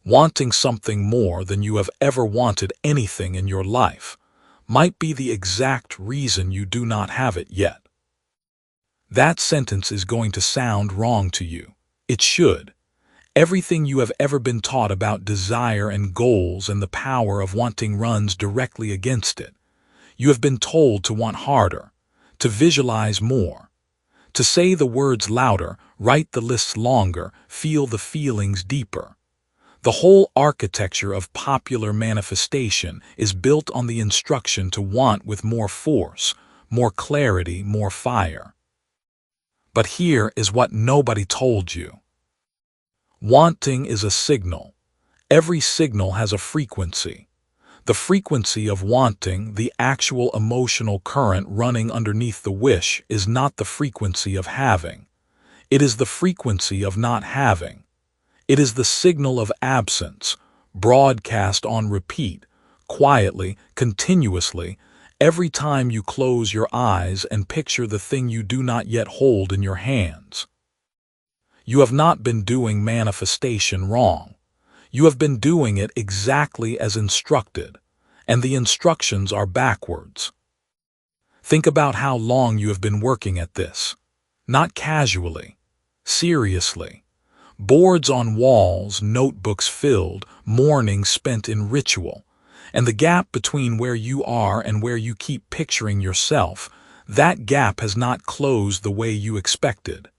Wanting something more than you have ever wanted anything in your life might be the exact reason you do not have it yet. That sentence is going to sound wrong to you. It should. Everything you have ever been taught about desire and goals and the power of wanting runs directly against it. You have been told to want harder, to visualize more, to say the words louder, write the lists longer, feel the feelings deeper. The whole architecture of popular manifestation is built on the instruction to want with more force, more clarity, more fire. But here is what nobody told you. Wanting is a signal. Every signal has a frequency. The frequency of wanting, the actual emotional current running underneath the wish, is not the frequency of having. It is the frequency of not having. It is the signal of absence, broadcast on repeat, quietly, continuously, every time you close your eyes and picture the thing you do not yet hold in your hands. You have not been doing manifestation wrong. You have been doing it exactly as instructed, and the instructions are backwards. Think about how long you have been working at this. Not casually, seriously. Boards on walls, notebooks filled, mornings spent in ritual, and the gap between where you are and where you keep picturing yourself, that gap has not closed the way you expected.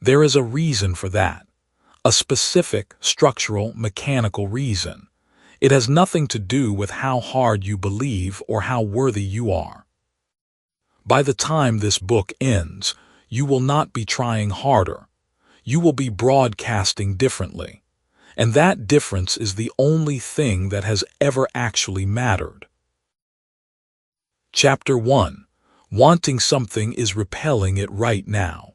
There is a reason for that, a specific, structural, mechanical reason. It has nothing to do with how hard you believe or how worthy you are. By the time this book ends, you will not be trying harder. You will be broadcasting differently, and that difference is the only thing that has ever actually mattered. Chapter 1. Wanting something is repelling it right now.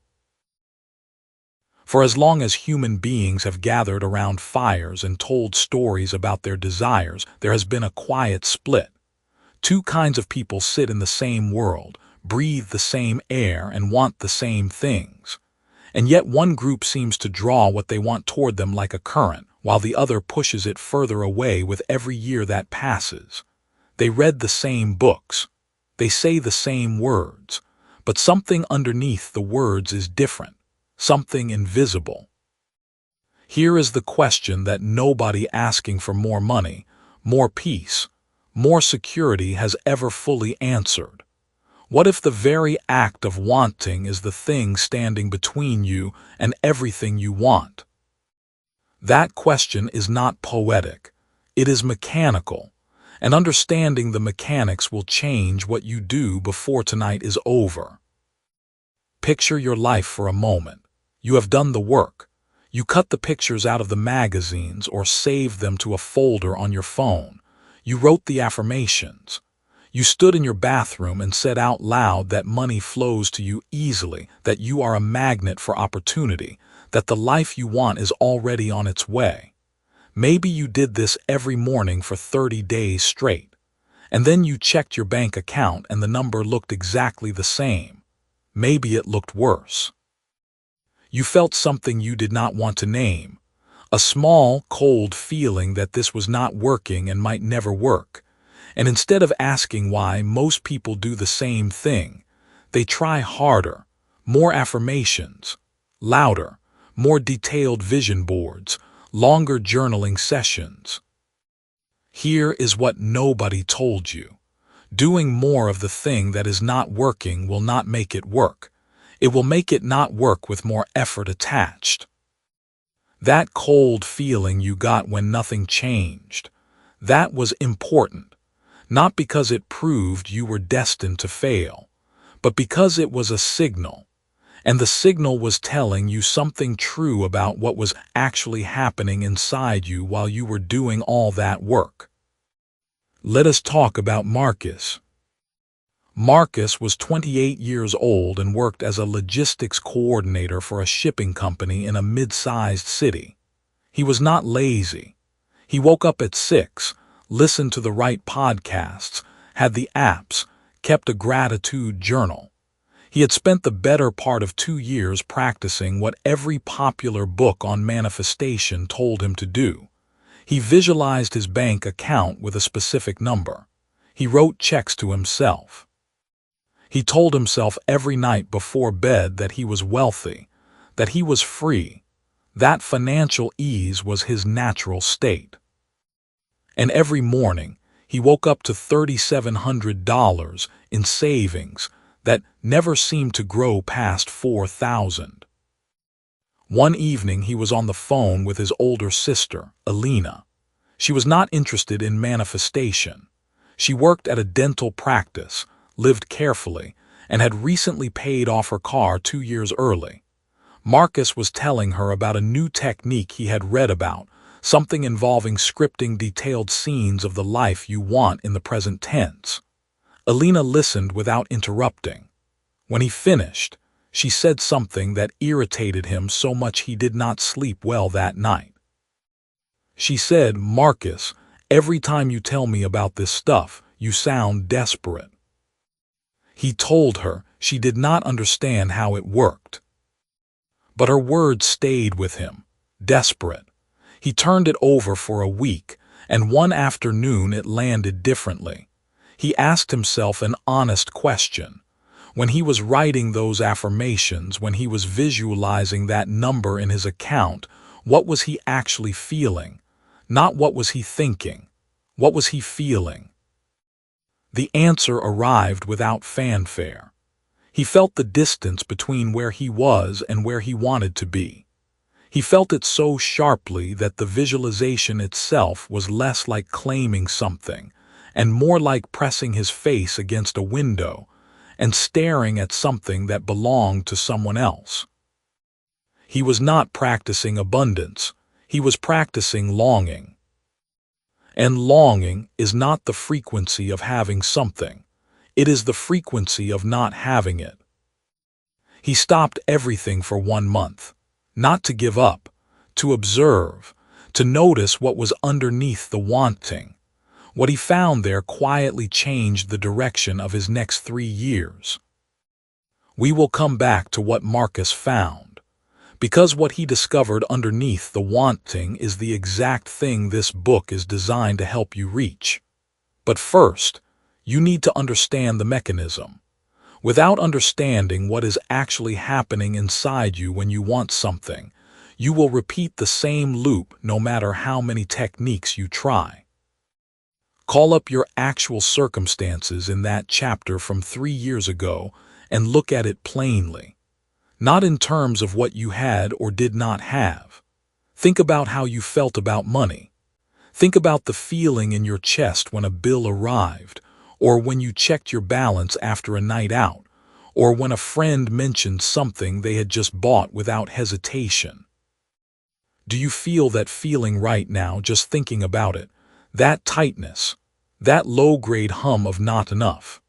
For as long as human beings have gathered around fires and told stories about their desires, there has been a quiet split. Two kinds of people sit in the same world, breathe the same air, and want the same things. And yet one group seems to draw what they want toward them like a current, while the other pushes it further away with every year that passes. They read the same books. They say the same words. But something underneath the words is different, something invisible. Here is the question that nobody asking for more money, more peace, more security has ever fully answered. What if the very act of wanting is the thing standing between you and everything you want? That question is not poetic. It is mechanical, and understanding the mechanics will change what you do before tonight is over. Picture your life for a moment. You have done the work. You cut the pictures out of the magazines or saved them to a folder on your phone. You wrote the affirmations. You stood in your bathroom and said out loud that money flows to you easily, that you are a magnet for opportunity, that the life you want is already on its way. Maybe you did this every morning for 30 days straight, and then you checked your bank account and the number looked exactly the same. Maybe it looked worse. You felt something you did not want to name, a small, cold feeling that this was not working and might never work. And instead of asking why, most people do the same thing. They try harder, more affirmations, louder, more detailed vision boards, longer journaling sessions. Here is what nobody told you. Doing more of the thing that is not working will not make it work. It will make it not work with more effort attached. That cold feeling you got when nothing changed, that was important. Not because it proved you were destined to fail, but because it was a signal, and the signal was telling you something true about what was actually happening inside you while you were doing all that work. Let us talk about Marcus. Marcus was 28 years old and worked as a logistics coordinator for a shipping company in a mid-sized city. He was not lazy. He woke up at 6, listened to the right podcasts, had the apps, kept a gratitude journal. He had spent the better part of 2 years practicing what every popular book on manifestation told him to do. He visualized his bank account with a specific number. He wrote checks to himself. He told himself every night before bed that he was wealthy, that he was free, that financial ease was his natural state. And every morning, he woke up to $3,700 in savings that never seemed to grow past $4,000. One evening, he was on the phone with his older sister, Alina. She was not interested in manifestation. She worked at a dental practice, lived carefully, and had recently paid off her car 2 years early. Marcus was telling her about a new technique he had read about, something involving scripting detailed scenes of the life you want in the present tense. Alina listened without interrupting. When he finished, she said something that irritated him so much he did not sleep well that night. She said, "Marcus, every time you tell me about this stuff, you sound desperate." He told her she did not understand how it worked. But her words stayed with him, desperate. He turned it over for a week, and one afternoon it landed differently. He asked himself an honest question. When he was writing those affirmations, when he was visualizing that number in his account, what was he actually feeling? Not what was he thinking. What was he feeling? The answer arrived without fanfare. He felt the distance between where he was and where he wanted to be. He felt it so sharply that the visualization itself was less like claiming something and more like pressing his face against a window and staring at something that belonged to someone else. He was not practicing abundance. He was practicing longing. And longing is not the frequency of having something. It is the frequency of not having it. He stopped everything for 1 month. Not to give up, to observe, to notice what was underneath the wanting. What he found there quietly changed the direction of his next 3 years. We will come back to what Marcus found, because what he discovered underneath the wanting is the exact thing this book is designed to help you reach. But first, you need to understand the mechanism. Without understanding what is actually happening inside you when you want something, you will repeat the same loop no matter how many techniques you try. Call up your actual circumstances in that chapter from 3 years ago and look at it plainly. Not in terms of what you had or did not have. Think about how you felt about money. Think about the feeling in your chest when a bill arrived, or when you checked your balance after a night out, or when a friend mentioned something they had just bought without hesitation. Do you feel that feeling right now just thinking about it? That tightness, that low-grade hum of not enough.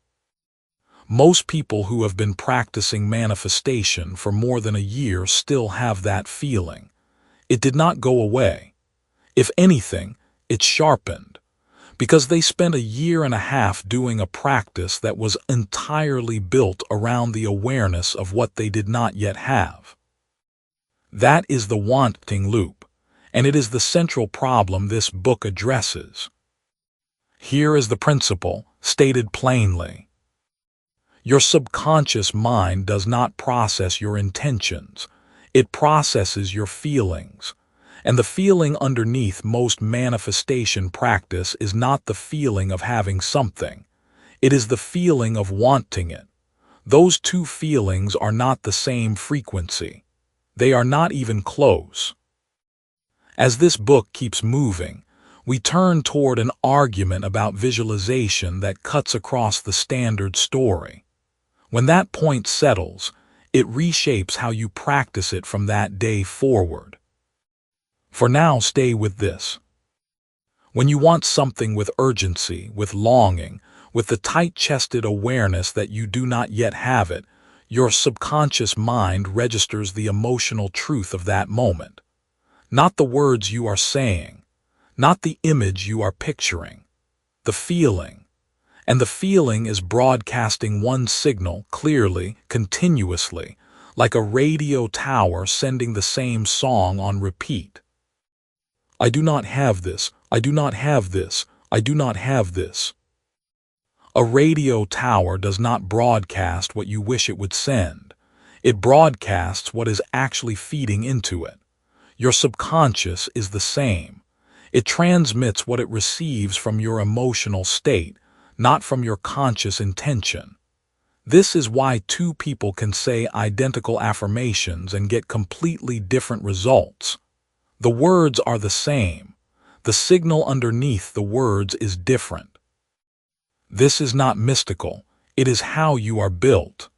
Most people who have been practicing manifestation for more than a year still have that feeling. It did not go away. If anything, it sharpened. Because they spent 1.5 years doing a practice that was entirely built around the awareness of what they did not yet have. That is the wanting loop, and it is the central problem this book addresses. Here is the principle, stated plainly. Your subconscious mind does not process your intentions. It processes your feelings. And the feeling underneath most manifestation practice is not the feeling of having something. It is the feeling of wanting it. Those two feelings are not the same frequency. They are not even close. As this book keeps moving, we turn toward an argument about visualization that cuts across the standard story. When that point settles, it reshapes how you practice it from that day forward. For now, stay with this. When you want something with urgency, with longing, with the tight-chested awareness that you do not yet have it, your subconscious mind registers the emotional truth of that moment. Not the words you are saying, not the image you are picturing, the feeling. And the feeling is broadcasting one signal clearly, continuously, like a radio tower sending the same song on repeat. I do not have this. I do not have this. I do not have this. A radio tower does not broadcast what you wish it would send. It broadcasts what is actually feeding into it. Your subconscious is the same. It transmits what it receives from your emotional state, not from your conscious intention. This is why two people can say identical affirmations and get completely different results. The words are the same. The signal underneath the words is different. This is not mystical. It is how you are built.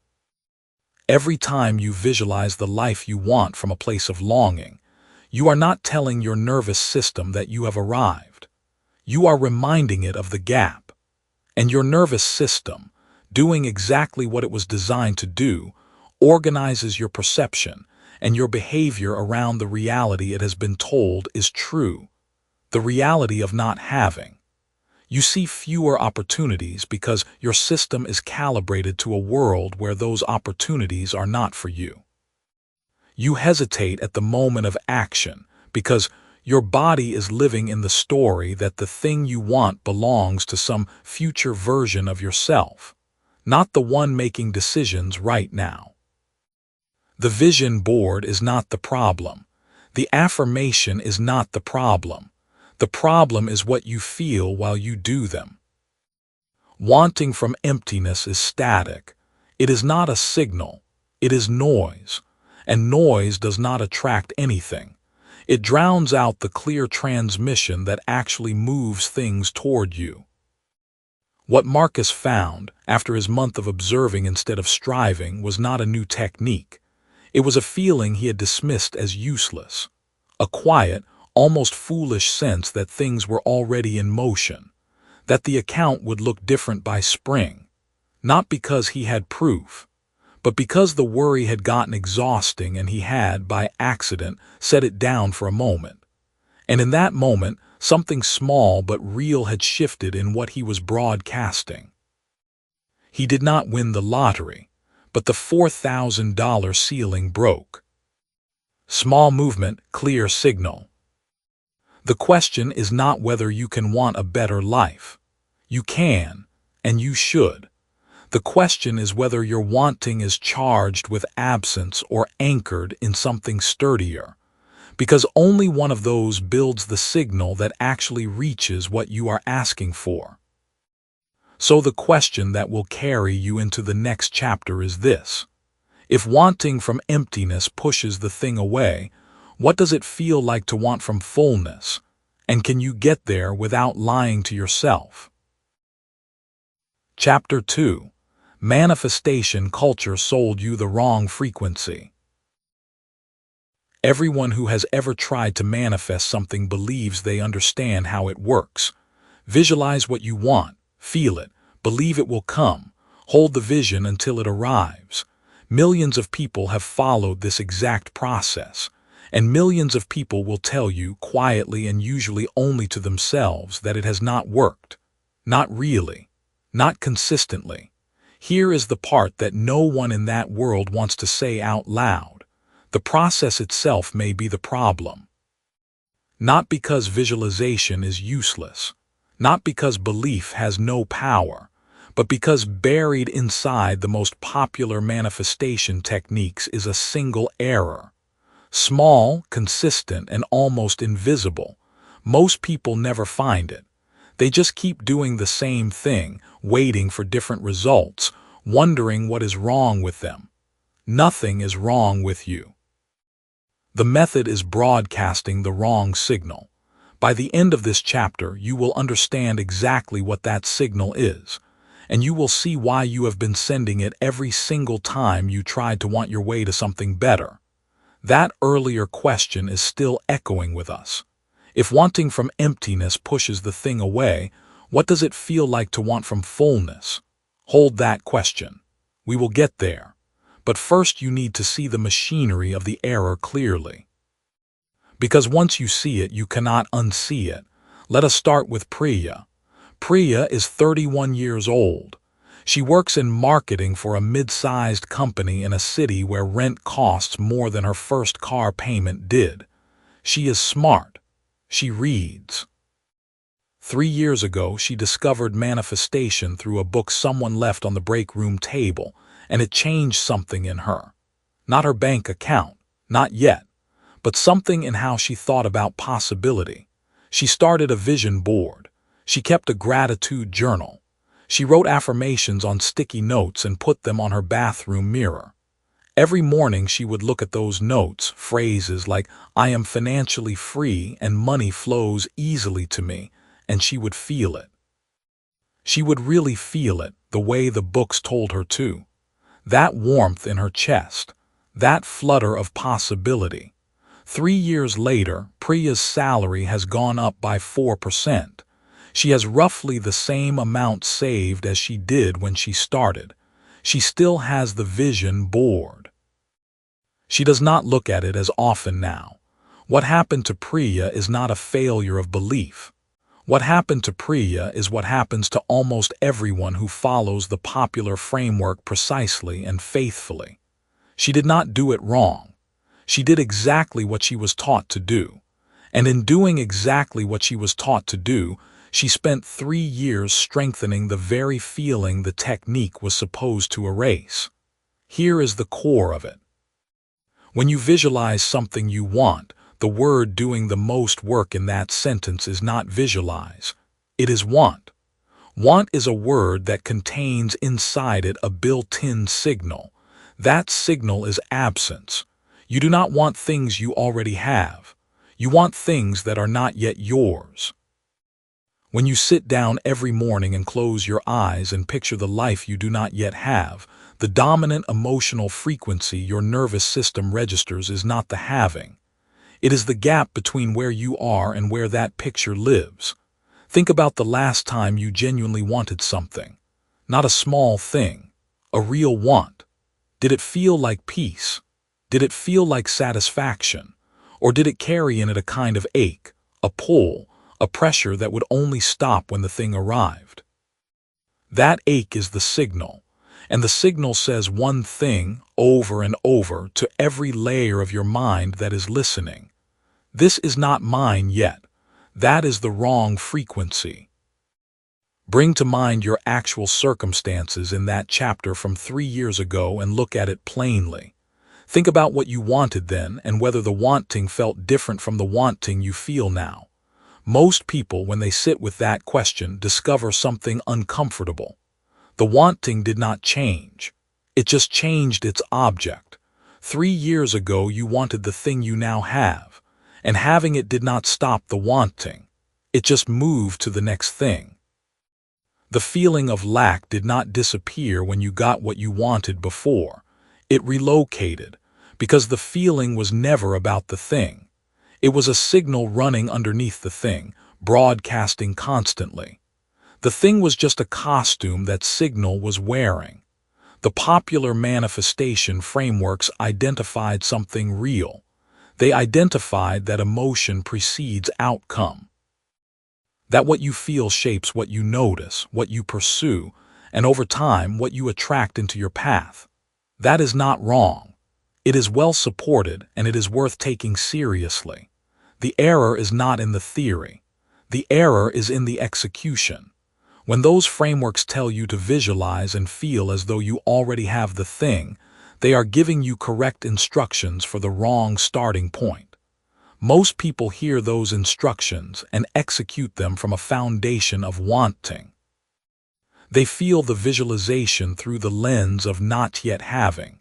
Every time you visualize the life you want from a place of longing, you are not telling your nervous system that you have arrived. You are reminding it of the gap. And your nervous system, doing exactly what it was designed to do, organizes your perception and your behavior around the reality it has been told is true, the reality of not having. You see fewer opportunities because your system is calibrated to a world where those opportunities are not for you. You hesitate at the moment of action because your body is living in the story that the thing you want belongs to some future version of yourself, not the one making decisions right now. The vision board is not the problem. The affirmation is not the problem. The problem is what you feel while you do them. Wanting from emptiness is static. It is not a signal. It is noise. And noise does not attract anything. It drowns out the clear transmission that actually moves things toward you. What Marcus found, after his month of observing instead of striving, was not a new technique. It was a feeling he had dismissed as useless. A quiet, almost foolish sense that things were already in motion, that the account would look different by spring, not because he had proof, but because the worry had gotten exhausting and he had, by accident, set it down for a moment. And in that moment, something small but real had shifted in what he was broadcasting. He did not win the lottery, but the $4,000 ceiling broke. Small movement, clear signal. The question is not whether you can want a better life. You can, and you should. The question is whether your wanting is charged with absence or anchored in something sturdier, because only one of those builds the signal that actually reaches what you are asking for. So the question that will carry you into the next chapter is this. If wanting from emptiness pushes the thing away, what does it feel like to want from fullness? And can you get there without lying to yourself? Chapter 2. Manifestation culture sold you the wrong frequency. Everyone who has ever tried to manifest something believes they understand how it works. Visualize what you want, feel it, believe it will come, hold the vision until it arrives. Millions of people have followed this exact process, and millions of people will tell you quietly and usually only to themselves that it has not worked. Not really. Not consistently. Here is the part that no one in that world wants to say out loud. The process itself may be the problem. Not because visualization is useless, not because belief has no power, but because buried inside the most popular manifestation techniques is a single error. Small, consistent, and almost invisible. Most people never find it. They just keep doing the same thing, waiting for different results, wondering what is wrong with them. Nothing is wrong with you. The method is broadcasting the wrong signal. By the end of this chapter, you will understand exactly what that signal is, and you will see why you have been sending it every single time you tried to want your way to something better. That earlier question is still echoing with us. If wanting from emptiness pushes the thing away, what does it feel like to want from fullness? Hold that question. We will get there. But first you need to see the machinery of the error clearly. Because once you see it, you cannot unsee it. Let us start with Priya. Priya is 31 years old. She works in marketing for a mid-sized company in a city where rent costs more than her first car payment did. She is smart. She reads. 3 years ago, she discovered manifestation through a book someone left on the break room table, and it changed something in her. Not her bank account, not yet, but something in how she thought about possibility. She started a vision board. She kept a gratitude journal. She wrote affirmations on sticky notes and put them on her bathroom mirror. Every morning she would look at those notes, phrases like, "I am financially free and money flows easily to me," and she would feel it. She would really feel it, the way the books told her to. That warmth in her chest, that flutter of possibility. 3 years later, Priya's salary has gone up by 4%. She has roughly the same amount saved as she did when she started. She still has the vision board. She does not look at it as often now. What happened to Priya is not a failure of belief. What happened to Priya is what happens to almost everyone who follows the popular framework precisely and faithfully. She did not do it wrong. She did exactly what she was taught to do. And in doing exactly what she was taught to do, she spent 3 years strengthening the very feeling the technique was supposed to erase. Here is the core of it. When you visualize something you want, the word doing the most work in that sentence is not visualize. It is want. Want is a word that contains inside it a built-in signal. That signal is absence. You do not want things you already have. You want things that are not yet yours. When you sit down every morning and close your eyes and picture the life you do not yet have, the dominant emotional frequency your nervous system registers is not the having. It is the gap between where you are and where that picture lives. Think about the last time you genuinely wanted something. Not a small thing, a real want. Did it feel like peace? Did it feel like satisfaction? Or did it carry in it a kind of ache, a pull, a pressure that would only stop when the thing arrived? That ache is the signal, and the signal says one thing over and over to every layer of your mind that is listening. This is not mine yet. That is the wrong frequency. Bring to mind your actual circumstances in that chapter from 3 years ago and look at it plainly. Think about what you wanted then and whether the wanting felt different from the wanting you feel now. Most people, when they sit with that question, discover something uncomfortable. The wanting did not change. It just changed its object. 3 years ago you wanted the thing you now have, and having it did not stop the wanting. It just moved to the next thing. The feeling of lack did not disappear when you got what you wanted before. It relocated, because the feeling was never about the thing. It was a signal running underneath the thing, broadcasting constantly. The thing was just a costume that signal was wearing. The popular manifestation frameworks identified something real. They identified that emotion precedes outcome. That what you feel shapes what you notice, what you pursue, and over time what you attract into your path. That is not wrong. It is well supported and it is worth taking seriously. The error is not in the theory. The error is in the execution. When those frameworks tell you to visualize and feel as though you already have the thing, they are giving you correct instructions for the wrong starting point. Most people hear those instructions and execute them from a foundation of wanting. They feel the visualization through the lens of not yet having.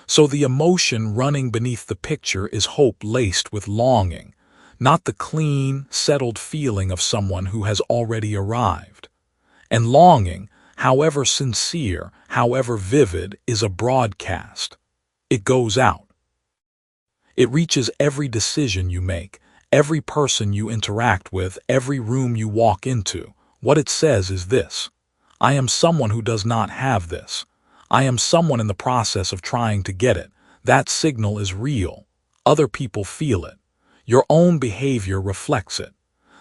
So the emotion running beneath the picture is hope laced with longing, not the clean, settled feeling of someone who has already arrived. And longing, however sincere, however vivid, is a broadcast. It goes out. It reaches every decision you make, every person you interact with, every room you walk into. What it says is this: I am someone who does not have this. I am someone in the process of trying to get it. That signal is real. Other people feel it. Your own behavior reflects it.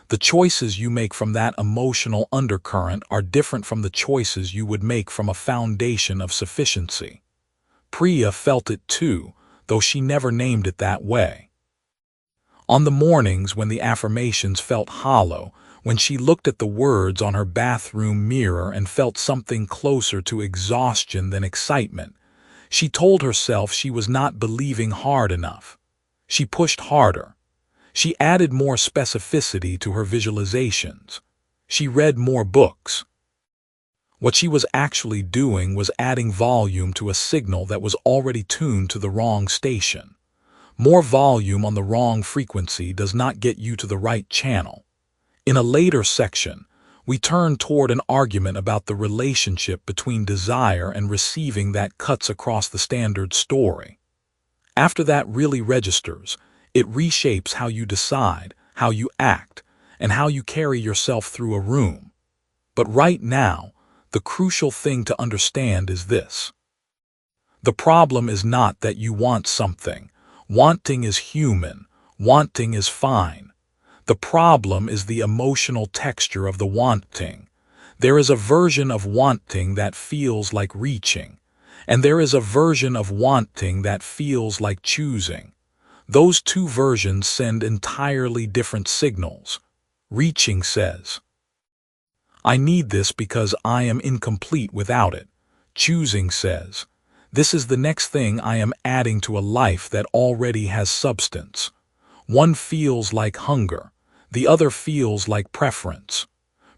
The choices you make from that emotional undercurrent are different from the choices you would make from a foundation of sufficiency. Priya felt it too, though she never named it that way. On the mornings when the affirmations felt hollow, when she looked at the words on her bathroom mirror and felt something closer to exhaustion than excitement, she told herself she was not believing hard enough. She pushed harder. She added more specificity to her visualizations. She read more books. What she was actually doing was adding volume to a signal that was already tuned to the wrong station. More volume on the wrong frequency does not get you to the right channel. In a later section, we turn toward an argument about the relationship between desire and receiving that cuts across the standard story. After that really registers, it reshapes how you decide, how you act, and how you carry yourself through a room. But right now, the crucial thing to understand is this. The problem is not that you want something. Wanting is human. Wanting is fine. The problem is the emotional texture of the wanting. There is a version of wanting that feels like reaching, and there is a version of wanting that feels like choosing. Those two versions send entirely different signals. Reaching says, I need this because I am incomplete without it. Choosing says, this is the next thing I am adding to a life that already has substance. One feels like hunger. The other feels like preference.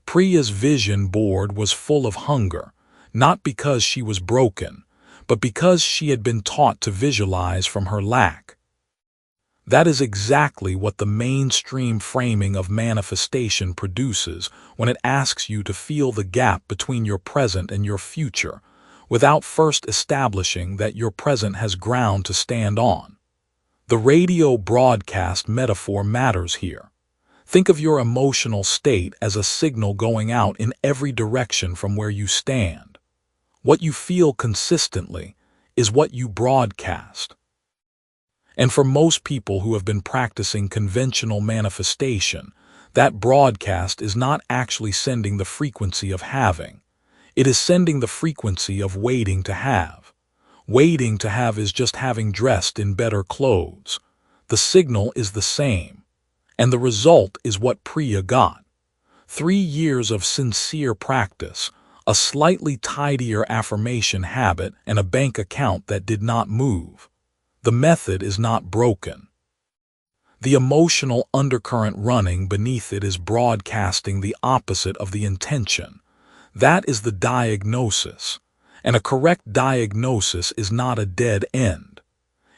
Priya's vision board was full of hunger, not because she was broken, but because she had been taught to visualize from her lack. That is exactly what the mainstream framing of manifestation produces when it asks you to feel the gap between your present and your future, without first establishing that your present has ground to stand on. The radio broadcast metaphor matters here. Think of your emotional state as a signal going out in every direction from where you stand. What you feel consistently is what you broadcast. And for most people who have been practicing conventional manifestation, that broadcast is not actually sending the frequency of having. It is sending the frequency of waiting to have. Waiting to have is just having dressed in better clothes. The signal is the same. And the result is what Priya got. 3 years of sincere practice, a slightly tidier affirmation habit, and a bank account that did not move. The method is not broken. The emotional undercurrent running beneath it is broadcasting the opposite of the intention. That is the diagnosis, and a correct diagnosis is not a dead end.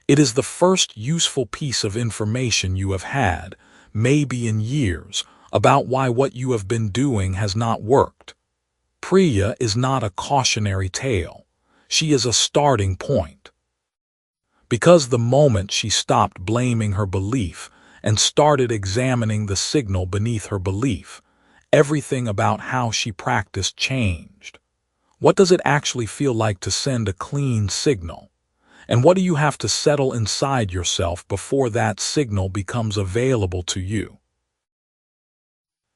It is the first useful piece of information you have had, maybe in years, about why what you have been doing has not worked. Priya is not a cautionary tale. She is a starting point. Because the moment she stopped blaming her belief and started examining the signal beneath her belief, everything about how she practiced changed. What does it actually feel like to send a clean signal? And what do you have to settle inside yourself before that signal becomes available to you?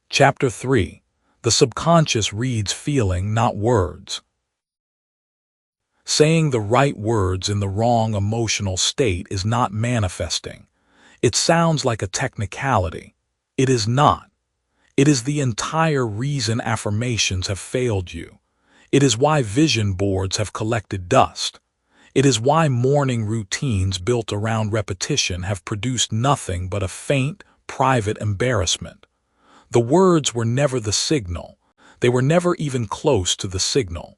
Chapter 3. The subconscious reads feeling, not words. Saying the right words in the wrong emotional state is not manifesting. It sounds like a technicality. It is not. It is the entire reason affirmations have failed you. It is why vision boards have collected dust. It is why morning routines built around repetition have produced nothing but a faint, private embarrassment. The words were never the signal. They were never even close to the signal.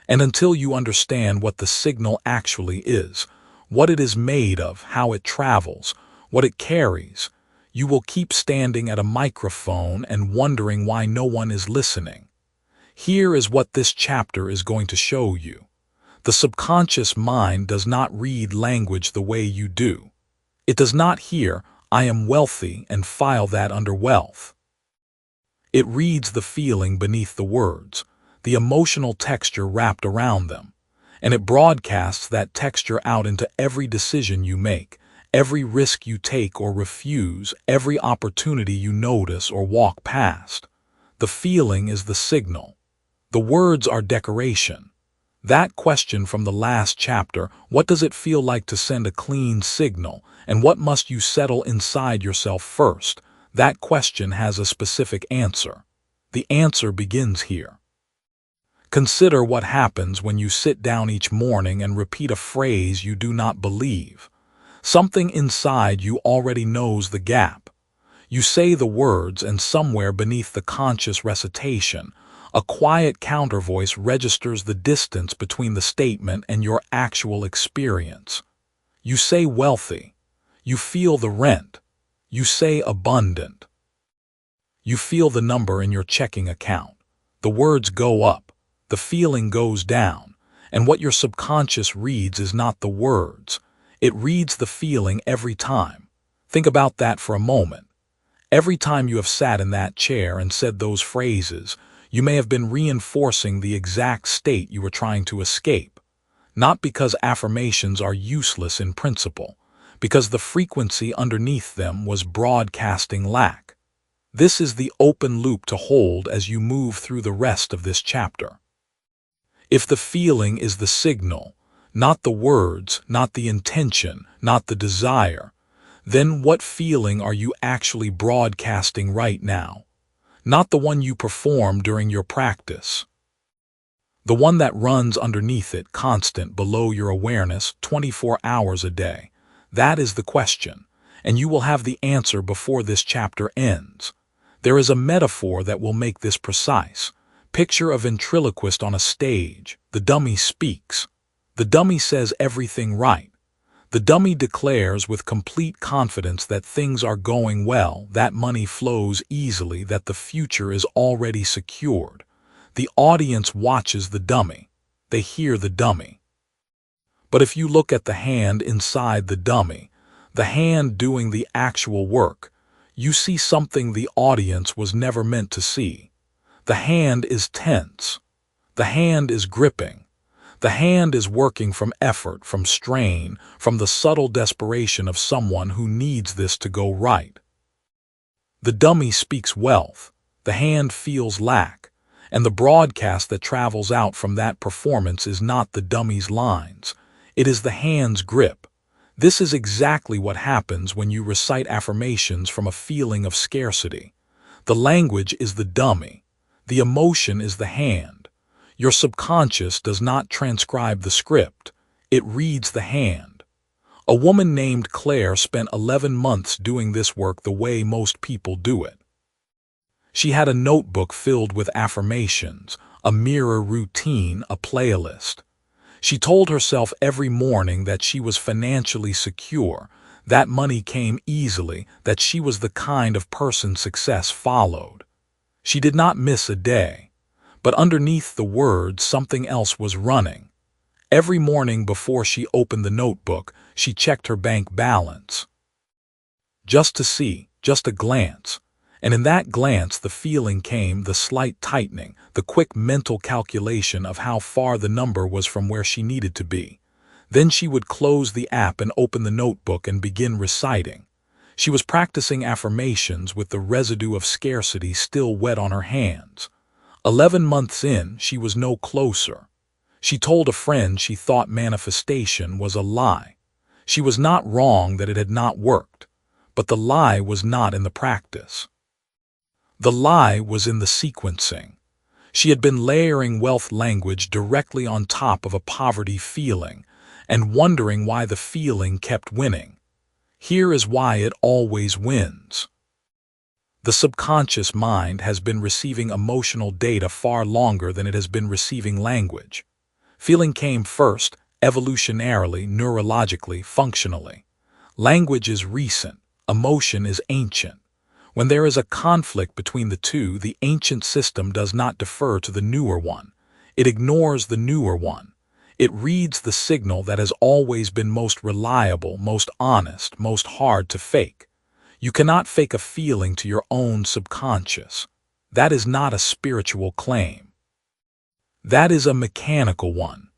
And until you understand what the signal actually is, what it is made of, how it travels, what it carries, you will keep standing at a microphone and wondering why no one is listening. Here is what this chapter is going to show you. The subconscious mind does not read language the way you do. It does not hear, I am wealthy, and file that under wealth. It reads the feeling beneath the words, the emotional texture wrapped around them, and it broadcasts that texture out into every decision you make, every risk you take or refuse, every opportunity you notice or walk past. The feeling is the signal. The words are decoration. That question from the last chapter, what does it feel like to send a clean signal, and what must you settle inside yourself first? That question has a specific answer. The answer begins here. Consider what happens when you sit down each morning and repeat a phrase you do not believe. Something inside you already knows the gap. You say the words, and somewhere beneath the conscious recitation, a quiet countervoice registers the distance between the statement and your actual experience. You say wealthy. You feel the rent. You say abundant. You feel the number in your checking account. The words go up. The feeling goes down. And what your subconscious reads is not the words. It reads the feeling every time. Think about that for a moment. Every time you have sat in that chair and said those phrases, you may have been reinforcing the exact state you were trying to escape. Not because affirmations are useless in principle, because the frequency underneath them was broadcasting lack. This is the open loop to hold as you move through the rest of this chapter. If the feeling is the signal, not the words, not the intention, not the desire, then what feeling are you actually broadcasting right now? Not the one you perform during your practice. The one that runs underneath it, constant, below your awareness, 24 hours a day. That is the question, and you will have the answer before this chapter ends. There is a metaphor that will make this precise. Picture a ventriloquist on a stage. The dummy speaks. The dummy says everything right. The dummy declares with complete confidence that things are going well, that money flows easily, that the future is already secured. The audience watches the dummy. They hear the dummy. But if you look at the hand inside the dummy, the hand doing the actual work, you see something the audience was never meant to see. The hand is tense. The hand is gripping. The hand is working from effort, from strain, from the subtle desperation of someone who needs this to go right. The dummy speaks wealth. The hand feels lack. And the broadcast that travels out from that performance is not the dummy's lines. It is the hand's grip. This is exactly what happens when you recite affirmations from a feeling of scarcity. The language is the dummy. The emotion is the hand. Your subconscious does not transcribe the script. It reads the hand. A woman named Claire spent 11 months doing this work the way most people do it. She had a notebook filled with affirmations, a mirror routine, a playlist. She told herself every morning that she was financially secure, that money came easily, that she was the kind of person success followed. She did not miss a day. But underneath the words, something else was running. Every morning before she opened the notebook, she checked her bank balance. Just to see, just a glance. And in that glance, the feeling came, the slight tightening, the quick mental calculation of how far the number was from where she needed to be. Then she would close the app and open the notebook and begin reciting. She was practicing affirmations with the residue of scarcity still wet on her hands. 11 months in, she was no closer. She told a friend she thought manifestation was a lie. She was not wrong that it had not worked, but the lie was not in the practice. The lie was in the sequencing. She had been layering wealth language directly on top of a poverty feeling and wondering why the feeling kept winning. Here is why it always wins. The subconscious mind has been receiving emotional data far longer than it has been receiving language. Feeling came first, evolutionarily, neurologically, functionally. Language is recent, emotion is ancient. When there is a conflict between the two, the ancient system does not defer to the newer one. It ignores the newer one. It reads the signal that has always been most reliable, most honest, most hard to fake. You cannot fake a feeling to your own subconscious. That is not a spiritual claim. That is a mechanical one.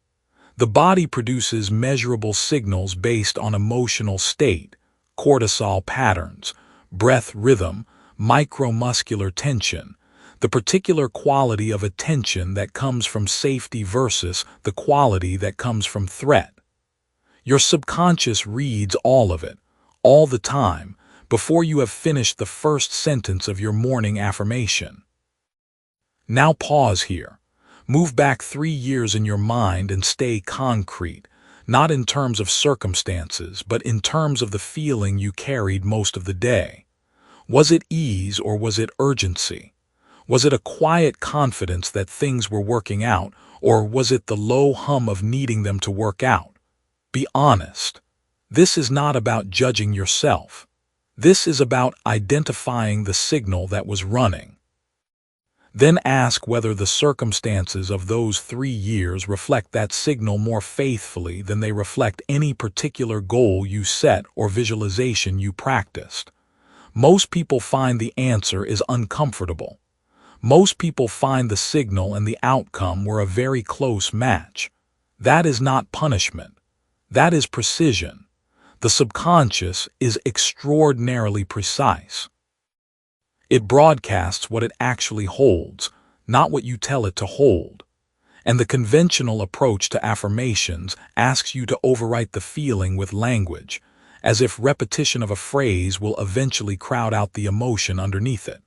The body produces measurable signals based on emotional state, cortisol patterns, breath rhythm, micromuscular tension. the particular quality of attention that comes from safety versus the quality that comes from threat. Your subconscious reads all of it, all the time, before you have finished the first sentence of your morning affirmation. Now pause here. Move back 3 years in your mind and stay concrete, not in terms of circumstances, but in terms of the feeling you carried most of the day. Was it ease or was it urgency? Was it a quiet confidence that things were working out, or was it the low hum of needing them to work out? Be honest. This is not about judging yourself. This is about identifying the signal that was running. Then ask whether the circumstances of those 3 years reflect that signal more faithfully than they reflect any particular goal you set or visualization you practiced. Most people find the answer is uncomfortable. Most people find the signal and the outcome were a very close match. That is not punishment. That is precision. The subconscious is extraordinarily precise. It broadcasts what it actually holds, not what you tell it to hold. And the conventional approach to affirmations asks you to overwrite the feeling with language, as if repetition of a phrase will eventually crowd out the emotion underneath it.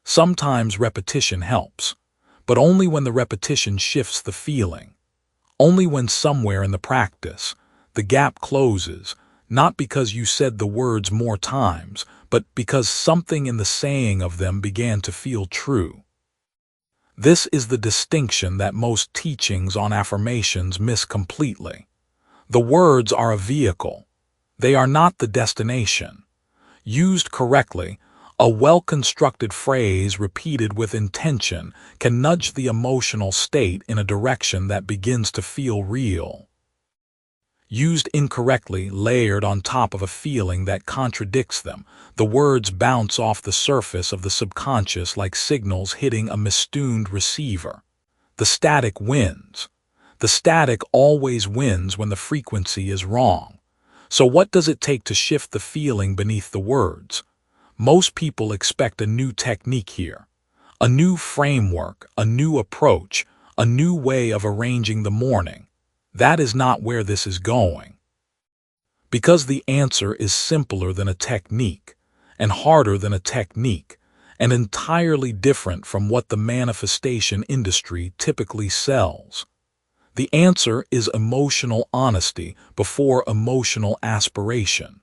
Sometimes repetition helps, but only when the repetition shifts the feeling. Only when somewhere in the practice, the gap closes, not because you said the words more times, but because something in the saying of them began to feel true. This is the distinction that most teachings on affirmations miss completely. The words are a vehicle. They are not the destination. Used correctly, a well-constructed phrase repeated with intention can nudge the emotional state in a direction that begins to feel real. Used incorrectly, layered on top of a feeling that contradicts them, the words bounce off the surface of the subconscious like signals hitting a mistuned receiver. The static wins. The static always wins when the frequency is wrong. So what does it take to shift the feeling beneath the words? Most people expect a new technique here. A new framework, a new approach, a new way of arranging the morning. That is not where this is going. Because the answer is simpler than a technique, and harder than a technique, and entirely different from what the manifestation industry typically sells. The answer is emotional honesty before emotional aspiration.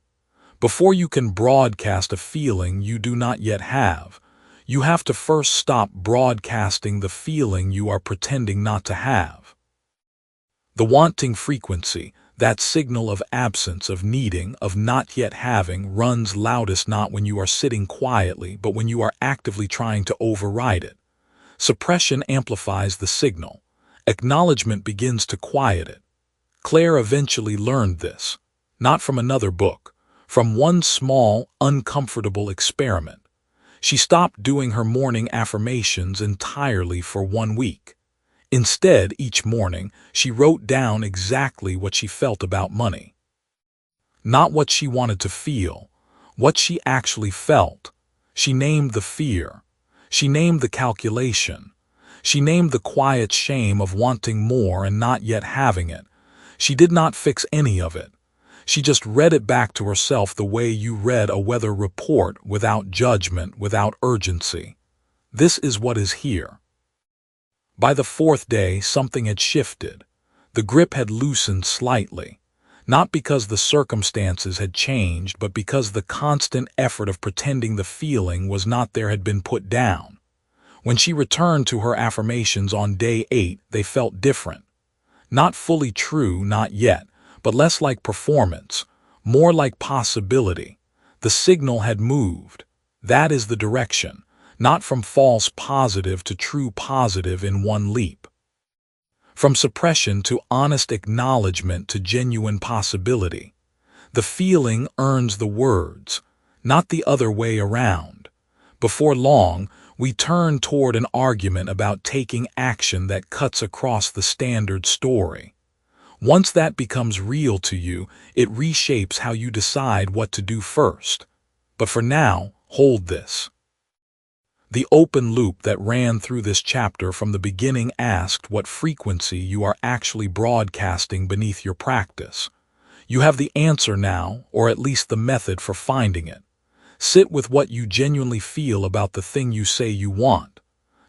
Before you can broadcast a feeling you do not yet have, you have to first stop broadcasting the feeling you are pretending not to have. The wanting frequency, that signal of absence, of needing, of not yet having, runs loudest not when you are sitting quietly, but when you are actively trying to override it. Suppression amplifies the signal. Acknowledgement begins to quiet it. Claire eventually learned this, not from another book, from one small, uncomfortable experiment. She stopped doing her morning affirmations entirely for 1 week. Instead, each morning, she wrote down exactly what she felt about money. Not what she wanted to feel, what she actually felt. She named the fear. She named the calculation. She named the quiet shame of wanting more and not yet having it. She did not fix any of it. She just read it back to herself the way you read a weather report, without judgment, without urgency. This is what is here. By the 4th day, something had shifted. The grip had loosened slightly, not because the circumstances had changed, but because the constant effort of pretending the feeling was not there had been put down. When she returned to her affirmations on day 8, they felt different. Not fully true, not yet, but less like performance, more like possibility. The signal had moved. That is the direction. Not from false positive to true positive in one leap. From suppression to honest acknowledgement to genuine possibility. The feeling earns the words, not the other way around. Before long, we turn toward an argument about taking action that cuts across the standard story. Once that becomes real to you, it reshapes how you decide what to do first. But for now, hold this. The open loop that ran through this chapter from the beginning asked what frequency you are actually broadcasting beneath your practice. You have the answer now, or at least the method for finding it. Sit with what you genuinely feel about the thing you say you want.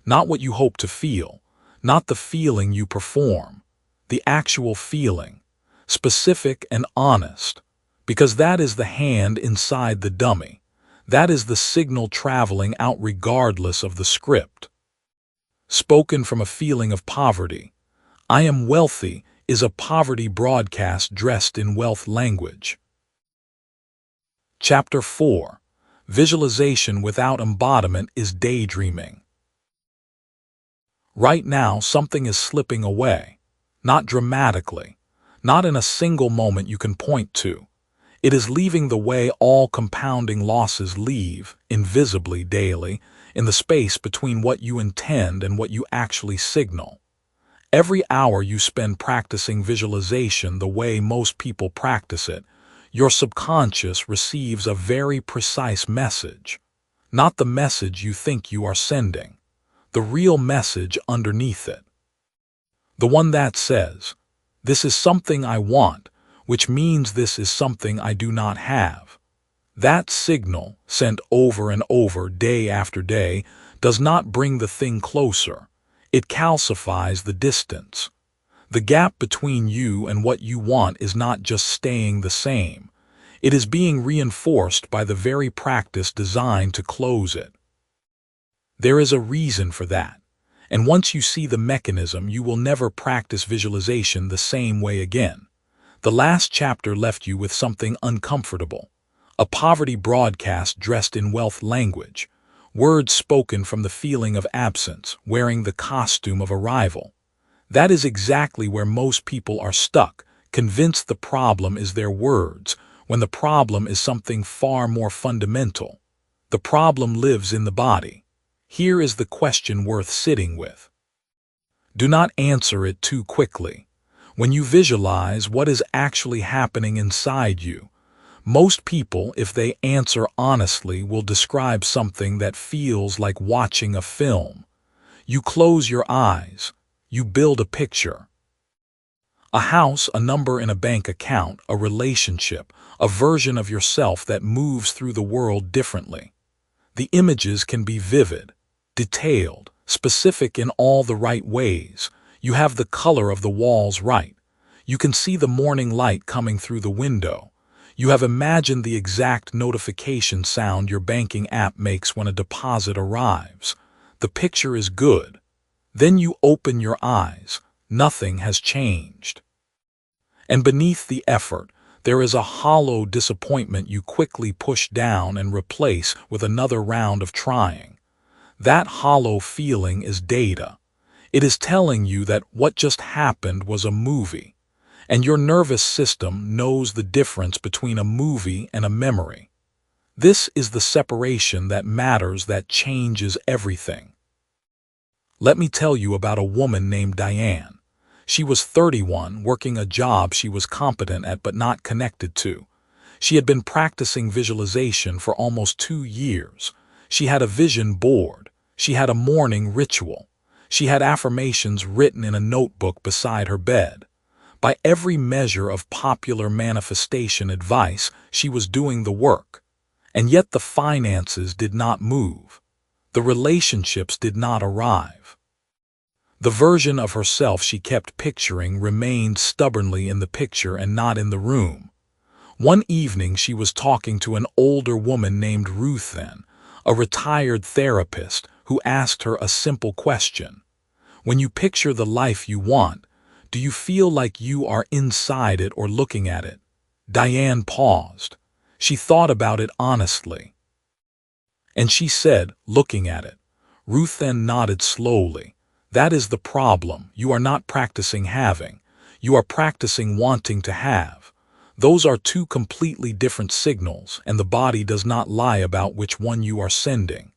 Not what you hope to feel, not the feeling you perform, the actual feeling, specific and honest, because that is the hand inside the dummy. That is the signal traveling out regardless of the script. Spoken from a feeling of poverty, I am wealthy is a poverty broadcast dressed in wealth language. Chapter 4. Visualization without embodiment is daydreaming. Right now, something is slipping away. Not dramatically, not in a single moment you can point to. It is leaving the way all compounding losses leave, invisibly daily, in the space between what you intend and what you actually signal. Every hour you spend practicing visualization the way most people practice it, your subconscious receives a very precise message. Not the message you think you are sending, the real message underneath it. The one that says, "This is something I want," which means this is something I do not have. That signal, sent over and over day after day, does not bring the thing closer. It calcifies the distance. The gap between you and what you want is not just staying the same. It is being reinforced by the very practice designed to close it. There is a reason for that, and once you see the mechanism, you will never practice visualization the same way again. The last chapter left you with something uncomfortable. A poverty broadcast dressed in wealth language. Words spoken from the feeling of absence, wearing the costume of arrival. That is exactly where most people are stuck, convinced the problem is their words, when the problem is something far more fundamental. The problem lives in the body. Here is the question worth sitting with. Do not answer it too quickly. When you visualize what is actually happening inside you, most people, if they answer honestly, will describe something that feels like watching a film. You close your eyes. You build a picture. A house, a number in a bank account, a relationship, a version of yourself that moves through the world differently. The images can be vivid, detailed, specific in all the right ways. You have the color of the walls right. You can see the morning light coming through the window. You have imagined the exact notification sound your banking app makes when a deposit arrives. The picture is good. Then you open your eyes. Nothing has changed. And beneath the effort, there is a hollow disappointment you quickly push down and replace with another round of trying. That hollow feeling is data. It is telling you that what just happened was a movie, and your nervous system knows the difference between a movie and a memory. This is the separation that matters, that changes everything. Let me tell you about a woman named Diane. She was 31, working a job she was competent at but not connected to. She had been practicing visualization for almost 2 years. She had a vision board. She had a morning ritual. She had affirmations written in a notebook beside her bed. By every measure of popular manifestation advice, she was doing the work. And yet the finances did not move. The relationships did not arrive. The version of herself she kept picturing remained stubbornly in the picture and not in the room. One evening she was talking to an older woman named 𝗓𝗠𝗣𝗧𝗘, a retired therapist, who asked her a simple question. When you picture the life you want, do you feel like you are inside it or looking at it? Diane paused. She thought about it honestly. And she said, looking at it. 𝗓𝗠𝗣𝗧𝗘 nodded slowly. That is the problem. You are not practicing having. You are practicing wanting to have. Those are two completely different signals, and the body does not lie about which one you are sending.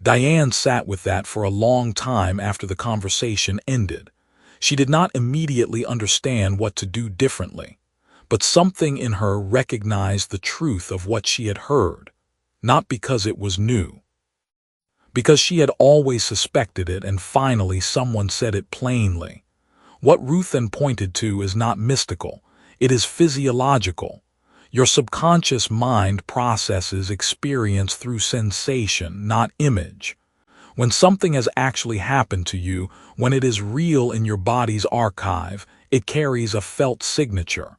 Diane sat with that for a long time after the conversation ended. She did not immediately understand what to do differently, but something in her recognized the truth of what she had heard, not because it was new, Because she had always suspected it, and finally someone said it plainly. What 𝗓𝗠𗣧𝗧 pointed to is not mystical, it is physiological. Your subconscious mind processes experience through sensation, not image. When something has actually happened to you, when it is real in your body's archive, it carries a felt signature,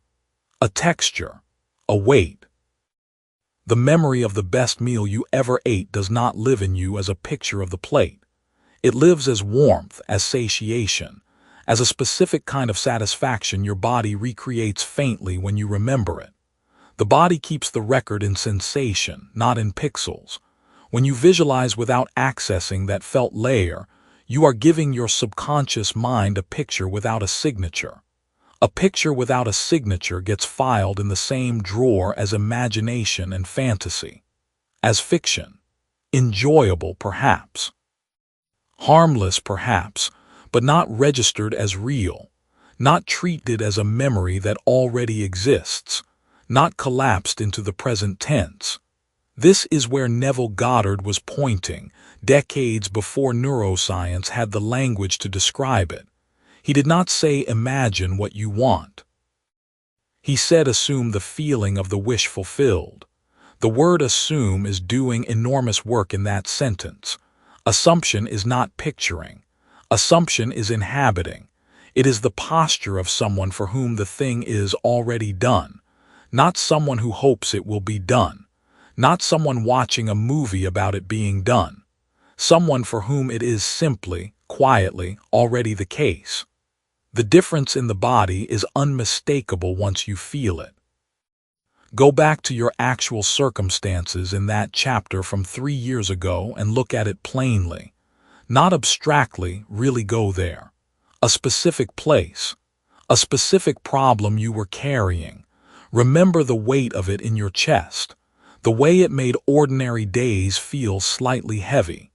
a texture, a weight. The memory of the best meal you ever ate does not live in you as a picture of the plate. It lives as warmth, as satiation, as a specific kind of satisfaction your body recreates faintly when you remember it. The body keeps the record in sensation, not in pixels. When you visualize without accessing that felt layer, you are giving your subconscious mind a picture without a signature. A picture without a signature gets filed in the same drawer as imagination and fantasy, as fiction. Enjoyable, perhaps. Harmless, perhaps, but not registered as real, not treated as a memory that already exists, not collapsed into the present tense. This is where Neville Goddard was pointing, decades before neuroscience had the language to describe it. He did not say imagine what you want. He said assume the feeling of the wish fulfilled. The word assume is doing enormous work in that sentence. Assumption is not picturing. Assumption is inhabiting. It is the posture of someone for whom the thing is already done, not someone who hopes it will be done, not someone watching a movie about it being done, someone for whom it is simply, quietly, already the case. The difference in the body is unmistakable once you feel it. Go back to your actual circumstances in that chapter from 3 years ago and look at it plainly. Not abstractly, really go there. A specific place. A specific problem you were carrying. Remember the weight of it in your chest. The way it made ordinary days feel slightly heavy.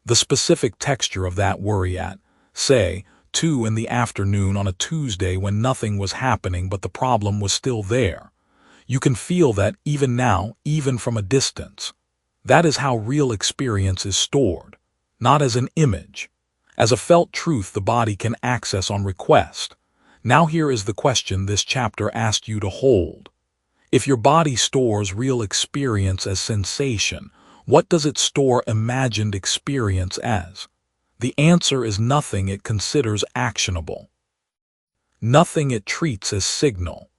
The specific texture of that worry at, say, 2 in the afternoon on a Tuesday when nothing was happening but the problem was still there. You can feel that even now, even from a distance. That is how real experience is stored, not as an image. As a felt truth the body can access on request. Now here is the question this chapter asked you to hold. If your body stores real experience as sensation, what does it store imagined experience as? The answer is nothing it considers actionable. Nothing it treats as signal.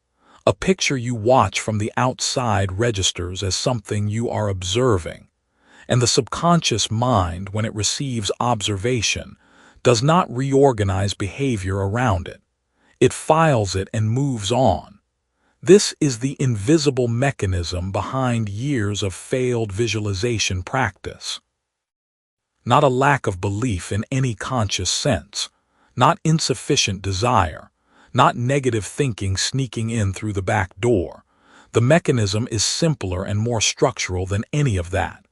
A picture you watch from the outside registers as something you are observing. And the subconscious mind, when it receives observation, does not reorganize behavior around it. It files it and moves on. This is the invisible mechanism behind years of failed visualization practice. Not a lack of belief in any conscious sense, not insufficient desire, not negative thinking sneaking in through the back door. The mechanism is simpler and more structural than any of that.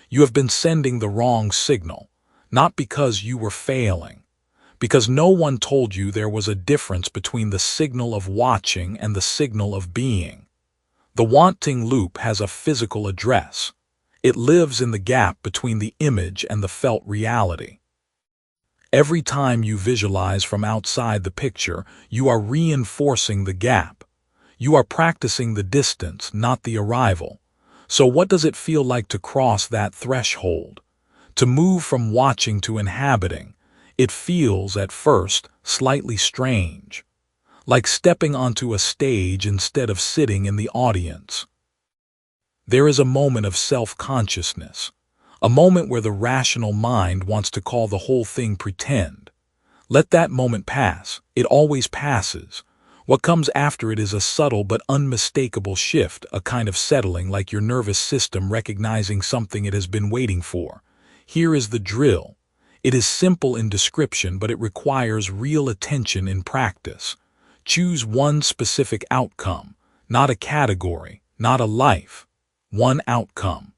You have been sending the wrong signal, not because you were failing, because no one told you there was a difference between the signal of watching and the signal of being. The wanting loop has a physical address. It lives in the gap between the image and the felt reality. Every time you visualize from outside the picture, you are reinforcing the gap. You are practicing the distance, not the arrival. So what does it feel like to cross that threshold? To move from watching to inhabiting? It feels, at first, slightly strange. Like stepping onto a stage instead of sitting in the audience. There is a moment of self-consciousness, a moment where the rational mind wants to call the whole thing pretend. Let that moment pass. It always passes. What comes after it is a subtle but unmistakable shift, a kind of settling, like your nervous system recognizing something it has been waiting for. Here is the drill. It is simple in description, but it requires real attention in practice. Choose one specific outcome, not a category, not a life. One outcome.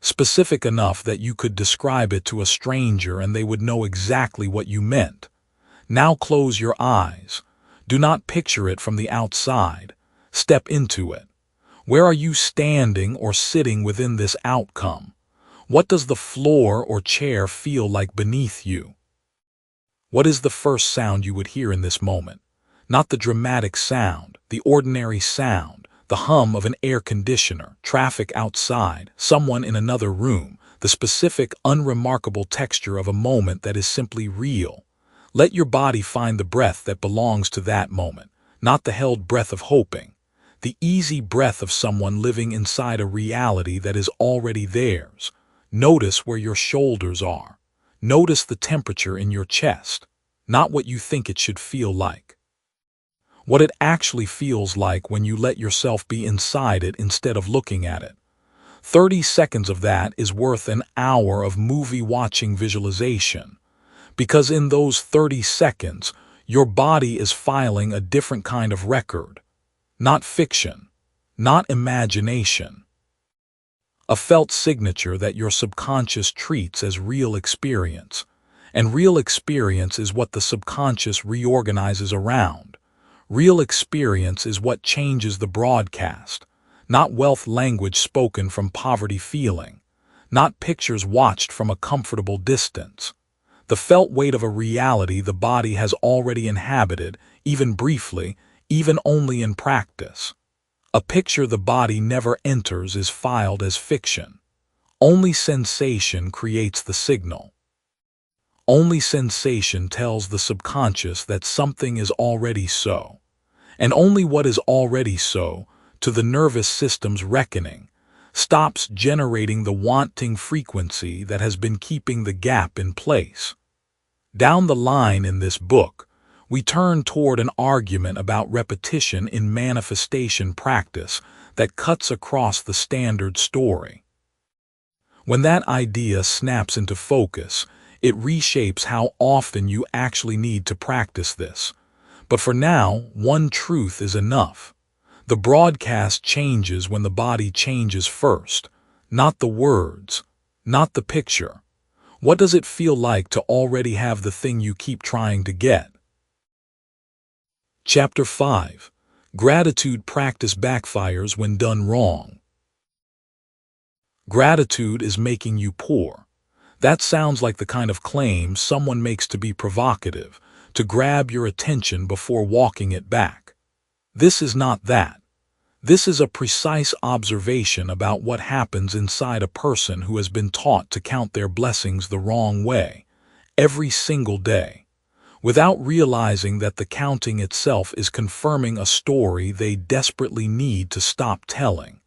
Specific enough that you could describe it to a stranger and they would know exactly what you meant. Now close your eyes. Do not picture it from the outside. Step into it. Where are you standing or sitting within this outcome? What does the floor or chair feel like beneath you? What is the first sound you would hear in this moment? Not the dramatic sound, the ordinary sound, the hum of an air conditioner, traffic outside, someone in another room, the specific, unremarkable texture of a moment that is simply real. Let your body find the breath that belongs to that moment, not the held breath of hoping, the easy breath of someone living inside a reality that is already theirs. Notice where your shoulders are. Notice the temperature in your chest, not what you think it should feel like. What it actually feels like when you let yourself be inside it instead of looking at it. 30 seconds of that is worth an hour of movie-watching visualization, because in those 30 seconds, your body is filing a different kind of record. Not fiction, not imagination. A felt signature that your subconscious treats as real experience. And real experience is what the subconscious reorganizes around. Real experience is what changes the broadcast. Not wealth language spoken from poverty feeling. Not pictures watched from a comfortable distance. The felt weight of a reality the body has already inhabited, even briefly, even only in practice. A picture the body never enters is filed as fiction. Only sensation creates the signal. Only sensation tells the subconscious that something is already so. And only what is already so, to the nervous system's reckoning, stops generating the wanting frequency that has been keeping the gap in place. Down the line in this book, we turn toward an argument about repetition in manifestation practice that cuts across the standard story. When that idea snaps into focus, it reshapes how often you actually need to practice this. But for now, one truth is enough. The broadcast changes when the body changes first, not the words, not the picture. What does it feel like to already have the thing you keep trying to get? Chapter 5. Gratitude practice backfires when done wrong. Gratitude is making you poor. That sounds like the kind of claim someone makes to be provocative, to grab your attention before walking it back. This is not that. This is a precise observation about what happens inside a person who has been taught to count their blessings the wrong way, every single day, without realizing that the counting itself is confirming a story they desperately need to stop telling.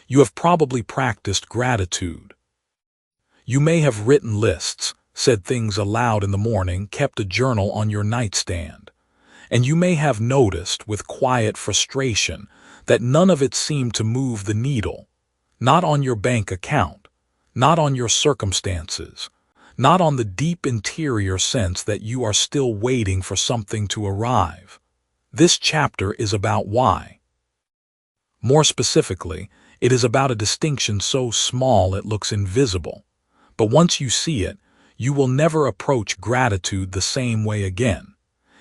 You have probably practiced gratitude. You may have written lists, said things aloud in the morning, kept a journal on your nightstand. And you may have noticed, with quiet frustration, that none of it seemed to move the needle. Not on your bank account, not on your circumstances, not on the deep interior sense that you are still waiting for something to arrive. This chapter is about why. More specifically, it is about a distinction so small it looks invisible. But once you see it, you will never approach gratitude the same way again.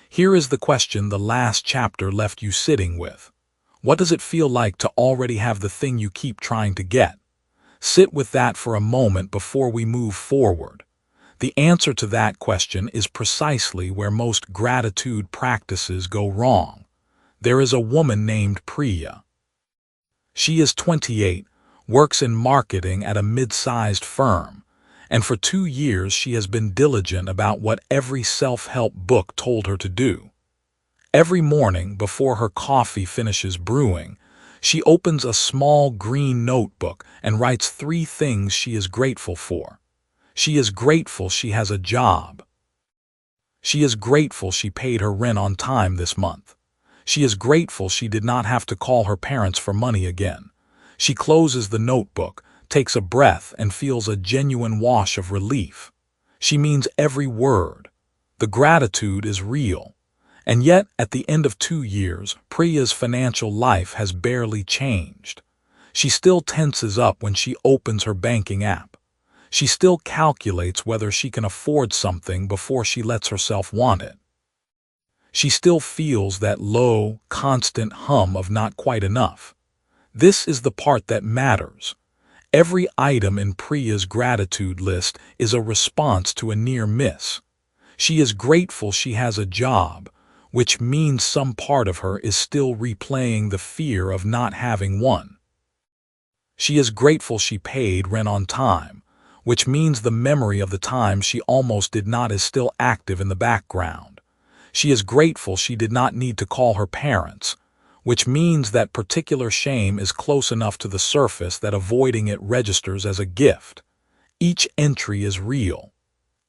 Here is the question the last chapter left you sitting with. What does it feel like to already have the thing you keep trying to get? Sit with that for a moment before we move forward. The answer to that question is precisely where most gratitude practices go wrong. There is a woman named Priya. She is 28, works in marketing at a mid-sized firm, and for 2 years she has been diligent about what every self-help book told her to do. Every morning, before her coffee finishes brewing, she opens a small green notebook and writes 3 things she is grateful for. She is grateful she has a job. She is grateful she paid her rent on time this month. She is grateful she did not have to call her parents for money again. She closes the notebook, takes a breath, and feels a genuine wash of relief. She means every word. The gratitude is real. And yet, at the end of 2 years, Priya's financial life has barely changed. She still tenses up when she opens her banking app. She still calculates whether she can afford something before she lets herself want it. She still feels that low, constant hum of not quite enough. This is the part that matters. Every item in Priya's gratitude list is a response to a near miss. She is grateful she has a job, which means some part of her is still replaying the fear of not having one. She is grateful she paid rent on time, which means the memory of the time she almost did not is still active in the background. She is grateful she did not need to call her parents, which means that particular shame is close enough to the surface that avoiding it registers as a gift. Each entry is real.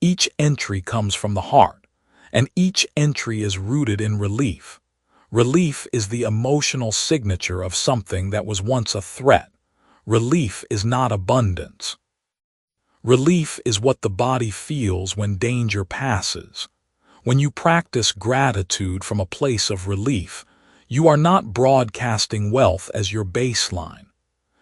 Each entry comes from the heart, and each entry is rooted in relief. Relief is the emotional signature of something that was once a threat. Relief is not abundance. Relief is what the body feels when danger passes. When you practice gratitude from a place of relief, you are not broadcasting wealth as your baseline.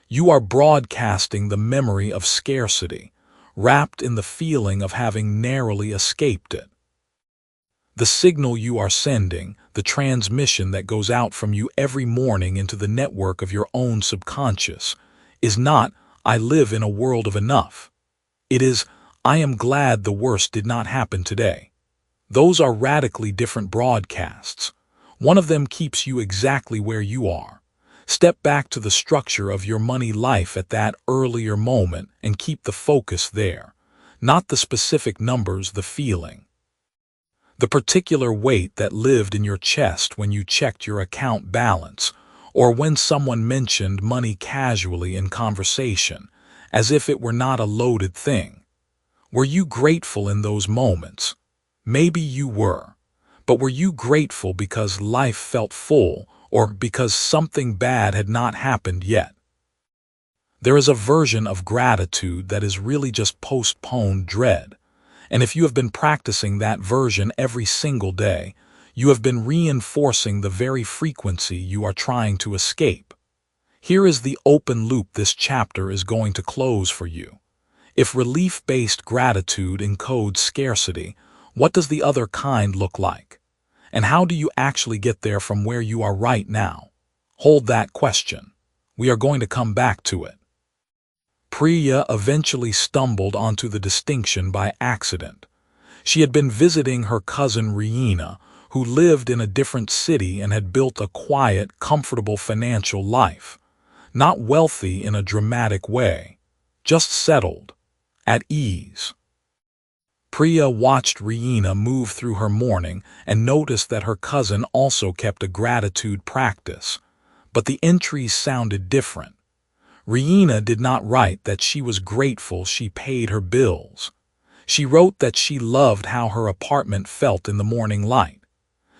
You are broadcasting the memory of scarcity, wrapped in the feeling of having narrowly escaped it. The signal you are sending, the transmission that goes out from you every morning into the network of your own subconscious, is not, "I live in a world of enough." It is, "I am glad the worst did not happen today." Those are radically different broadcasts. One of them keeps you exactly where you are. Step back to the structure of your money life at that earlier moment and keep the focus there, not the specific numbers, the feeling. The particular weight that lived in your chest when you checked your account balance, or when someone mentioned money casually in conversation, as if it were not a loaded thing. Were you grateful in those moments? Maybe you were. But were you grateful because life felt full, or because something bad had not happened yet? There is a version of gratitude that is really just postponed dread. And if you have been practicing that version every single day, you have been reinforcing the very frequency you are trying to escape. Here is the open loop this chapter is going to close for you. If relief-based gratitude encodes scarcity, what does the other kind look like? And how do you actually get there from where you are right now? Hold that question. We are going to come back to it. Priya eventually stumbled onto the distinction by accident. She had been visiting her cousin 𝗓𝗓𝗓, who lived in a different city and had built a quiet, comfortable financial life. Not wealthy in a dramatic way, just settled, at ease. Priya watched 𝗓𝗓𝗓 move through her morning and noticed that her cousin also kept a gratitude practice, but the entries sounded different. 𝗓𝗓𝗓 did not write that she was grateful she paid her bills. She wrote that she loved how her apartment felt in the morning light.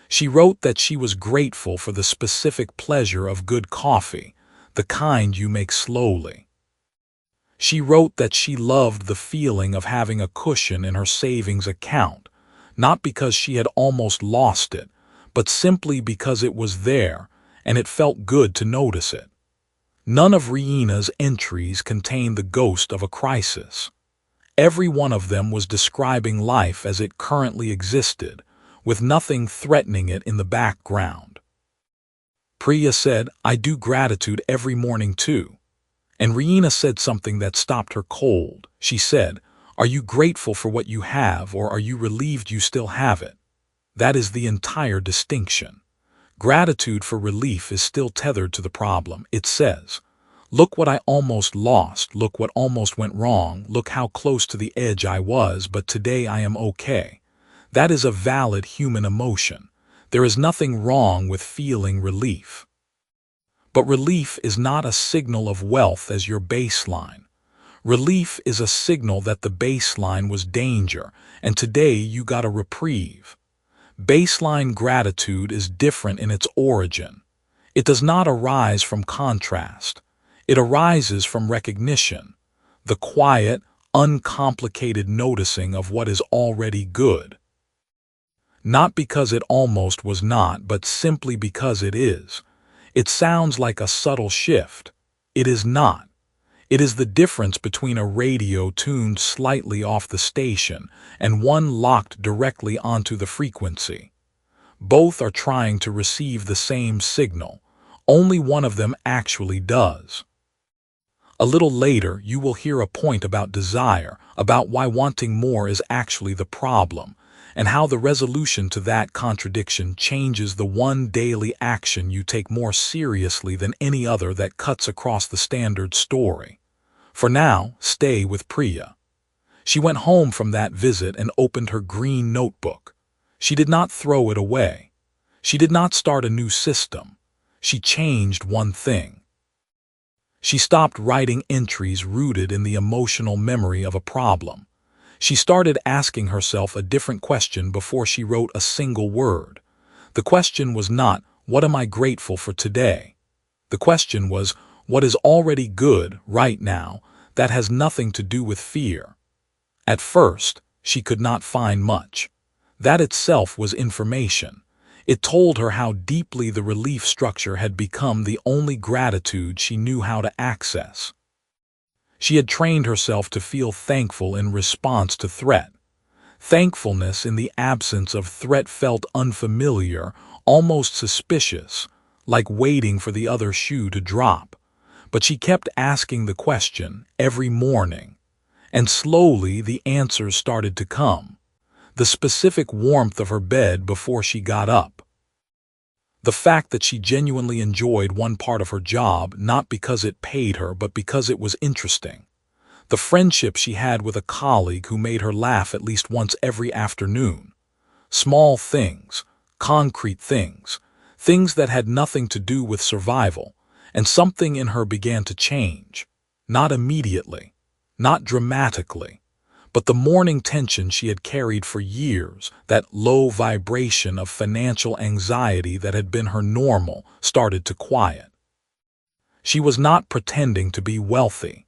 She wrote that she was grateful for the specific pleasure of good coffee, the kind you make slowly. She wrote that she loved the feeling of having a cushion in her savings account, not because she had almost lost it, but simply because it was there and it felt good to notice it. None of 𝗓𝗓𝗓's entries contained the ghost of a crisis. Every one of them was describing life as it currently existed, with nothing threatening it in the background. Priya said, "I do gratitude every morning too." And 𝗓𝗓𝗓 said something that stopped her cold. She said, "Are you grateful for what you have, or are you relieved you still have it?" That is the entire distinction. Gratitude for relief is still tethered to the problem. It says, "Look what I almost lost, look what almost went wrong, look how close to the edge I was, but today I am okay." That is a valid human emotion. There is nothing wrong with feeling relief. But relief is not a signal of wealth as your baseline. Relief is a signal that the baseline was danger, and today you got a reprieve. Baseline gratitude is different in its origin. It does not arise from contrast. It arises from recognition, the quiet, uncomplicated noticing of what is already good. Not because it almost was not, but simply because it is. It sounds like a subtle shift. It is not. It is the difference between a radio tuned slightly off the station and one locked directly onto the frequency. Both are trying to receive the same signal. Only one of them actually does. A little later, you will hear a point about desire, about why wanting more is actually the problem, and how the resolution to that contradiction changes the one daily action you take more seriously than any other that cuts across the standard story. For now, stay with Priya. She went home from that visit and opened her green notebook. She did not throw it away. She did not start a new system. She changed one thing. She stopped writing entries rooted in the emotional memory of a problem. She started asking herself a different question before she wrote a single word. The question was not, "What am I grateful for today?" The question was, "What is already good right now that has nothing to do with fear?" At first, she could not find much. That itself was information. It told her how deeply the relief structure had become the only gratitude she knew how to access. She had trained herself to feel thankful in response to threat. Thankfulness in the absence of threat felt unfamiliar, almost suspicious, like waiting for the other shoe to drop. But she kept asking the question every morning, and slowly the answers started to come. The specific warmth of her bed before she got up. The fact that she genuinely enjoyed one part of her job, not because it paid her, but because it was interesting. The friendship she had with a colleague who made her laugh at least once every afternoon. Small things, concrete things, things that had nothing to do with survival, and something in her began to change. Not immediately, not dramatically, but the morning tension she had carried for years, that low vibration of financial anxiety that had been her normal, started to quiet. She was not pretending to be wealthy.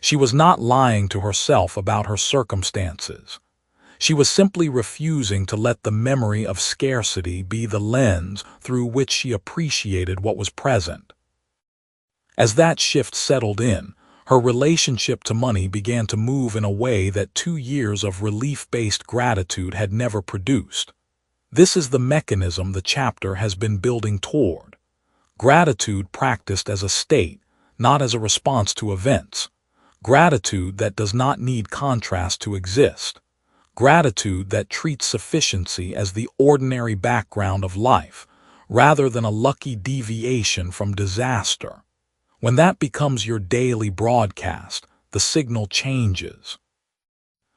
She was not lying to herself about her circumstances. She was simply refusing to let the memory of scarcity be the lens through which she appreciated what was present. As that shift settled in, her relationship to money began to move in a way that 2 years of relief-based gratitude had never produced. This is the mechanism the chapter has been building toward. Gratitude practiced as a state, not as a response to events. Gratitude that does not need contrast to exist. Gratitude that treats sufficiency as the ordinary background of life, rather than a lucky deviation from disaster. When that becomes your daily broadcast, the signal changes.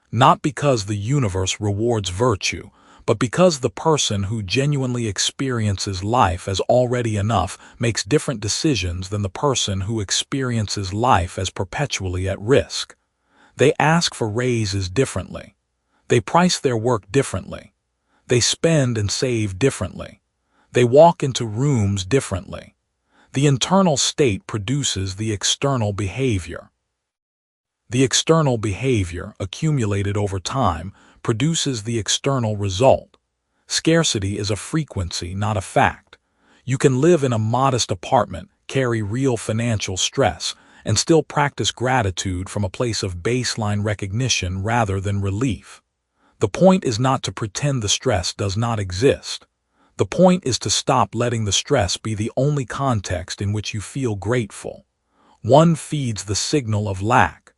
Not because the universe rewards virtue, but because the person who genuinely experiences life as already enough makes different decisions than the person who experiences life as perpetually at risk. They ask for raises differently. They price their work differently. They spend and save differently. They walk into rooms differently. The internal state produces the external behavior. The external behavior, accumulated over time, produces the external result. Scarcity is a frequency, not a fact. You can live in a modest apartment, carry real financial stress, and still practice gratitude from a place of baseline recognition rather than relief. The point is not to pretend the stress does not exist. The point is to stop letting the stress be the only context in which you feel grateful. One feeds the signal of lack.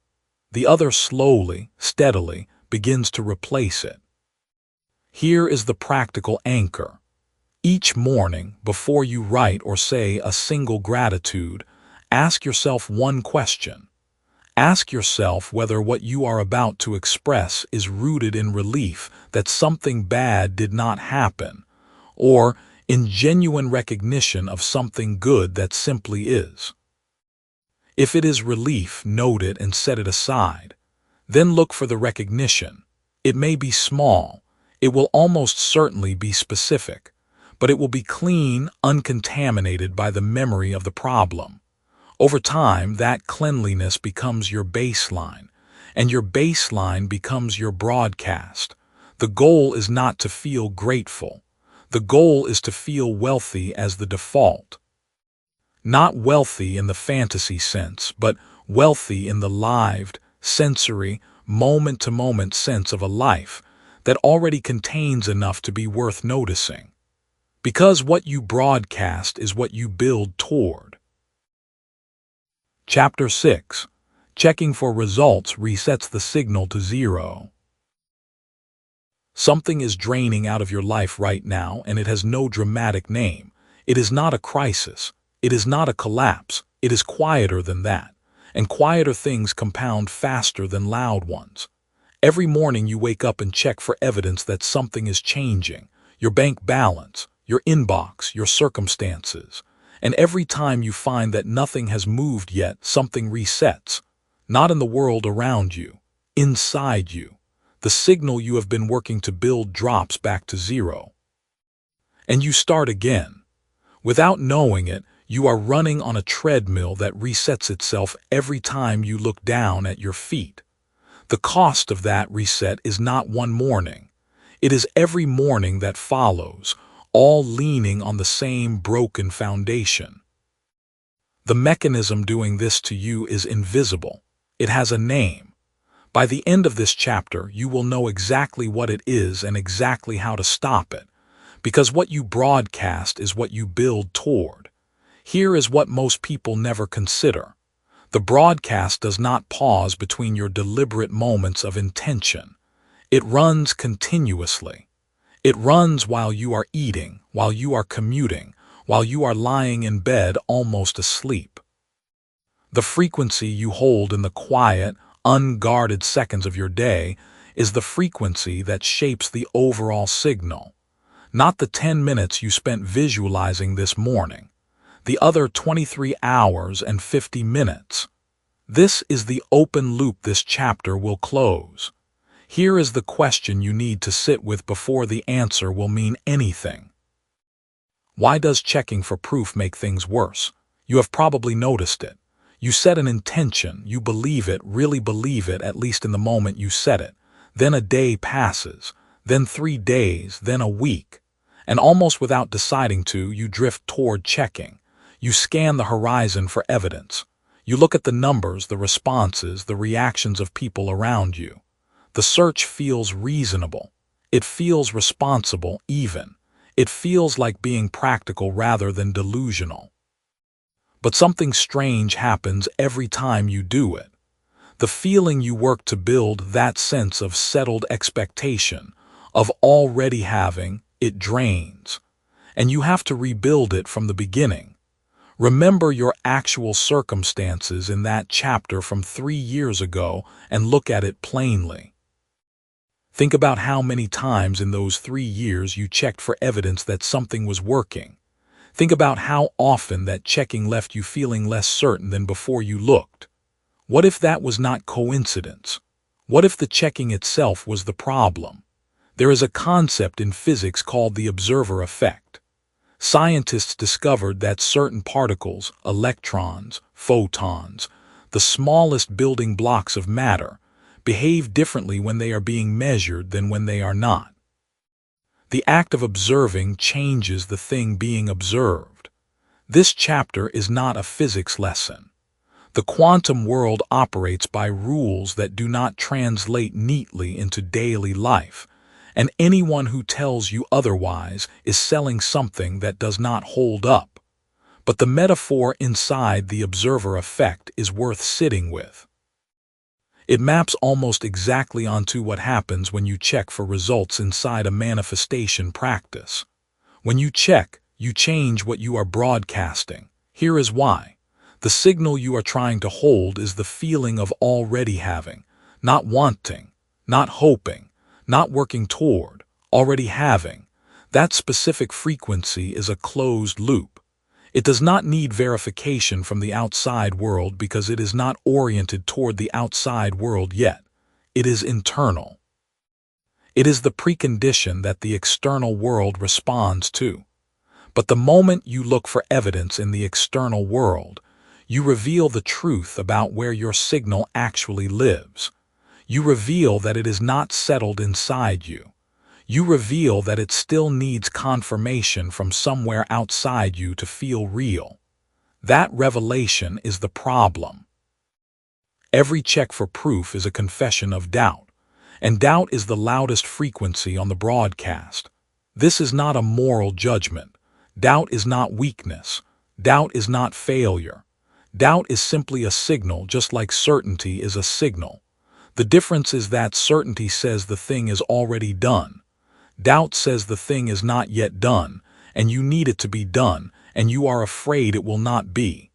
The other slowly, steadily, begins to replace it. Here is the practical anchor. Each morning, before you write or say a single gratitude, ask yourself one question. Ask yourself whether what you are about to express is rooted in relief that something bad did not happen, or in genuine recognition of something good that simply is. If it is relief, note it and set it aside. Then look for the recognition. It may be small. It will almost certainly be specific, but it will be clean, uncontaminated by the memory of the problem. Over time, that cleanliness becomes your baseline, and your baseline becomes your broadcast. The goal is not to feel grateful. The goal is to feel wealthy as the default. Not wealthy in the fantasy sense, but wealthy in the lived, sensory, moment-to-moment sense of a life that already contains enough to be worth noticing. Because what you broadcast is what you build toward. Chapter 6. Checking for results resets the signal to zero. Something is draining out of your life right now, and it has no dramatic name. It is not a crisis. It is not a collapse. It is quieter than that. And quieter things compound faster than loud ones. Every morning you wake up and check for evidence that something is changing. Your bank balance, your inbox, your circumstances. And every time you find that nothing has moved yet, something resets. Not in the world around you, inside you. The signal you have been working to build drops back to zero. And you start again. Without knowing it, you are running on a treadmill that resets itself every time you look down at your feet. The cost of that reset is not one morning. It is every morning that follows, all leaning on the same broken foundation. The mechanism doing this to you is invisible. It has a name. By the end of this chapter, you will know exactly what it is and exactly how to stop it, because what you broadcast is what you build toward. Here is what most people never consider. The broadcast does not pause between your deliberate moments of intention. It runs continuously. It runs while you are eating, while you are commuting, while you are lying in bed almost asleep. The frequency you hold in the quiet, unguarded seconds of your day is the frequency that shapes the overall signal. Not the 10 minutes you spent visualizing this morning. The other 23 hours and 50 minutes. This is the open loop this chapter will close. Here is the question you need to sit with before the answer will mean anything. Why does checking for proof make things worse? You have probably noticed it. You set an intention, you believe it, really believe it, at least in the moment you set it. Then a day passes, then 3 days, then a week. And almost without deciding to, you drift toward checking. You scan the horizon for evidence. You look at the numbers, the responses, the reactions of people around you. The search feels reasonable. It feels responsible even. It feels like being practical rather than delusional. But something strange happens every time you do it. The feeling you work to build, that sense of settled expectation, of already having, it drains. And you have to rebuild it from the beginning. Remember your actual circumstances in that chapter from 3 years ago and look at it plainly. Think about how many times in those 3 years you checked for evidence that something was working. Think about how often that checking left you feeling less certain than before you looked. What if that was not coincidence? What if the checking itself was the problem? There is a concept in physics called the observer effect. Scientists discovered that certain particles, electrons, photons, the smallest building blocks of matter, behave differently when they are being measured than when they are not. The act of observing changes the thing being observed. This chapter is not a physics lesson. The quantum world operates by rules that do not translate neatly into daily life, and anyone who tells you otherwise is selling something that does not hold up. But the metaphor inside the observer effect is worth sitting with. It maps almost exactly onto what happens when you check for results inside a manifestation practice. When you check, you change what you are broadcasting. Here is why. The signal you are trying to hold is the feeling of already having, not wanting, not hoping, not working toward, already having. That specific frequency is a closed loop. It does not need verification from the outside world because it is not oriented toward the outside world yet. It is internal. It is the precondition that the external world responds to. But the moment you look for evidence in the external world, you reveal the truth about where your signal actually lives. You reveal that it is not settled inside you. You reveal that it still needs confirmation from somewhere outside you to feel real. That revelation is the problem. Every check for proof is a confession of doubt, and doubt is the loudest frequency on the broadcast. This is not a moral judgment. Doubt is not weakness. Doubt is not failure. Doubt is simply a signal, just like certainty is a signal. The difference is that certainty says the thing is already done. Doubt says the thing is not yet done, and you need it to be done, and you are afraid it will not be.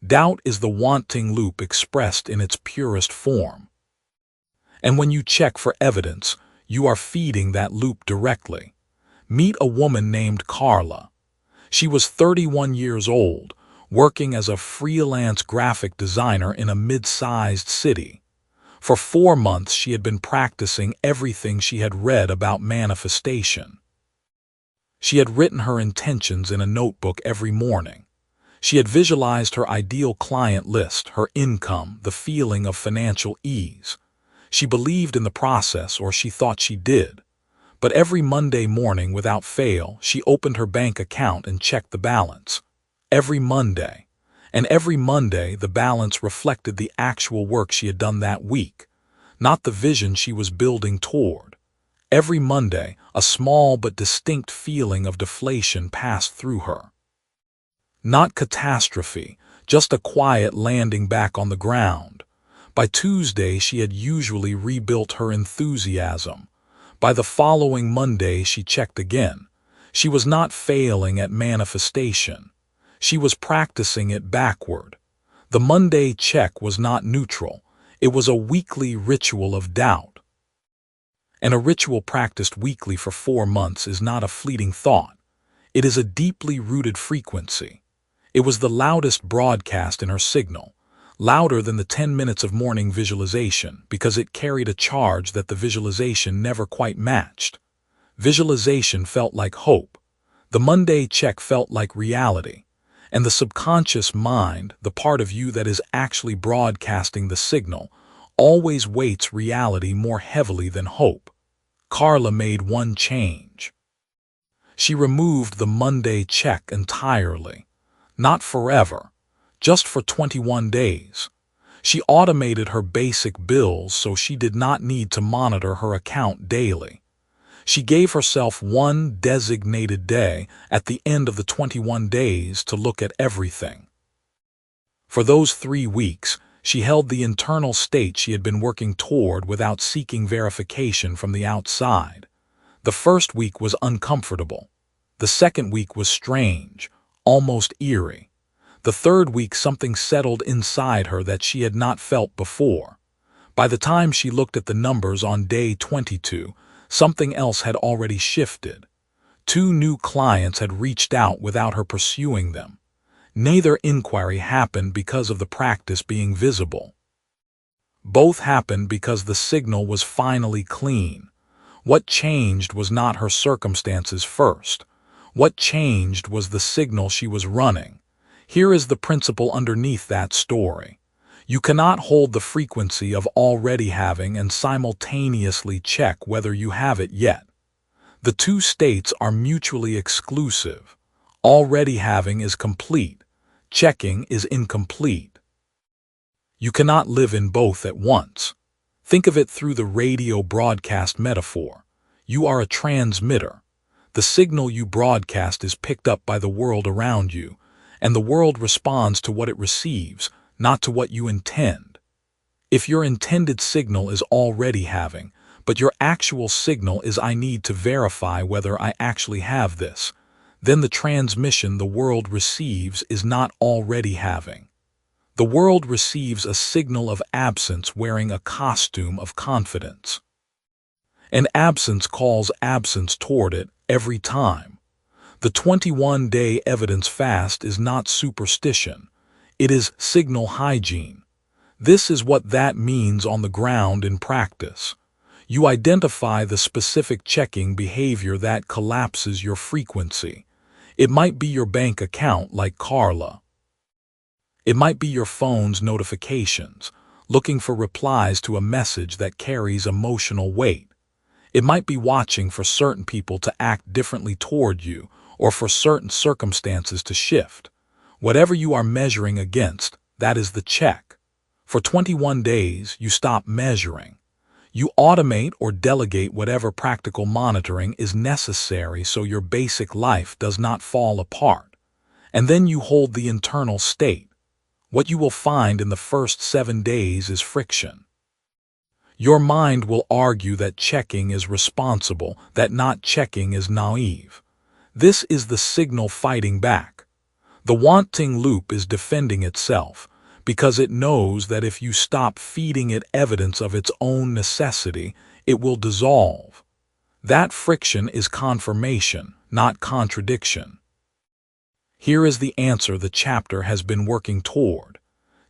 Doubt is the wanting loop expressed in its purest form. And when you check for evidence, you are feeding that loop directly. Meet a woman named Carla. She was 31 years old, working as a freelance graphic designer in a mid-sized city. For 4 months she had been practicing everything she had read about manifestation. She had written her intentions in a notebook every morning. She had visualized her ideal client list, her income, the feeling of financial ease. She believed in the process, or she thought she did. But every Monday morning, without fail, she opened her bank account and checked the balance. Every Monday. And every Monday the balance reflected the actual work she had done that week, not the vision she was building toward. Every Monday, a small but distinct feeling of deflation passed through her. Not catastrophe, just a quiet landing back on the ground. By Tuesday she had usually rebuilt her enthusiasm. By the following Monday she checked again. She was not failing at manifestation. She was practicing it backward. The Monday check was not neutral. It was a weekly ritual of doubt. And a ritual practiced weekly for 4 months is not a fleeting thought. It is a deeply rooted frequency. It was the loudest broadcast in her signal, louder than the 10 minutes of morning visualization, because it carried a charge that the visualization never quite matched. Visualization felt like hope. The Monday check felt like reality. And the subconscious mind, the part of you that is actually broadcasting the signal, always weights reality more heavily than hope. Carla made one change. She removed the Monday check entirely. Not forever, just for 21 days. She automated her basic bills so she did not need to monitor her account daily. She gave herself one designated day at the end of the 21 days to look at everything. For those 3 weeks, she held the internal state she had been working toward without seeking verification from the outside. The first week was uncomfortable. The second week was strange, almost eerie. The third week something settled inside her that she had not felt before. By the time she looked at the numbers on day 22, something else had already shifted. 2 new clients had reached out without her pursuing them. Neither inquiry happened because of the practice being visible. Both happened because the signal was finally clean. What changed was not her circumstances first. What changed was the signal she was running. Here is the principle underneath that story. You cannot hold the frequency of already having and simultaneously check whether you have it yet. The 2 states are mutually exclusive. Already having is complete. Checking is incomplete. You cannot live in both at once. Think of it through the radio broadcast metaphor. You are a transmitter. The signal you broadcast is picked up by the world around you, and the world responds to what it receives, not to what you intend. If your intended signal is already having, but your actual signal is I need to verify whether I actually have this, then the transmission the world receives is not already having. The world receives a signal of absence wearing a costume of confidence. And absence calls absence toward it every time. The 21-day evidence fast is not superstition. It is signal hygiene. This is what that means on the ground in practice. You identify the specific checking behavior that collapses your frequency. It might be your bank account, like Carla. It might be your phone's notifications, looking for replies to a message that carries emotional weight. It might be watching for certain people to act differently toward you, or for certain circumstances to shift. Whatever you are measuring against, that is the check. For 21 days, you stop measuring. You automate or delegate whatever practical monitoring is necessary so your basic life does not fall apart. And then you hold the internal state. What you will find in the first 7 days is friction. Your mind will argue that checking is responsible, that not checking is naive. This is the signal fighting back. The wanting loop is defending itself, because it knows that if you stop feeding it evidence of its own necessity, it will dissolve. That friction is confirmation, not contradiction. Here is the answer the chapter has been working toward.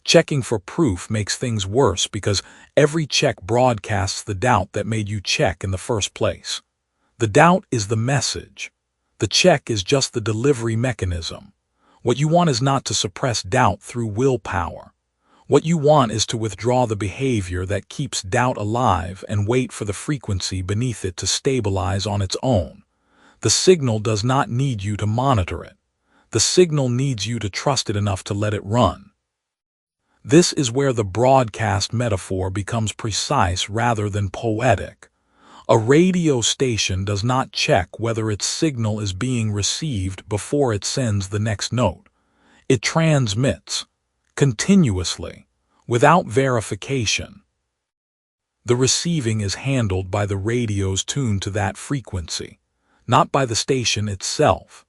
Checking for proof makes things worse because every check broadcasts the doubt that made you check in the first place. The doubt is the message. The check is just the delivery mechanism. What you want is not to suppress doubt through willpower. What you want is to withdraw the behavior that keeps doubt alive and wait for the frequency beneath it to stabilize on its own. The signal does not need you to monitor it. The signal needs you to trust it enough to let it run. This is where the broadcast metaphor becomes precise rather than poetic. A radio station does not check whether its signal is being received before it sends the next note. It transmits, continuously, without verification. The receiving is handled by the radios tuned to that frequency, not by the station itself.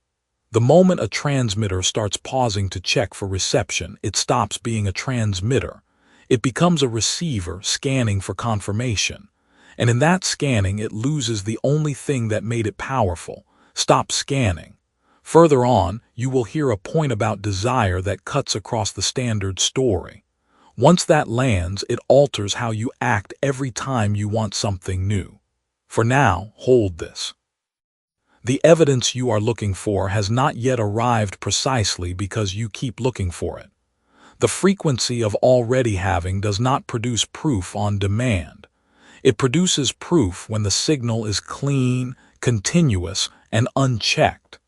The moment a transmitter starts pausing to check for reception, it stops being a transmitter. It becomes a receiver scanning for confirmation. And in that scanning, it loses the only thing that made it powerful. Stop scanning. Further on, you will hear a point about desire that cuts across the standard story. Once that lands, it alters how you act every time you want something new. For now, hold this. The evidence you are looking for has not yet arrived precisely because you keep looking for it. The frequency of already having does not produce proof on demand. It produces proof when the signal is clean, continuous, and unchecked.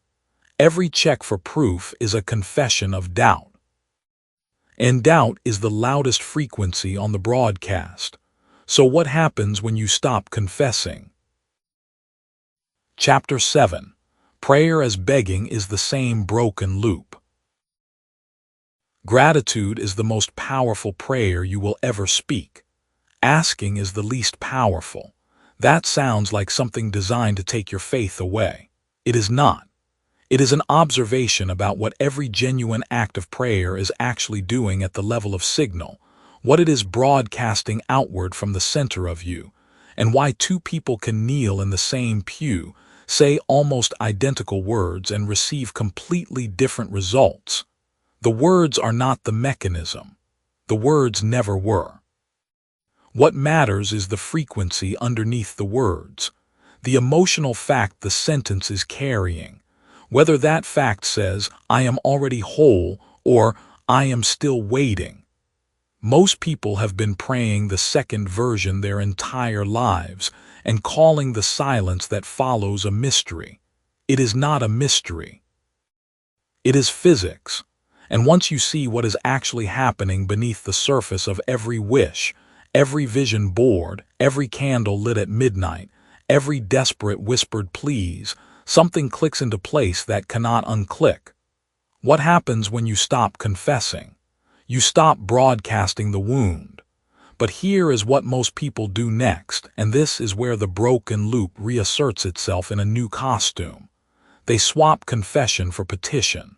Every check for proof is a confession of doubt. And doubt is the loudest frequency on the broadcast. So what happens when you stop confessing? Chapter 7. Prayer as begging is the same broken loop. Gratitude is the most powerful prayer you will ever speak. Asking is the least powerful. That sounds like something designed to take your faith away. It is not. It is an observation about what every genuine act of prayer is actually doing at the level of signal, what it is broadcasting outward from the center of you, and why two people can kneel in the same pew, say almost identical words, and receive completely different results. The words are not the mechanism. The words never were. What matters is the frequency underneath the words, the emotional fact the sentence is carrying, whether that fact says, "I am already whole," or "I am still waiting." Most people have been praying the second version their entire lives and calling the silence that follows a mystery. It is not a mystery. It is physics. And once you see what is actually happening beneath the surface of every wish, every vision board, every candle lit at midnight, every desperate whispered please, something clicks into place that cannot unclick. What happens when you stop confessing? You stop broadcasting the wound. But here is what most people do next, and this is where the broken loop reasserts itself in a new costume. They swap confession for petition.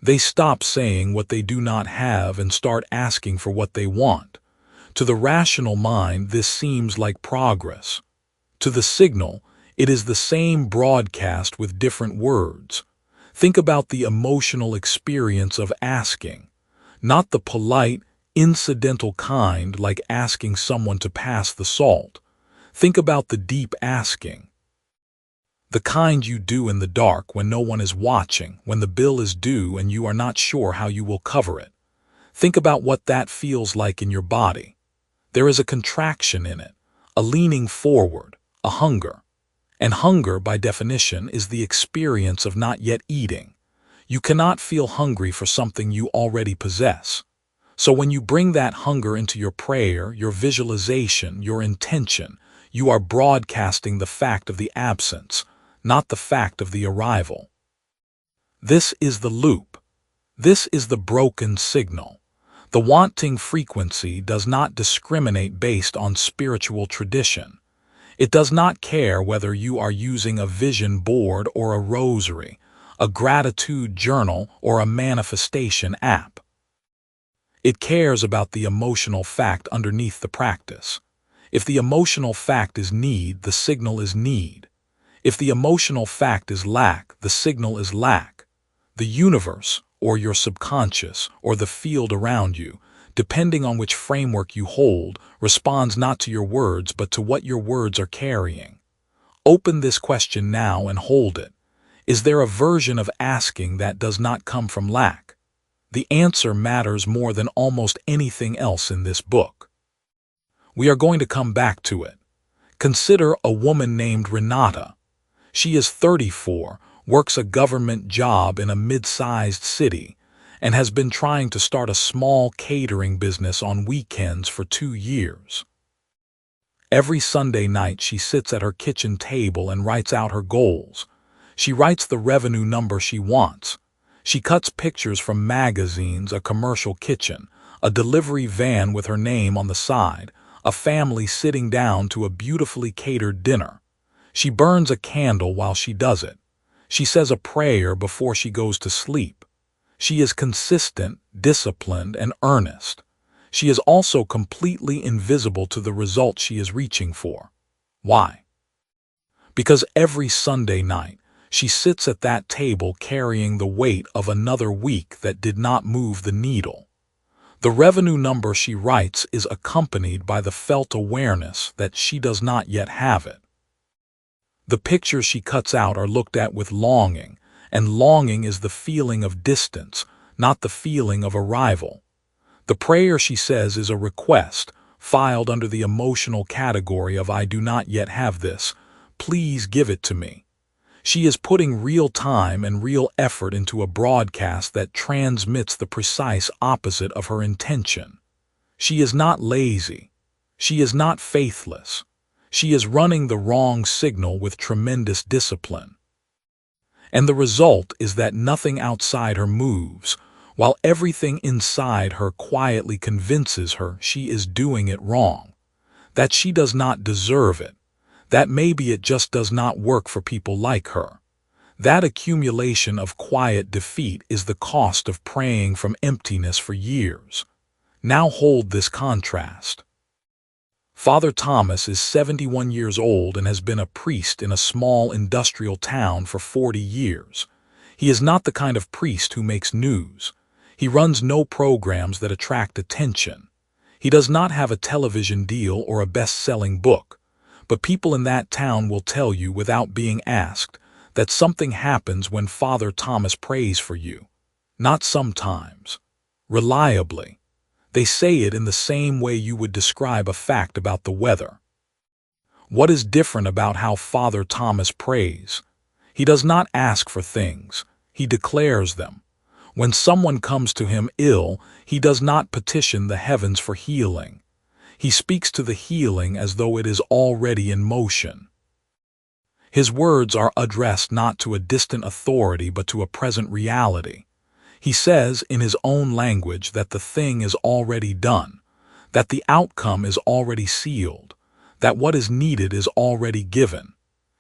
They stop saying what they do not have and start asking for what they want. To the rational mind, this seems like progress. To the signal, it is the same broadcast with different words. Think about the emotional experience of asking, not the polite, incidental kind like asking someone to pass the salt. Think about the deep asking. The kind you do in the dark when no one is watching, when the bill is due and you are not sure how you will cover it. Think about what that feels like in your body. There is a contraction in it, a leaning forward, a hunger. And hunger, by definition, is the experience of not yet eating. You cannot feel hungry for something you already possess. So when you bring that hunger into your prayer, your visualization, your intention, you are broadcasting the fact of the absence, not the fact of the arrival. This is the loop. This is the broken signal. The wanting frequency does not discriminate based on spiritual tradition. It does not care whether you are using a vision board or a rosary, a gratitude journal or a manifestation app. It cares about the emotional fact underneath the practice. If the emotional fact is need, the signal is need. If the emotional fact is lack, the signal is lack. The universe, or your subconscious, or the field around you, depending on which framework you hold, responds not to your words but to what your words are carrying. Open this question now and hold it. Is there a version of asking that does not come from lack? The answer matters more than almost anything else in this book. We are going to come back to it. Consider a woman named Renata. She is 34, works a government job in a mid-sized city, and has been trying to start a small catering business on weekends for 2 years. Every Sunday night she sits at her kitchen table and writes out her goals. She writes the revenue number she wants. She cuts pictures from magazines, a commercial kitchen, a delivery van with her name on the side, a family sitting down to a beautifully catered dinner. She burns a candle while she does it. She says a prayer before she goes to sleep. She is consistent, disciplined, and earnest. She is also completely invisible to the result she is reaching for. Why? Because every Sunday night, she sits at that table carrying the weight of another week that did not move the needle. The revenue number she writes is accompanied by the felt awareness that she does not yet have it. The pictures she cuts out are looked at with longing, and longing is the feeling of distance, not the feeling of arrival. The prayer she says is a request, filed under the emotional category of I do not yet have this, please give it to me. She is putting real time and real effort into a broadcast that transmits the precise opposite of her intention. She is not lazy. She is not faithless. She is running the wrong signal with tremendous discipline. And the result is that nothing outside her moves, while everything inside her quietly convinces her she is doing it wrong, that she does not deserve it, that maybe it just does not work for people like her. That accumulation of quiet defeat is the cost of praying from emptiness for years. Now hold this contrast. Father Thomas is 71 years old and has been a priest in a small industrial town for 40 years. He is not the kind of priest who makes news. He runs no programs that attract attention. He does not have a television deal or a best-selling book. But people in that town will tell you without being asked that something happens when Father Thomas prays for you. Not sometimes. Reliably. They say it in the same way you would describe a fact about the weather. What is different about how Father Thomas prays? He does not ask for things. He declares them. When someone comes to him ill, he does not petition the heavens for healing. He speaks to the healing as though it is already in motion. His words are addressed not to a distant authority but to a present reality. He says in his own language that the thing is already done, that the outcome is already sealed, that what is needed is already given.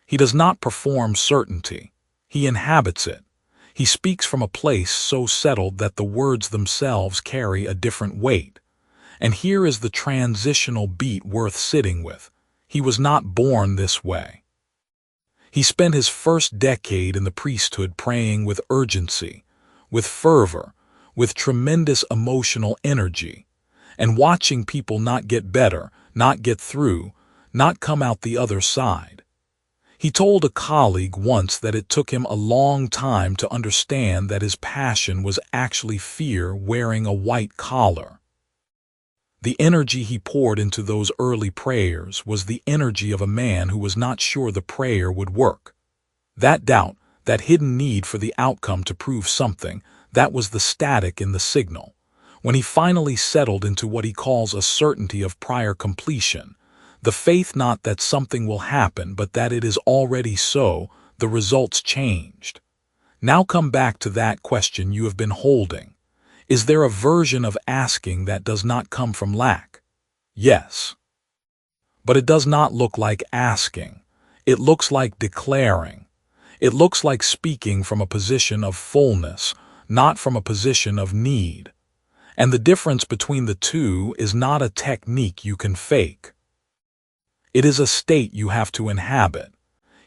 He does not perform certainty. He inhabits it. He speaks from a place so settled that the words themselves carry a different weight. And here is the transitional beat worth sitting with. He was not born this way. He spent his first decade in the priesthood praying with urgency, with fervor, with tremendous emotional energy, and watching people not get better, not get through, not come out the other side. He told a colleague once that it took him a long time to understand that his passion was actually fear wearing a white collar. The energy he poured into those early prayers was the energy of a man who was not sure the prayer would work. That doubt, that hidden need for the outcome to prove something, that was the static in the signal. When he finally settled into what he calls a certainty of prior completion, the faith not that something will happen but that it is already so, the results changed. Now come back to that question you have been holding. Is there a version of asking that does not come from lack? Yes. But it does not look like asking. It looks like declaring. It looks like speaking from a position of fullness, not from a position of need. And the difference between the two is not a technique you can fake. It is a state you have to inhabit.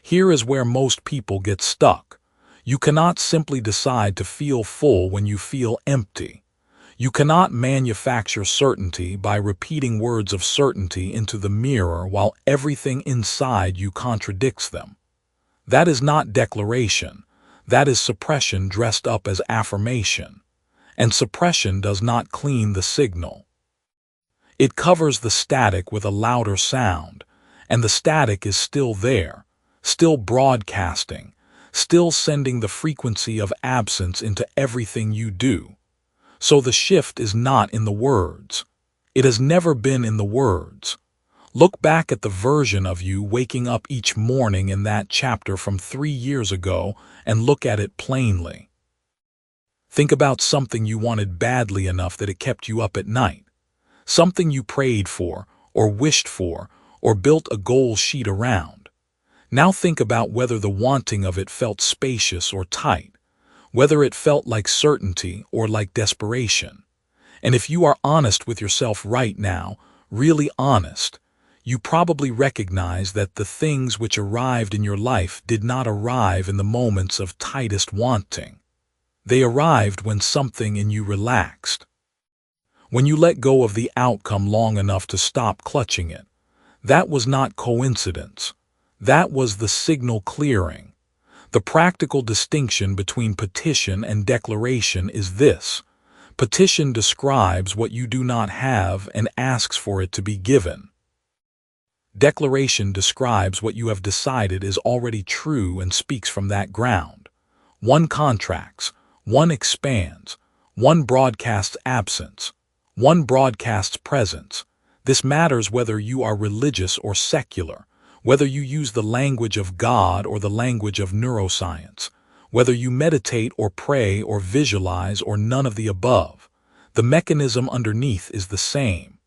Here is where most people get stuck. You cannot simply decide to feel full when you feel empty. You cannot manufacture certainty by repeating words of certainty into the mirror while everything inside you contradicts them. That is not declaration. That is suppression dressed up as affirmation. And suppression does not clean the signal. It covers the static with a louder sound, and the static is still there, still broadcasting, still sending the frequency of absence into everything you do. So the shift is not in the words. It has never been in the words. Look back at the version of you waking up each morning in that chapter from 3 years ago and look at it plainly. Think about something you wanted badly enough that it kept you up at night. Something you prayed for, or wished for, or built a goal sheet around. Now think about whether the wanting of it felt spacious or tight, whether it felt like certainty or like desperation. And if you are honest with yourself right now, really honest, you probably recognize that the things which arrived in your life did not arrive in the moments of tightest wanting. They arrived when something in you relaxed. When you let go of the outcome long enough to stop clutching it. That was not coincidence. That was the signal clearing. The practical distinction between petition and declaration is this. Petition describes what you do not have and asks for it to be given. Declaration describes what you have decided is already true and speaks from that ground. One contracts, one expands, one broadcasts absence, one broadcasts presence. This matters whether you are religious or secular, whether you use the language of God or the language of neuroscience, whether you meditate or pray or visualize or none of the above. The mechanism underneath is the same.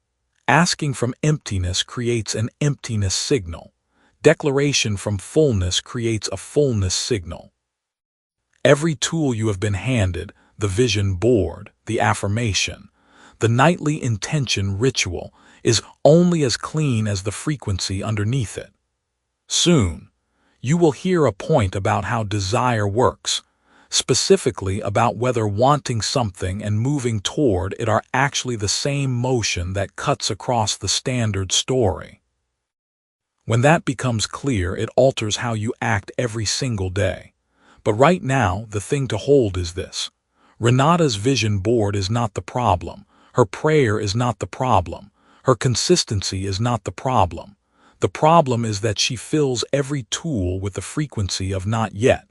Asking from emptiness creates an emptiness signal. Declaration from fullness creates a fullness signal. Every tool you have been handed, the vision board, the affirmation, the nightly intention ritual, is only as clean as the frequency underneath it. Soon, you will hear a point about how desire works, specifically about whether wanting something and moving toward it are actually the same motion that cuts across the standard story. When that becomes clear, it alters how you act every single day. But right now, the thing to hold is this. Renata's vision board is not the problem. Her prayer is not the problem. Her consistency is not the problem. The problem is that she fills every tool with the frequency of not yet.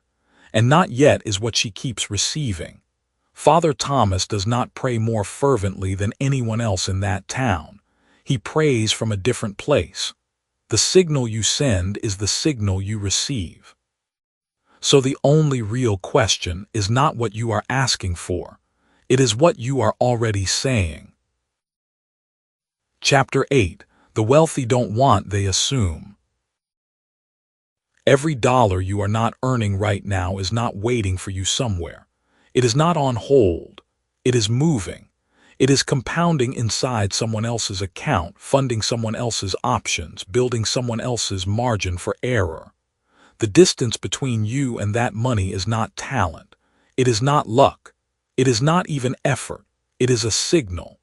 And not yet is what she keeps receiving. Father Thomas does not pray more fervently than anyone else in that town. He prays from a different place. The signal you send is the signal you receive. So the only real question is not what you are asking for. It is what you are already saying. Chapter 8. The wealthy don't want, they assume. Every dollar you are not earning right now is not waiting for you somewhere. It is not on hold. It is moving. It is compounding inside someone else's account, funding someone else's options, building someone else's margin for error. The distance between you and that money is not talent. It is not luck. It is not even effort. It is a signal.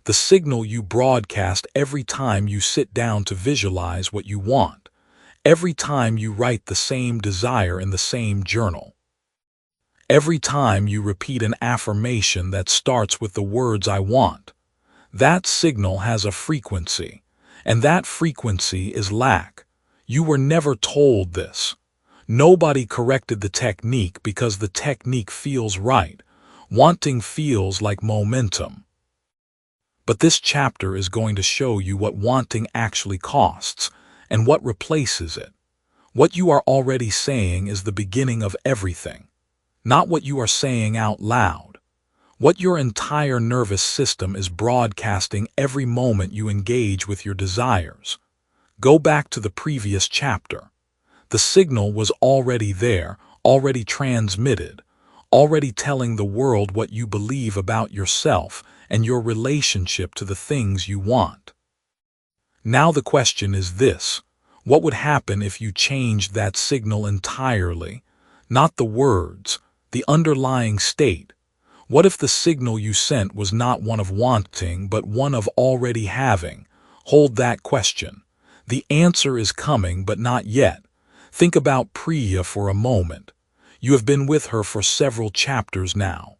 The signal you broadcast every time you sit down to visualize what you want. Every time you write the same desire in the same journal. Every time you repeat an affirmation that starts with the words "I want." That signal has a frequency, and that frequency is lack. You were never told this. Nobody corrected the technique because the technique feels right. Wanting feels like momentum. But this chapter is going to show you what wanting actually costs and what replaces it. What you are already saying is the beginning of everything, not what you are saying out loud. What your entire nervous system is broadcasting every moment you engage with your desires. Go back to the previous chapter. The signal was already there, already transmitted, already telling the world what you believe about yourself and your relationship to the things you want. Now the question is this: what would happen if you changed that signal entirely? Not the words, the underlying state. What if the signal you sent was not one of wanting, but one of already having? Hold that question. The answer is coming, but not yet. Think about 𝗡𝗢𝗧𝗘 for a moment. You have been with her for several chapters now.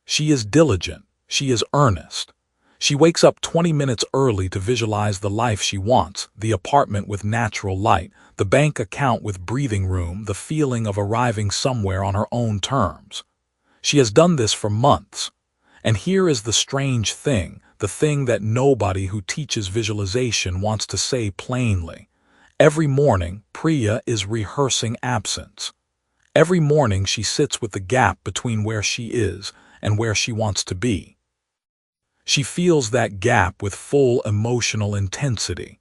She is diligent. She is earnest. She wakes up 20 minutes early to visualize the life she wants, the apartment with natural light, the bank account with breathing room, the feeling of arriving somewhere on her own terms. She has done this for months. And here is the strange thing, the thing that nobody who teaches visualization wants to say plainly. Every morning, 𝗡𝗢𝗧𝗘 is rehearsing absence. Every morning she sits with the gap between where she is and where she wants to be. She feels that gap with full emotional intensity.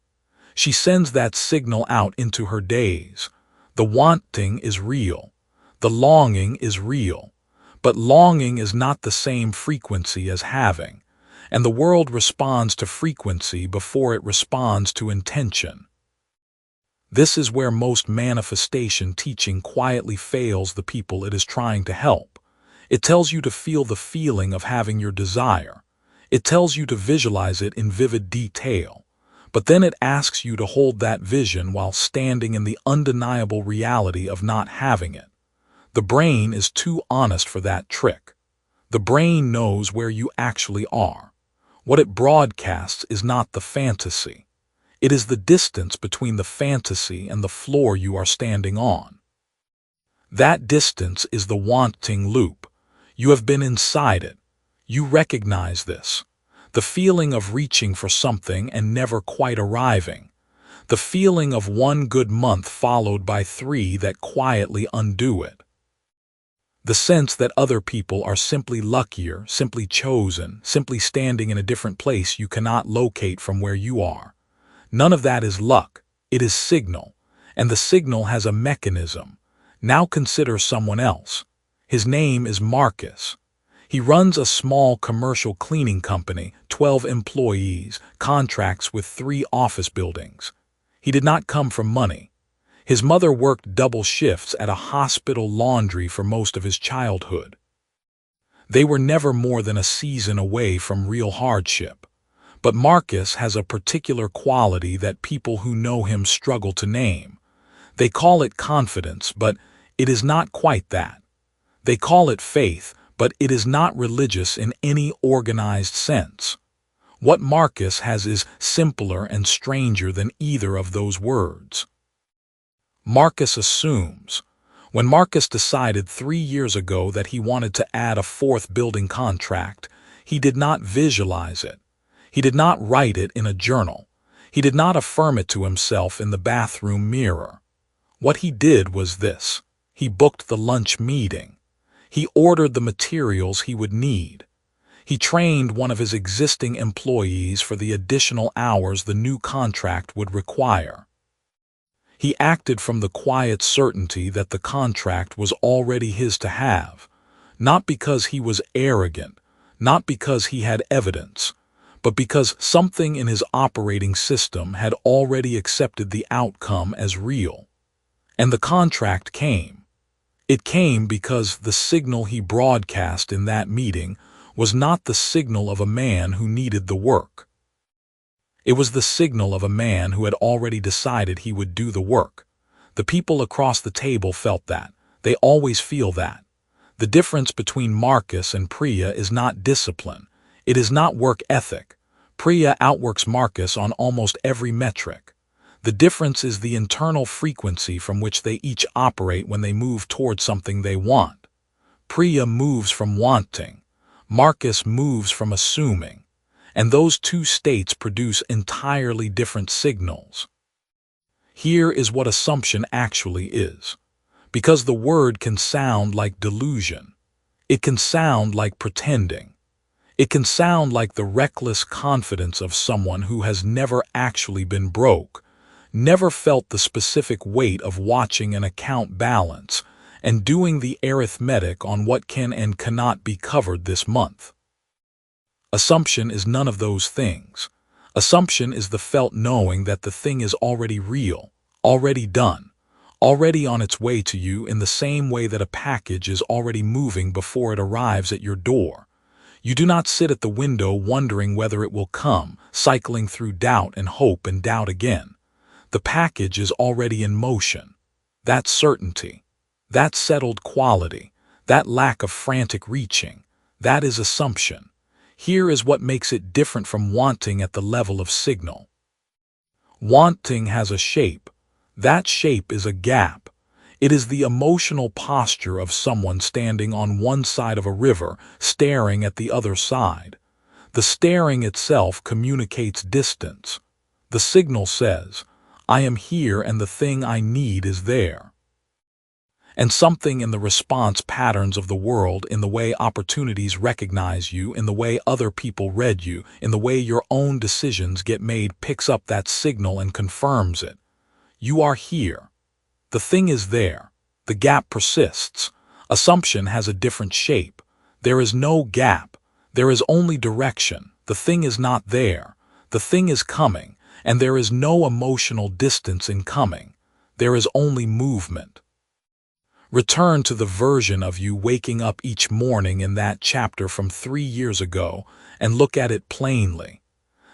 She sends that signal out into her days. The wanting is real. The longing is real. But longing is not the same frequency as having, and the world responds to frequency before it responds to intention. This is where most manifestation teaching quietly fails the people it is trying to help. It tells you to feel the feeling of having your desire. It tells you to visualize it in vivid detail, but then it asks you to hold that vision while standing in the undeniable reality of not having it. The brain is too honest for that trick. The brain knows where you actually are. What it broadcasts is not the fantasy. It is the distance between the fantasy and the floor you are standing on. That distance is the wanting loop. You have been inside it. You recognize this. The feeling of reaching for something and never quite arriving. The feeling of one good month followed by 3 that quietly undo it. The sense that other people are simply luckier, simply chosen, simply standing in a different place you cannot locate from where you are. None of that is luck. It is signal. And the signal has a mechanism. Now consider someone else. His name is Marcus. He runs a small commercial cleaning company, 12 employees, contracts with 3 office buildings. He did not come from money. His mother worked double shifts at a hospital laundry for most of his childhood. They were never more than a season away from real hardship. But Marcus has a particular quality that people who know him struggle to name. They call it confidence, but it is not quite that. They call it faith, but it is not religious in any organized sense. What Marcus has is simpler and stranger than either of those words. Marcus assumes. When Marcus decided 3 years ago that he wanted to add a 4th building contract, he did not visualize it. He did not write it in a journal. He did not affirm it to himself in the bathroom mirror. What he did was this. He booked the lunch meeting. He ordered the materials he would need. He trained one of his existing employees for the additional hours the new contract would require. He acted from the quiet certainty that the contract was already his to have, not because he was arrogant, not because he had evidence, but because something in his operating system had already accepted the outcome as real. And the contract came. It came because the signal he broadcast in that meeting was not the signal of a man who needed the work. It was the signal of a man who had already decided he would do the work. The people across the table felt that. They always feel that. The difference between Marcus and 𝗡𝗢𝗧𝗘 is not discipline. It is not work ethic. 𝗡𝗢𝗧𝗘 outworks Marcus on almost every metric. The difference is the internal frequency from which they each operate when they move toward something they want. 𝗡𝗢𝗧𝗘 moves from wanting. Marcus moves from assuming. And those 2 states produce entirely different signals. Here is what assumption actually is. Because the word can sound like delusion. It can sound like pretending. It can sound like the reckless confidence of someone who has never actually been broke, never felt the specific weight of watching an account balance and doing the arithmetic on what can and cannot be covered this month. Assumption is none of those things. Assumption is the felt knowing that the thing is already real, already done, already on its way to you in the same way that a package is already moving before it arrives at your door. You do not sit at the window wondering whether it will come, cycling through doubt and hope and doubt again. The package is already in motion. That certainty, that settled quality, that lack of frantic reaching, that is assumption. Here is what makes it different from wanting at the level of signal. Wanting has a shape. That shape is a gap. It is the emotional posture of someone standing on one side of a river, staring at the other side. The staring itself communicates distance. The signal says, I am here and the thing I need is there. And something in the response patterns of the world, in the way opportunities recognize you, in the way other people read you, in the way your own decisions get made, picks up that signal and confirms it. You are here. The thing is there. The gap persists. Assumption has a different shape. There is no gap. There is only direction. The thing is not there. The thing is coming, and there is no emotional distance in coming. There is only movement. Return to the version of you waking up each morning in that chapter from 3 years ago and look at it plainly.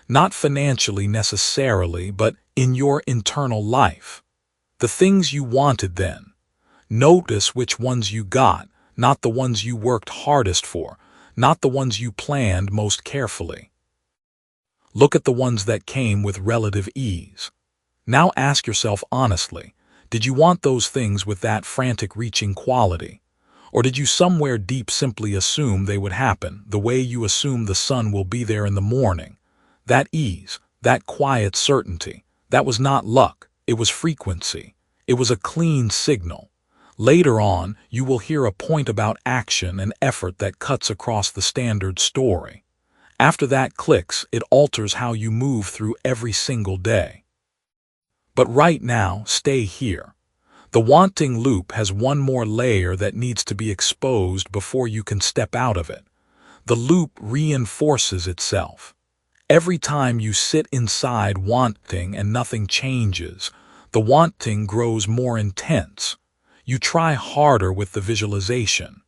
Not financially necessarily, but in your internal life. The things you wanted then. Notice which ones you got, not the ones you worked hardest for, not the ones you planned most carefully. Look at the ones that came with relative ease. Now ask yourself honestly, did you want those things with that frantic reaching quality? Or did you somewhere deep simply assume they would happen, the way you assume the sun will be there in the morning? That ease, that quiet certainty, that was not luck, it was frequency. It was a clean signal. Later on, you will hear a point about action and effort that cuts across the standard story. After that clicks, it alters how you move through every single day. But right now, stay here. The wanting loop has one more layer that needs to be exposed before you can step out of it. The loop reinforces itself. Every time you sit inside wanting and nothing changes, the wanting grows more intense. You try harder with the visualization.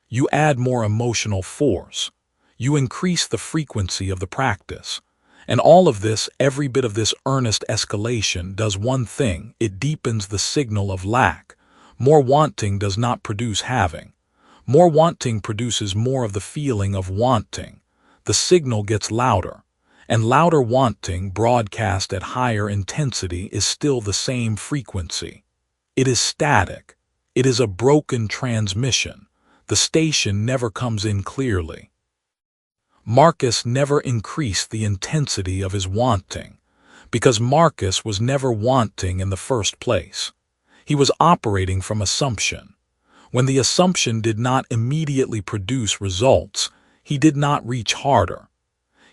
You add more emotional force. You increase the frequency of the practice. And all of this, every bit of this earnest escalation does one thing: it deepens the signal of lack. More wanting does not produce having. More wanting produces more of the feeling of wanting. The signal gets louder, and louder wanting broadcast at higher intensity is still the same frequency. It is static. It is a broken transmission. The station never comes in clearly. Marcus never increased the intensity of his wanting, because Marcus was never wanting in the first place. He was operating from assumption. When the assumption did not immediately produce results, he did not reach harder.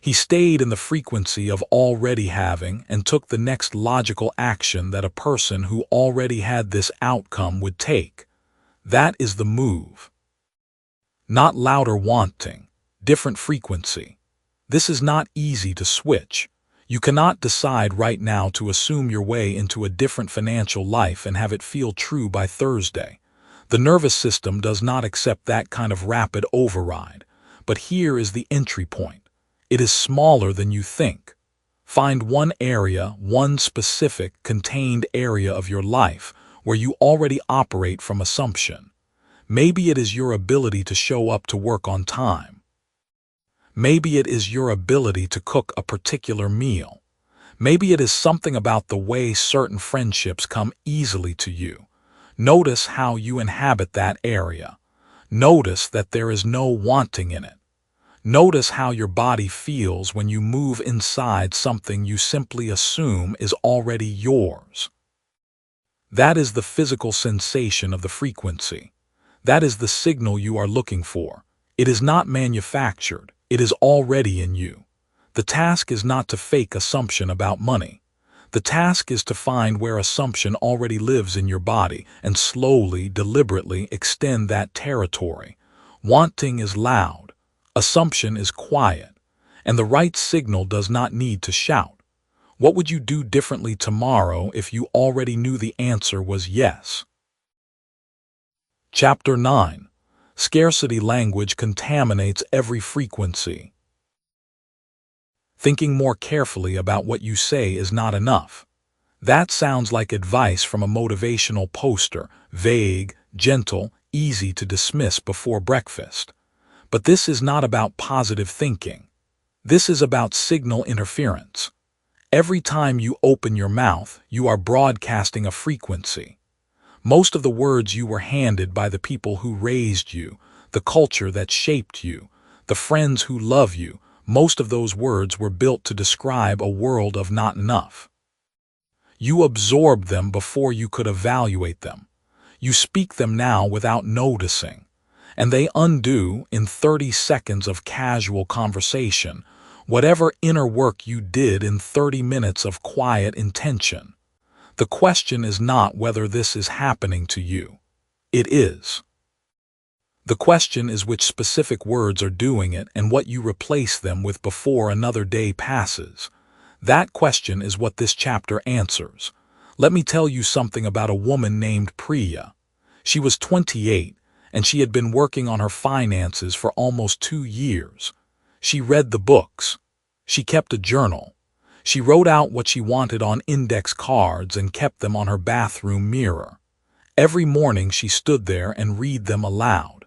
He stayed in the frequency of already having and took the next logical action that a person who already had this outcome would take. That is the move. Not louder wanting. Different frequency. This is not easy to switch. You cannot decide right now to assume your way into a different financial life and have it feel true by Thursday. The nervous system does not accept that kind of rapid override. But here is the entry point. It is smaller than you think. Find one area, one specific, contained area of your life where you already operate from assumption. Maybe it is your ability to show up to work on time. Maybe it is your ability to cook a particular meal. Maybe it is something about the way certain friendships come easily to you. Notice how you inhabit that area. Notice that there is no wanting in it. Notice how your body feels when you move inside something you simply assume is already yours. That is the physical sensation of the frequency. That is the signal you are looking for. It is not manufactured. It is already in you. The task is not to fake assumption about money. The task is to find where assumption already lives in your body and slowly, deliberately extend that territory. Wanting is loud. Assumption is quiet. And the right signal does not need to shout. What would you do differently tomorrow if you already knew the answer was yes? Chapter 9. Scarcity language contaminates every frequency. Thinking more carefully about what you say is not enough. That sounds like advice from a motivational poster, vague, gentle, easy to dismiss before breakfast. But this is not about positive thinking. This is about signal interference. Every time you open your mouth, you are broadcasting a frequency. Most of the words you were handed by the people who raised you, the culture that shaped you, the friends who love you, most of those words were built to describe a world of not enough. You absorb them before you could evaluate them. You speak them now without noticing, and they undo in 30 seconds of casual conversation whatever inner work you did in 30 minutes of quiet intention. The question is not whether this is happening to you. It is. The question is which specific words are doing it and what you replace them with before another day passes. That question is what this chapter answers. Let me tell you something about a woman named 𝗡𝗢𝗧𝗘. She was 28, and she had been working on her finances for almost 2 years. She read the books. She kept a journal. She wrote out what she wanted on index cards and kept them on her bathroom mirror. Every morning she stood there and read them aloud.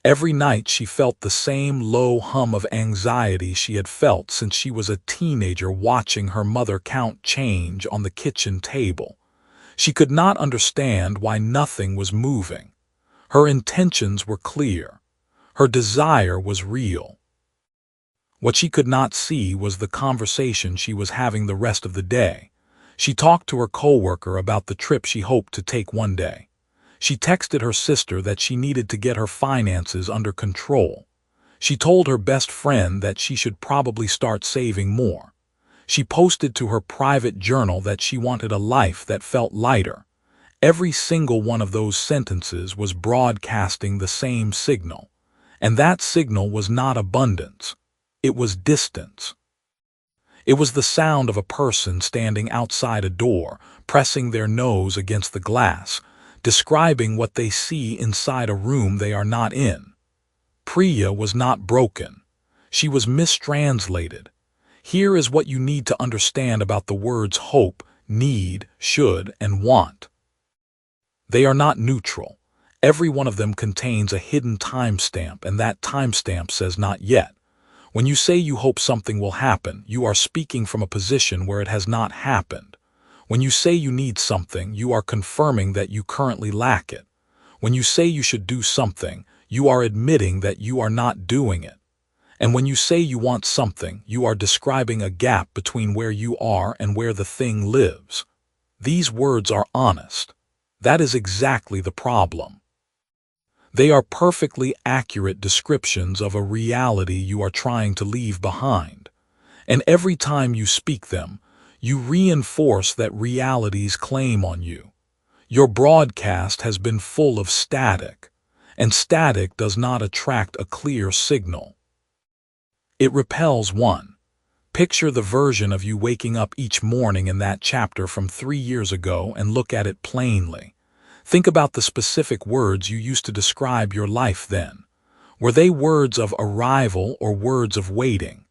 Every night she felt the same low hum of anxiety she had felt since she was a teenager watching her mother count change on the kitchen table. She could not understand why nothing was moving. Her intentions were clear. Her desire was real. What she could not see was the conversation she was having the rest of the day. She talked to her coworker about the trip she hoped to take one day. She texted her sister that she needed to get her finances under control. She told her best friend that she should probably start saving more. She posted to her private journal that she wanted a life that felt lighter. Every single one of those sentences was broadcasting the same signal. And that signal was not abundance. It was distance. It was the sound of a person standing outside a door, pressing their nose against the glass, describing what they see inside a room they are not in. 𝗡𝗢𝗧𝗘 was not broken. She was mistranslated. Here is what you need to understand about the words hope, need, should, and want. They are not neutral. Every one of them contains a hidden timestamp, and that timestamp says not yet. When you say you hope something will happen, you are speaking from a position where it has not happened. When you say you need something, you are confirming that you currently lack it. When you say you should do something, you are admitting that you are not doing it. And when you say you want something, you are describing a gap between where you are and where the thing lives. These words are honest. That is exactly the problem. They are perfectly accurate descriptions of a reality you are trying to leave behind. And every time you speak them, you reinforce that reality's claim on you. Your broadcast has been full of static, and static does not attract a clear signal. It repels one. Picture the version of you waking up each morning in that chapter from 3 years ago and look at it plainly. Think about the specific words you used to describe your life then. Were they words of arrival or words of waiting?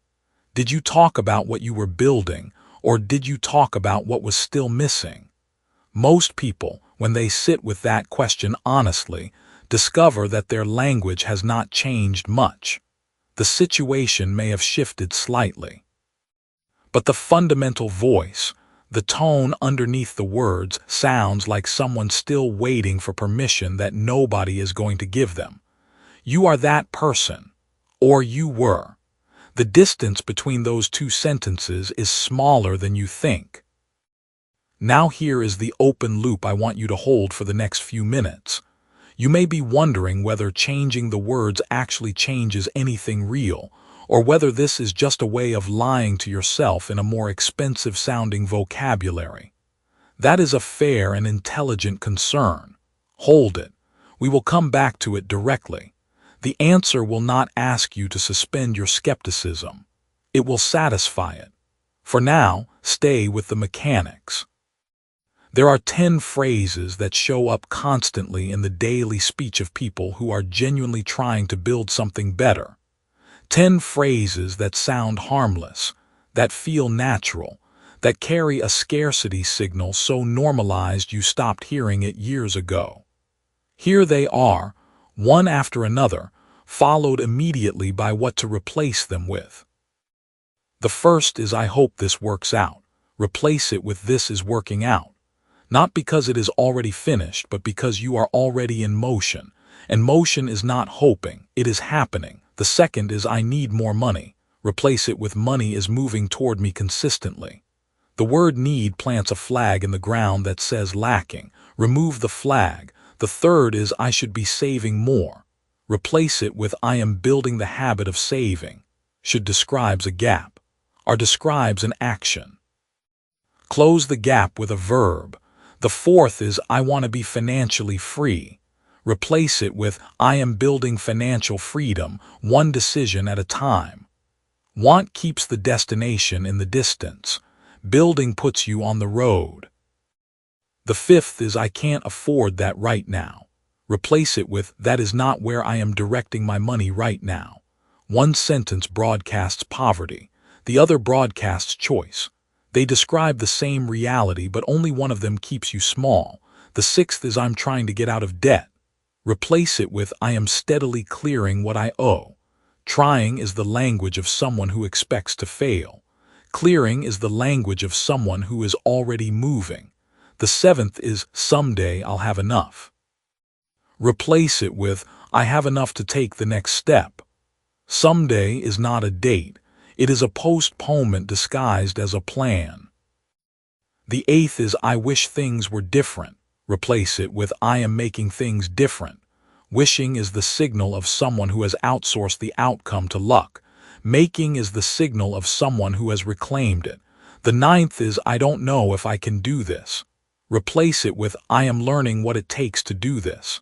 Did you talk about what you were building, or did you talk about what was still missing? Most people, when they sit with that question honestly, discover that their language has not changed much. The situation may have shifted slightly. But the fundamental voice, the tone underneath the words, sounds like someone still waiting for permission that nobody is going to give them. You are that person, or you were. The distance between those two sentences is smaller than you think. Now here is the open loop I want you to hold for the next few minutes. You may be wondering whether changing the words actually changes anything real, or whether this is just a way of lying to yourself in a more expensive-sounding vocabulary. That is a fair and intelligent concern. Hold it. We will come back to it directly. The answer will not ask you to suspend your skepticism. It will satisfy it. For now, stay with the mechanics. There are 10 phrases that show up constantly in the daily speech of people who are genuinely trying to build something better. 10 phrases that sound harmless, that feel natural, that carry a scarcity signal so normalized you stopped hearing it years ago. Here they are, one after another, followed immediately by what to replace them with. The first is "I hope this works out." Replace it with "this is working out." Not because it is already finished, but because you are already in motion. And motion is not hoping, it is happening. The second is "I need more money." Replace it with "money is moving toward me consistently." The word "need" plants a flag in the ground that says lacking. Remove the flag. The third is "I should be saving more." Replace it with "I am building the habit of saving." Should describes a gap. Are describes an action. Close the gap with a verb. The fourth is "I want to be financially free." Replace it with "I am building financial freedom, one decision at a time." Want keeps the destination in the distance. Building puts you on the road. The fifth is "I can't afford that right now." Replace it with "that is not where I am directing my money right now." One sentence broadcasts poverty. The other broadcasts choice. They describe the same reality, but only one of them keeps you small. The sixth is "I'm trying to get out of debt." Replace it with "I am steadily clearing what I owe." Trying is the language of someone who expects to fail. Clearing is the language of someone who is already moving. The seventh is "someday I'll have enough." Replace it with "I have enough to take the next step." Someday is not a date. It is a postponement disguised as a plan. The eighth is "I wish things were different." Replace it with "I am making things different." Wishing is the signal of someone who has outsourced the outcome to luck. Making is the signal of someone who has reclaimed it. The ninth is "I don't know if I can do this." Replace it with "I am learning what it takes to do this."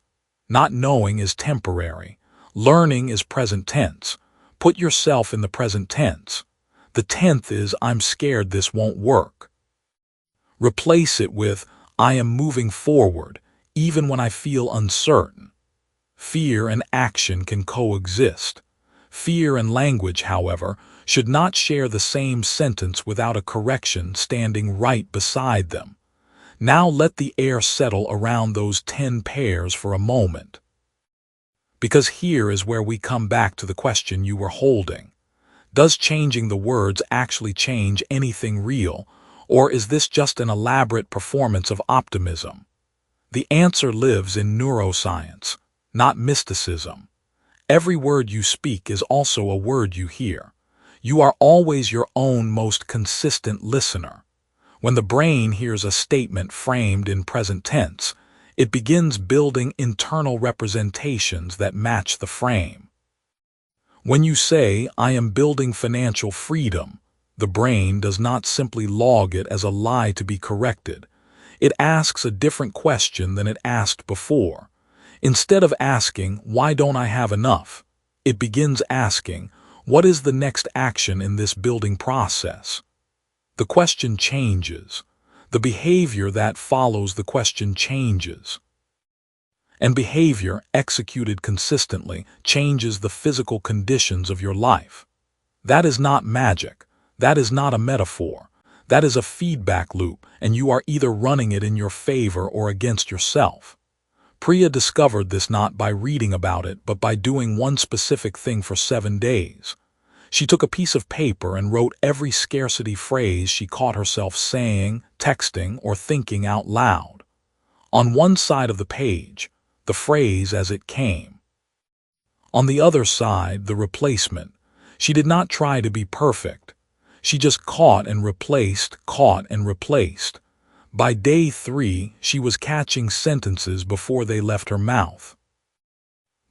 Not knowing is temporary. Learning is present tense. Put yourself in the present tense. The 10th is "I'm scared this won't work." Replace it with "I am moving forward, even when I feel uncertain." Fear and action can coexist. Fear and language, however, should not share the same sentence without a correction standing right beside them. Now let the air settle around those 10 pairs for a moment. Because here is where we come back to the question you were holding. Does changing the words actually change anything real, or is this just an elaborate performance of optimism? The answer lives in neuroscience, not mysticism. Every word you speak is also a word you hear. You are always your own most consistent listener. When the brain hears a statement framed in present tense, it begins building internal representations that match the frame. When you say, "I am building financial freedom," the brain does not simply log it as a lie to be corrected. It asks a different question than it asked before. Instead of asking, "Why don't I have enough?" it begins asking, "What is the next action in this building process?" The question changes. The behavior that follows the question changes. And behavior, executed consistently, changes the physical conditions of your life. That is not magic. That is not a metaphor. That is a feedback loop, and you are either running it in your favor or against yourself. Priya discovered this not by reading about it, but by doing one specific thing for 7 days. She took a piece of paper and wrote every scarcity phrase she caught herself saying, texting, or thinking out loud. On one side of the page, the phrase as it came. On the other side, the replacement. She did not try to be perfect. She just caught and replaced, caught and replaced. By day 3, she was catching sentences before they left her mouth.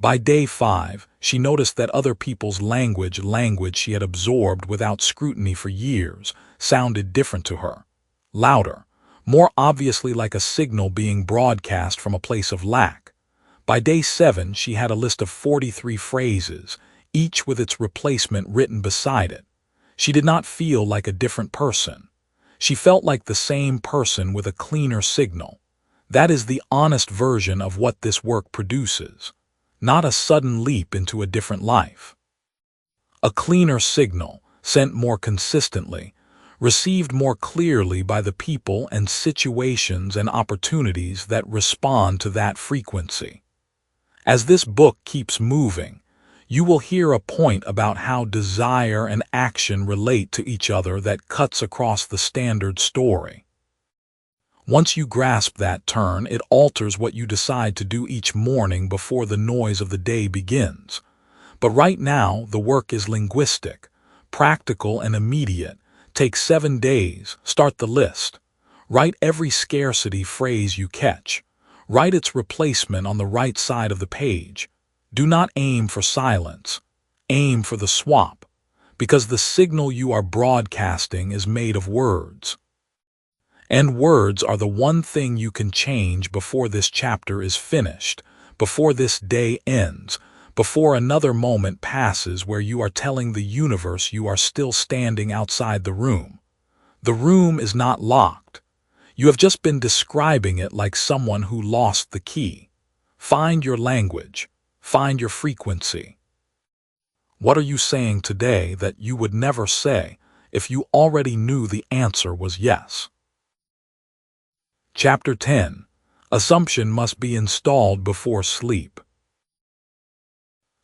By day 5, she noticed that other people's language she had absorbed without scrutiny for years, sounded different to her. Louder, more obviously like a signal being broadcast from a place of lack. By day 7, she had a list of 43 phrases, each with its replacement written beside it. She did not feel like a different person. She felt like the same person with a cleaner signal. That is the honest version of what this work produces. Not a sudden leap into a different life. A cleaner signal, sent more consistently, received more clearly by the people and situations and opportunities that respond to that frequency. As this book keeps moving, you will hear a point about how desire and action relate to each other that cuts across the standard story. Once you grasp that turn, it alters what you decide to do each morning before the noise of the day begins. But right now, the work is linguistic, practical and immediate. Take 7 days, start the list. Write every scarcity phrase you catch. Write its replacement on the right side of the page. Do not aim for silence. Aim for the swap, because the signal you are broadcasting is made of words. And words are the one thing you can change before this chapter is finished, before this day ends, before another moment passes where you are telling the universe you are still standing outside the room. The room is not locked. You have just been describing it like someone who lost the key. Find your language. Find your frequency. What are you saying today that you would never say if you already knew the answer was yes? Chapter 10. Assumption must be installed before sleep.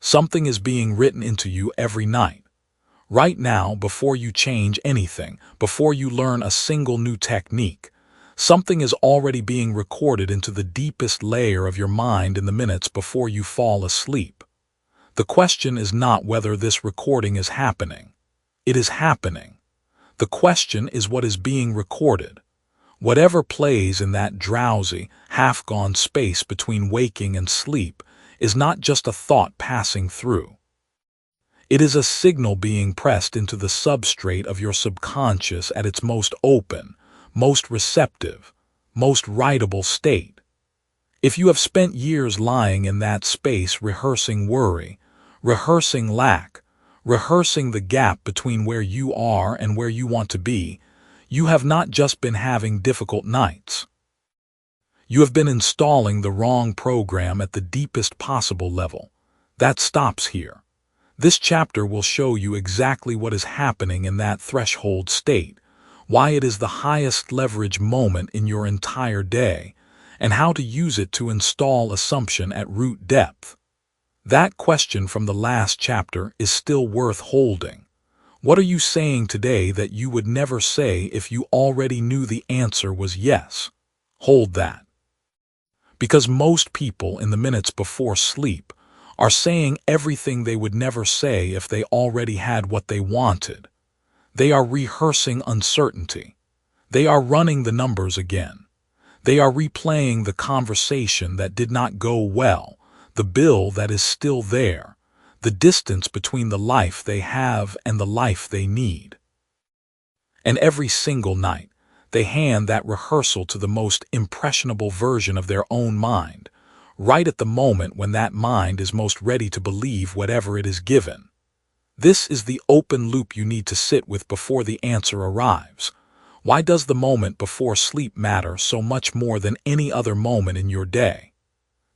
Something is being written into you every night. Right now, before you change anything, before you learn a single new technique, something is already being recorded into the deepest layer of your mind in the minutes before you fall asleep. The question is not whether this recording is happening. It is happening. The question is what is being recorded. Whatever plays in that drowsy, half-gone space between waking and sleep is not just a thought passing through. It is a signal being pressed into the substrate of your subconscious at its most open, most receptive, most writable state. If you have spent years lying in that space rehearsing worry, rehearsing lack, rehearsing the gap between where you are and where you want to be, you have not just been having difficult nights. You have been installing the wrong program at the deepest possible level. That stops here. This chapter will show you exactly what is happening in that threshold state, why it is the highest leverage moment in your entire day, and how to use it to install assumption at root depth. That question from the last chapter is still worth holding. What are you saying today that you would never say if you already knew the answer was yes? Hold that. Because most people in the minutes before sleep are saying everything they would never say if they already had what they wanted. They are rehearsing uncertainty. They are running the numbers again. They are replaying the conversation that did not go well, the bill that is still there, the distance between the life they have and the life they need. And every single night, they hand that rehearsal to the most impressionable version of their own mind, right at the moment when that mind is most ready to believe whatever it is given. This is the open loop you need to sit with before the answer arrives. Why does the moment before sleep matter so much more than any other moment in your day?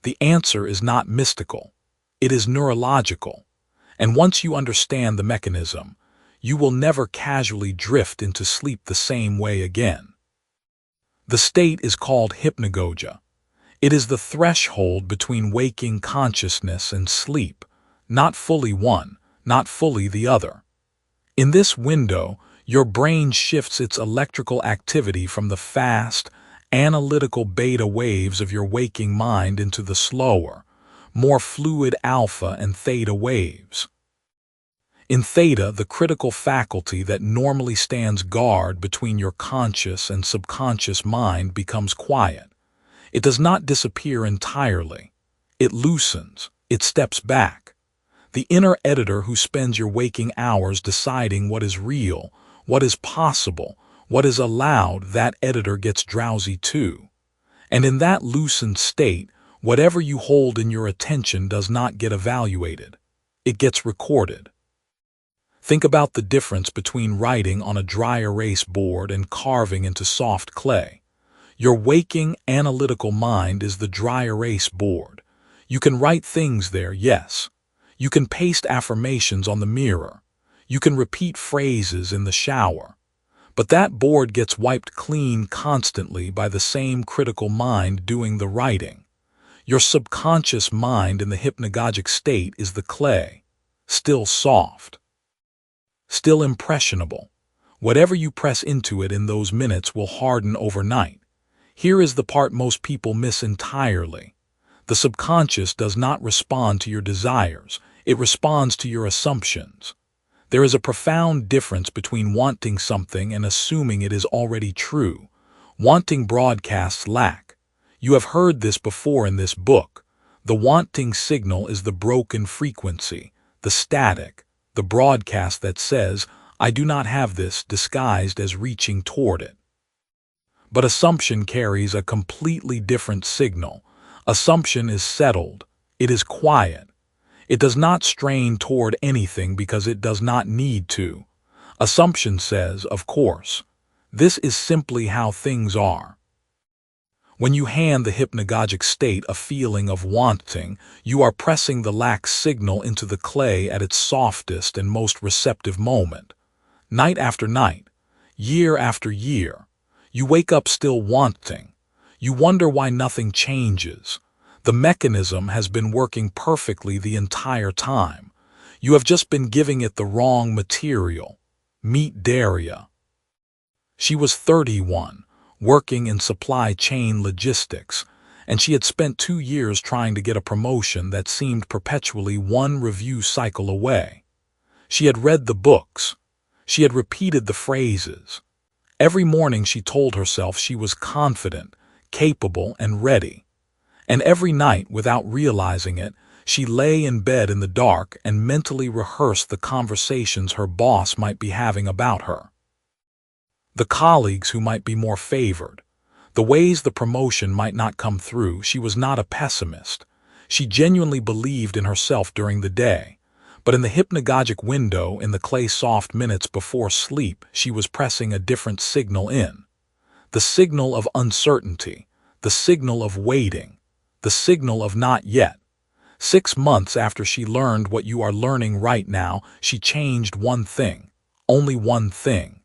The answer is not mystical. It is neurological. And once you understand the mechanism, you will never casually drift into sleep the same way again. The state is called hypnagogia. It is the threshold between waking consciousness and sleep, not fully one, not fully the other. In this window, your brain shifts its electrical activity from the fast, analytical beta waves of your waking mind into the slower, more fluid alpha and theta waves. In theta, the critical faculty that normally stands guard between your conscious and subconscious mind becomes quiet. It does not disappear entirely. It loosens, It steps back. The inner editor who spends your waking hours deciding what is real, what is possible, what is allowed, that editor gets drowsy too. And in that loosened state, whatever you hold in your attention does not get evaluated. It gets recorded. Think about the difference between writing on a dry erase board and carving into soft clay. Your waking, analytical mind is the dry erase board. You can write things there, yes. You can paste affirmations on the mirror. You can repeat phrases in the shower. But that board gets wiped clean constantly by the same critical mind doing the writing. Your subconscious mind in the hypnagogic state is the clay, still soft, still impressionable. Whatever you press into it in those minutes will harden overnight. Here is the part most people miss entirely. The subconscious does not respond to your desires, it responds to your assumptions. There is a profound difference between wanting something and assuming it is already true. Wanting broadcasts lack. You have heard this before in this book. The wanting signal is the broken frequency, the static, the broadcast that says, "I do not have this," disguised as reaching toward it. But assumption carries a completely different signal. Assumption is settled. It is quiet. It does not strain toward anything because it does not need to. Assumption says, "Of course. This is simply how things are." When you hand the hypnagogic state a feeling of wanting, you are pressing the lack signal into the clay at its softest and most receptive moment. Night after night, year after year, you wake up still wanting. You wonder why nothing changes. The mechanism has been working perfectly the entire time. You have just been giving it the wrong material. Meet Daria. She was 31, working in supply chain logistics, and she had spent 2 years trying to get a promotion that seemed perpetually one review cycle away. She had read the books. She had repeated the phrases. Every morning she told herself she was confident, capable, and ready. And every night, without realizing it, she lay in bed in the dark and mentally rehearsed the conversations her boss might be having about her. The colleagues who might be more favored. The ways the promotion might not come through. She was not a pessimist. She genuinely believed in herself during the day. But in the hypnagogic window, in the clay-soft minutes before sleep, she was pressing a different signal in. The signal of uncertainty. The signal of waiting. The signal of not yet. 6 months after she learned what you are learning right now, she changed one thing. Only one thing.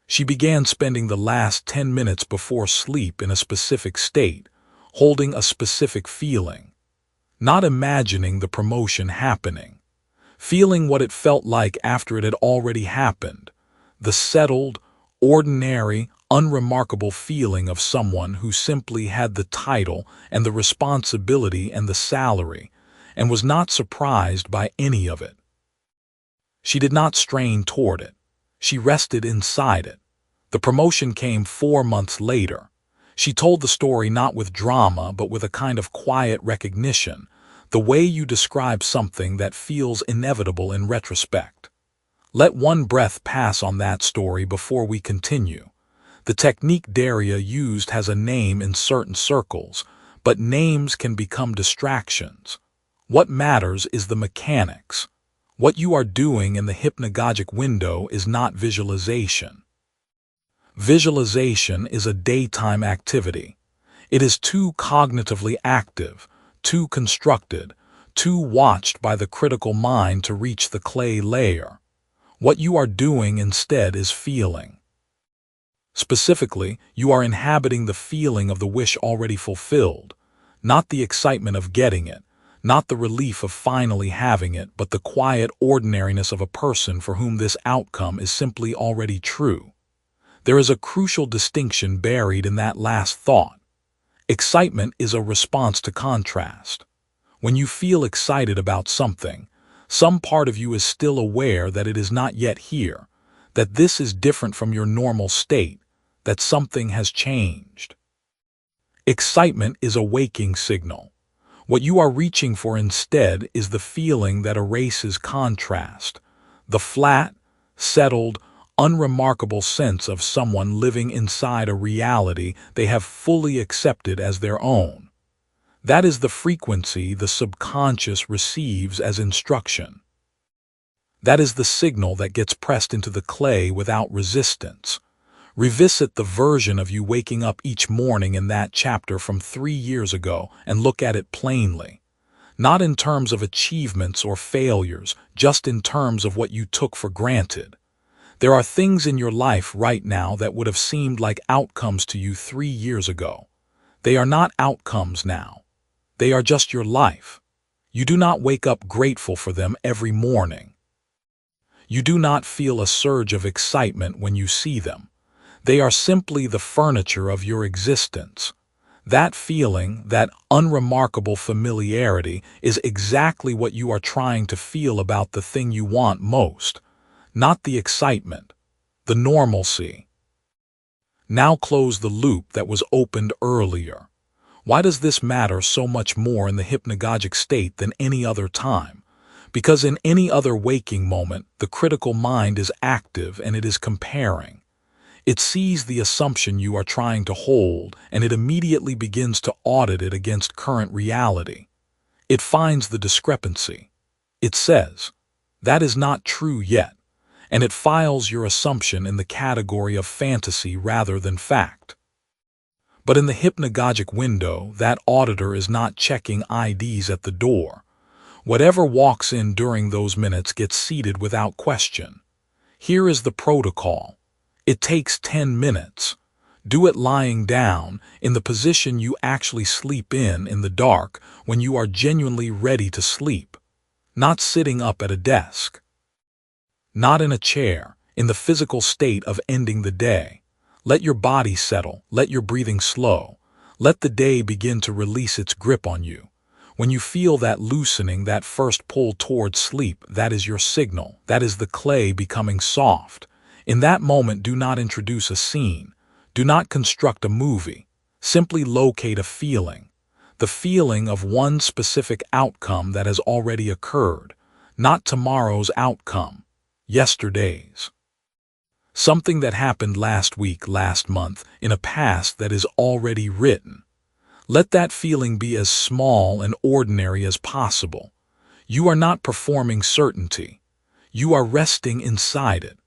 She began spending the last 10 minutes before sleep in a specific state, holding a specific feeling. Not imagining the promotion happening. Feeling what it felt like after it had already happened. The settled, ordinary, unremarkable feeling of someone who simply had the title and the responsibility and the salary, and was not surprised by any of it. She did not strain toward it. She rested inside it. The promotion came 4 months later. She told the story not with drama but with a kind of quiet recognition, the way you describe something that feels inevitable in retrospect. Let one breath pass on that story before we continue. The technique Daria used has a name in certain circles, but names can become distractions. What matters is the mechanics. What you are doing in the hypnagogic window is not visualization. Visualization is a daytime activity. It is too cognitively active, too constructed, too watched by the critical mind to reach the clay layer. What you are doing instead is feeling. Specifically, you are inhabiting the feeling of the wish already fulfilled, not the excitement of getting it, not the relief of finally having it, but the quiet ordinariness of a person for whom this outcome is simply already true. There is a crucial distinction buried in that last thought. Excitement is a response to contrast. When you feel excited about something, some part of you is still aware that it is not yet here, that this is different from your normal state, that something has changed. Excitement is a waking signal. What you are reaching for instead is the feeling that erases contrast, the flat, settled, unremarkable sense of someone living inside a reality they have fully accepted as their own. That is the frequency the subconscious receives as instruction. That is the signal that gets pressed into the clay without resistance. Revisit the version of you waking up each morning in that chapter from 3 years ago and look at it plainly. Not in terms of achievements or failures, just in terms of what you took for granted. There are things in your life right now that would have seemed like outcomes to you 3 years ago. They are not outcomes now. They are just your life. You do not wake up grateful for them every morning. You do not feel a surge of excitement when you see them. They are simply the furniture of your existence. That feeling, that unremarkable familiarity, is exactly what you are trying to feel about the thing you want most. Not the excitement, the normalcy. Now close the loop that was opened earlier. Why does this matter so much more in the hypnagogic state than any other time? Because in any other waking moment, the critical mind is active and it is comparing. It sees the assumption you are trying to hold, and it immediately begins to audit it against current reality. It finds the discrepancy. It says, "That is not true yet," and it files your assumption in the category of fantasy rather than fact. But in the hypnagogic window, that auditor is not checking IDs at the door. Whatever walks in during those minutes gets seated without question. Here is the protocol. It takes 10 minutes. Do it lying down, in the position you actually sleep in the dark, when you are genuinely ready to sleep. Not sitting up at a desk. Not in a chair, in the physical state of ending the day. Let your body settle, let your breathing slow. Let the day begin to release its grip on you. When you feel that loosening, that first pull towards sleep, that is your signal. That is the clay becoming soft. In that moment, do not introduce a scene. Do not construct a movie. Simply locate a feeling. The feeling of one specific outcome that has already occurred. Not tomorrow's outcome. Yesterday's. Something that happened last week, last month, in a past that is already written. Let that feeling be as small and ordinary as possible. You are not performing certainty. You are resting inside it.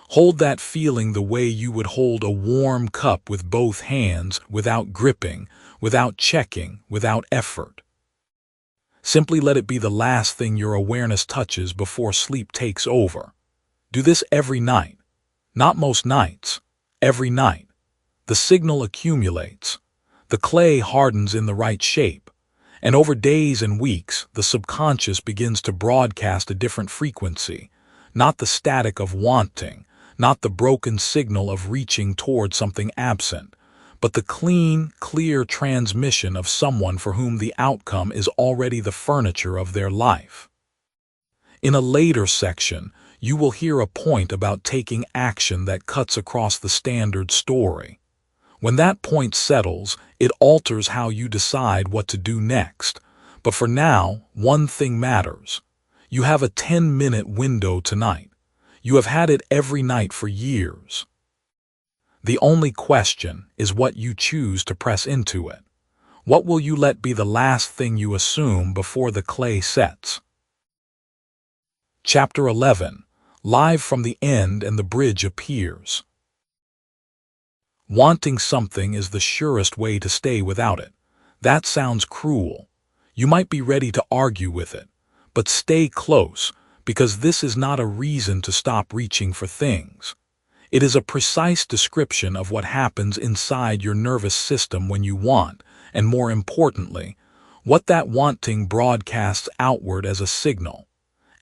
Hold that feeling the way you would hold a warm cup with both hands, without gripping, without checking, without effort. Simply let it be the last thing your awareness touches before sleep takes over. Do this every night. Not most nights. Every night. The signal accumulates. The clay hardens in the right shape. And over days and weeks, the subconscious begins to broadcast a different frequency. Not the static of wanting. Not the broken signal of reaching toward something absent, but the clean, clear transmission of someone for whom the outcome is already the furniture of their life. In a later section, you will hear a point about taking action that cuts across the standard story. When that point settles, it alters how you decide what to do next. But for now, one thing matters. You have a 10-minute window tonight. You have had it every night for years. The only question is what you choose to press into it. What will you let be the last thing you assume before the clay sets? Chapter 11. Live from the end and the bridge appears. Wanting something is the surest way to stay without it. That sounds cruel. You might be ready to argue with it, but stay close, because this is not a reason to stop reaching for things. It is a precise description of what happens inside your nervous system when you want, and more importantly, what that wanting broadcasts outward as a signal.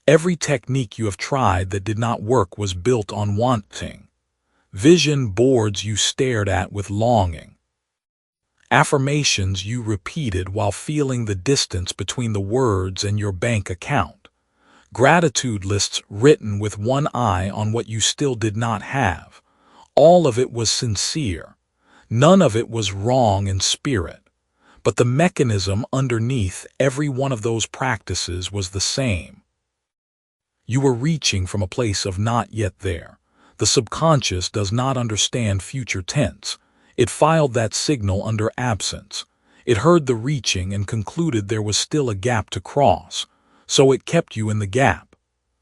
Every technique you have tried that did not work was built on wanting. Vision boards you stared at with longing. Affirmations you repeated while feeling the distance between the words and your bank account. Gratitude lists written with one eye on what you still did not have. All of it was sincere. None of it was wrong in spirit. but the mechanism underneath every one of those practices was the same. You were reaching from a place of not yet there. The subconscious does not understand future tense. It filed that signal under absence. It heard the reaching and concluded there was still a gap to cross, so it kept you in the gap.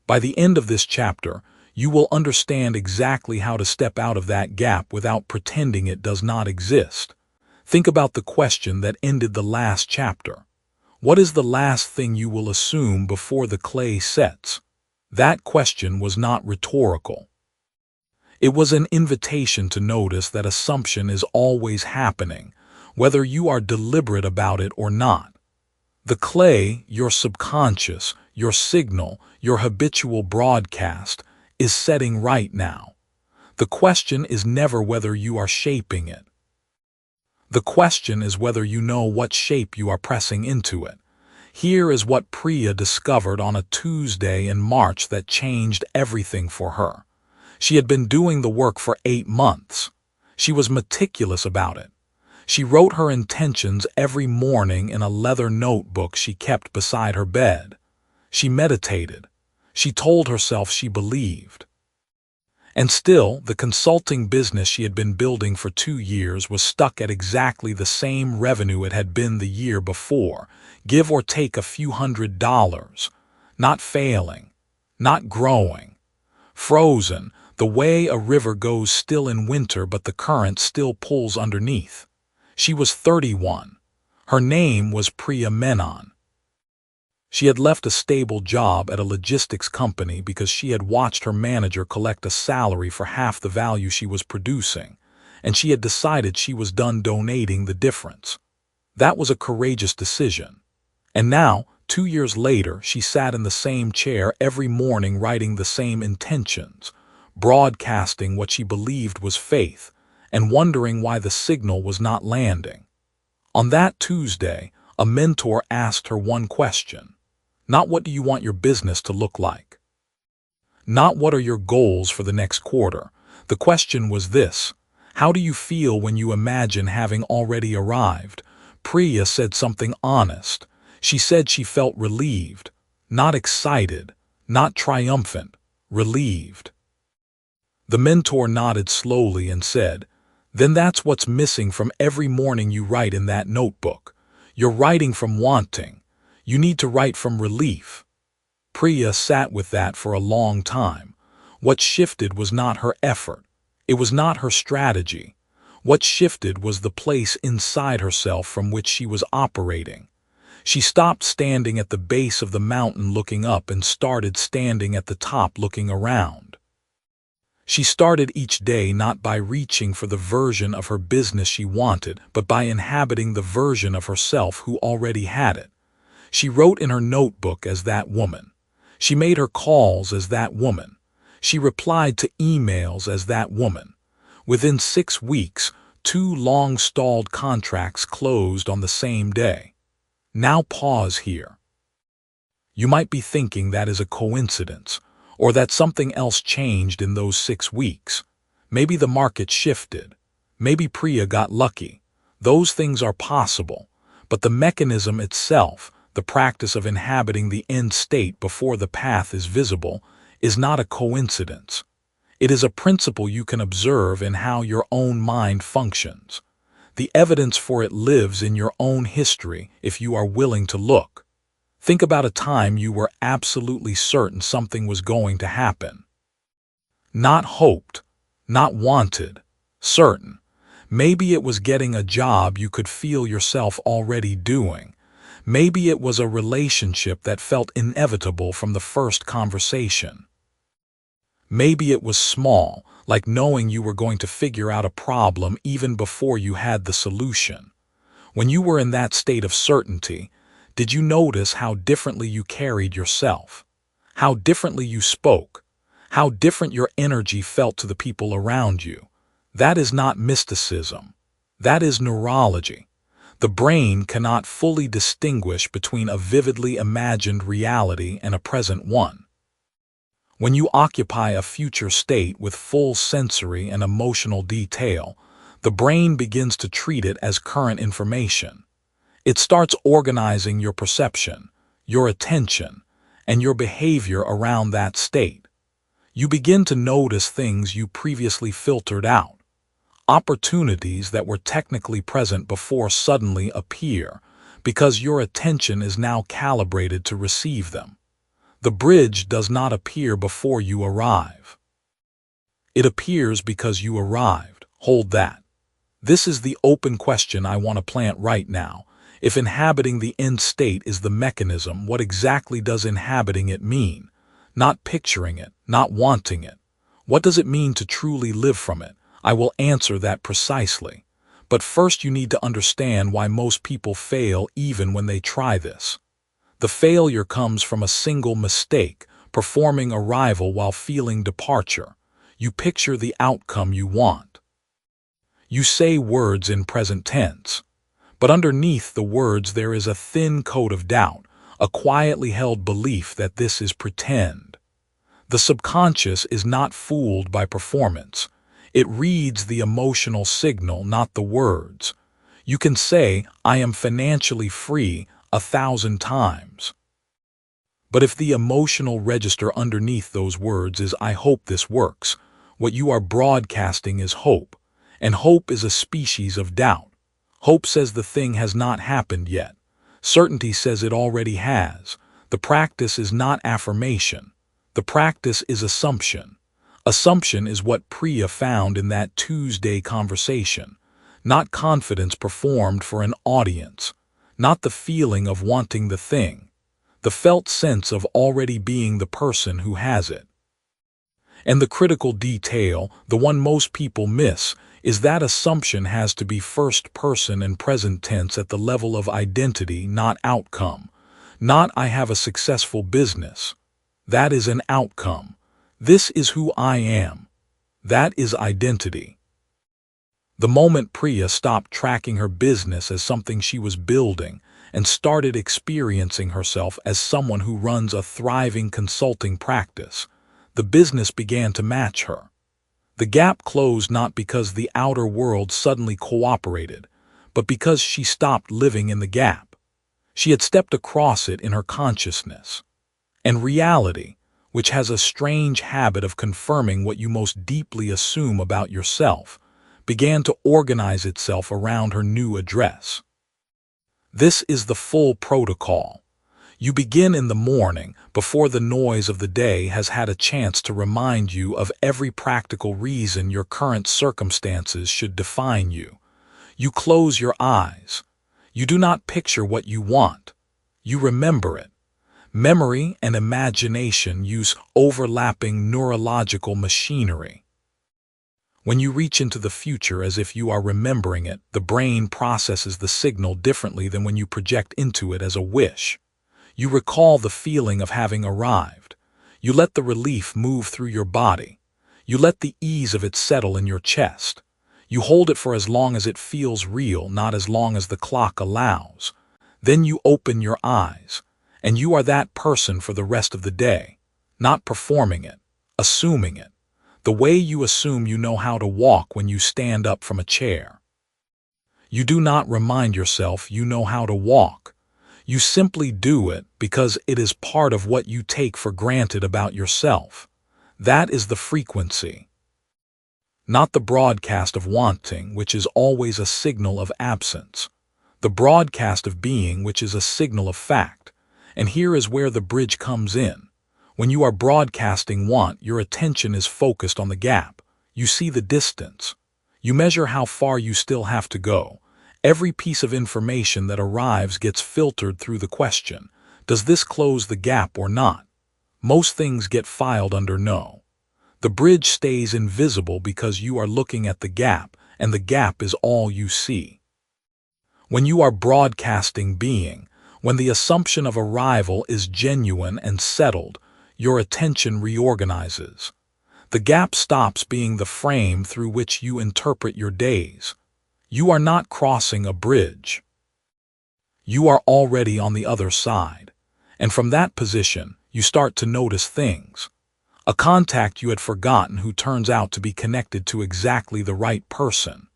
By the end of this chapter, you will understand exactly how to step out of that gap without pretending it does not exist. Think about the question that ended the last chapter. What is the last thing you will assume before the clay sets? That question was not rhetorical. It was an invitation to notice that assumption is always happening, whether you are deliberate about it or not. The clay, your subconscious, your signal, your habitual broadcast, is setting right now. The question is never whether you are shaping it. The question is whether you know what shape you are pressing into it. Here is what 𝗡𝗢𝗧𝗘 discovered on a Tuesday in March that changed everything for her. She had been doing the work for 8 months. She was meticulous about it. She wrote her intentions every morning in a leather notebook she kept beside her bed. She meditated. She told herself she believed. And still, the consulting business she had been building for 2 years was stuck at exactly the same revenue it had been the year before, give or take a few $100s. Not failing, not growing. Frozen, the way a river goes still in winter but the current still pulls underneath. She was 31. Her name was 𝗡𝗢𝗧𝗘. She had left a stable job at a logistics company because she had watched her manager collect a salary for half the value she was producing, and she had decided she was done donating the difference. That was a courageous decision. And now, 2 years later, she sat in the same chair every morning writing the same intentions, broadcasting what she believed was faith, and wondering why the signal was not landing. On that Tuesday, a mentor asked her one question. Not what do you want your business to look like? Not what are your goals for the next quarter. The question was this: how do you feel when you imagine having already arrived? 𝗡𝗢𝗧𝗘 said something honest. She said she felt relieved, not excited, not triumphant, relieved. The mentor nodded slowly and said, "Then that's what's missing from every morning you write in that notebook. You're writing from wanting. You need to write from relief." 𝗡𝗢𝗧𝗘 sat with that for a long time. What shifted was not her effort. It was not her strategy. What shifted was the place inside herself from which she was operating. She stopped standing at the base of the mountain looking up and started standing at the top looking around. She started each day not by reaching for the version of her business she wanted, but by inhabiting the version of herself who already had it. She wrote in her notebook as that woman. She made her calls as that woman. She replied to emails as that woman. Within 6 weeks, 2 long-stalled contracts closed on the same day. Now pause here. You might be thinking that is a coincidence, or that something else changed in those 6 weeks. Maybe the market shifted. Maybe 𝗡𝗢𝗧𝗘 got lucky. Those things are possible, but the mechanism itself, the practice of inhabiting the end state before the path is visible, is not a coincidence. It is a principle you can observe in how your own mind functions. The evidence for it lives in your own history if you are willing to look. Think about a time you were absolutely certain something was going to happen. Not hoped, not wanted, certain. Maybe it was getting a job you could feel yourself already doing. Maybe it was a relationship that felt inevitable from the first conversation. Maybe it was small, like knowing you were going to figure out a problem even before you had the solution. When you were in that state of certainty, did you notice how differently you carried yourself? How differently you spoke? How different your energy felt to the people around you? That is not mysticism. That is neurology. The brain cannot fully distinguish between a vividly imagined reality and a present one. When you occupy a future state with full sensory and emotional detail, the brain begins to treat it as current information. It starts organizing your perception, your attention, and your behavior around that state. You begin to notice things you previously filtered out. Opportunities that were technically present before suddenly appear because your attention is now calibrated to receive them. The bridge does not appear before you arrive. It appears because you arrived. Hold that. This is the open question I want to plant right now. If inhabiting the end state is the mechanism, what exactly does inhabiting it mean? Not picturing it, not wanting it. What does it mean to truly live from it? I will answer that precisely. But first you need to understand why most people fail even when they try this. The failure comes from a single mistake, performing arrival while feeling departure. You picture the outcome you want. You say words in present tense. But underneath the words there is a thin coat of doubt, a quietly held belief that this is pretend. The subconscious is not fooled by performance. It reads the emotional signal, not the words. You can say, "I am financially free," 1,000 times. But if the emotional register underneath those words is "I hope this works," what you are broadcasting is hope. And hope is a species of doubt. Hope says the thing has not happened yet. Certainty says it already has. The practice is not affirmation. The practice is assumption. Assumption is what Priya found in that Tuesday conversation. Not confidence performed for an audience. Not the feeling of wanting the thing. The felt sense of already being the person who has it. And the critical detail, the one most people miss, is that assumption has to be first person and present tense at the level of identity, not outcome. Not "I have a successful business." That is an outcome. This is who I am. That is identity. The moment Priya stopped tracking her business as something she was building and started experiencing herself as someone who runs a thriving consulting practice, the business began to match her. The gap closed not because the outer world suddenly cooperated, but because she stopped living in the gap. She had stepped across it in her consciousness. And reality, which has a strange habit of confirming what you most deeply assume about yourself, began to organize itself around her new address. This is the full protocol. You begin in the morning, before the noise of the day has had a chance to remind you of every practical reason your current circumstances should define you. You close your eyes. You do not picture what you want. You remember it. Memory and imagination use overlapping neurological machinery. When you reach into the future as if you are remembering it, the brain processes the signal differently than when you project into it as a wish. You recall the feeling of having arrived. You let the relief move through your body. You let the ease of it settle in your chest. You hold it for as long as it feels real, not as long as the clock allows. Then you open your eyes, and you are that person for the rest of the day, not performing it, assuming it, the way you assume you know how to walk when you stand up from a chair. You do not remind yourself you know how to walk. You simply do it because it is part of what you take for granted about yourself. That is the frequency. Not the broadcast of wanting, which is always a signal of absence. The broadcast of being, which is a signal of fact. And here is where the bridge comes in. When you are broadcasting want, your attention is focused on the gap. You see the distance. You measure how far you still have to go. Every piece of information that arrives gets filtered through the question, does this close the gap or not? Most things get filed under no. The bridge stays invisible because you are looking at the gap, and the gap is all you see. When you are broadcasting being, when the assumption of arrival is genuine and settled, your attention reorganizes. The gap stops being the frame through which you interpret your days. You are not crossing a bridge. You are already on the other side, and from that position, you start to notice things. A contact you had forgotten who turns out to be connected to exactly the right person.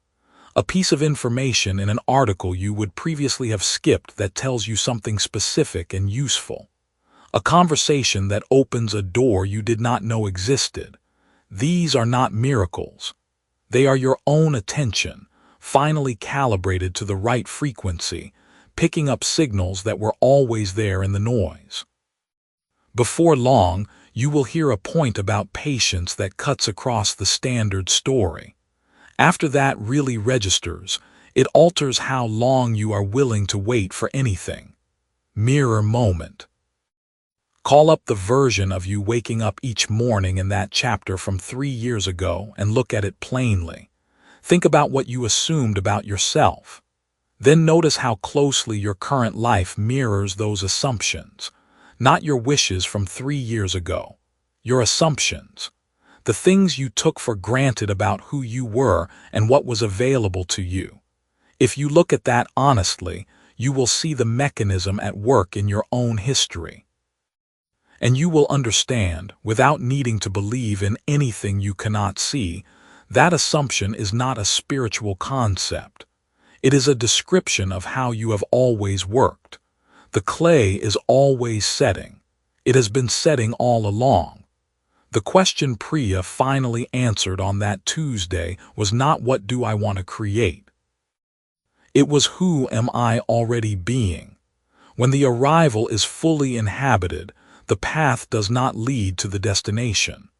A piece of information in an article you would previously have skipped that tells you something specific and useful. A conversation that opens a door you did not know existed. These are not miracles. They are your own attention, finally calibrated to the right frequency, picking up signals that were always there in the noise. Before long, you will hear a point about patience that cuts across the standard story. After that really registers, it alters how long you are willing to wait for anything. Mirror moment. Call up the version of you waking up each morning in that chapter from 3 years ago and look at it plainly. Think about what you assumed about yourself. Then notice how closely your current life mirrors those assumptions. Not your wishes from 3 years ago. Your assumptions. The things you took for granted about who you were and what was available to you. If you look at that honestly, you will see the mechanism at work in your own history. And you will understand, without needing to believe in anything you cannot see, that assumption is not a spiritual concept. It is a description of how you have always worked. The clay is always setting. It has been setting all along. The question Priya finally answered on that Tuesday was not what do I want to create. It was who am I already being. When the arrival is fully inhabited, the path does not lead to the destination.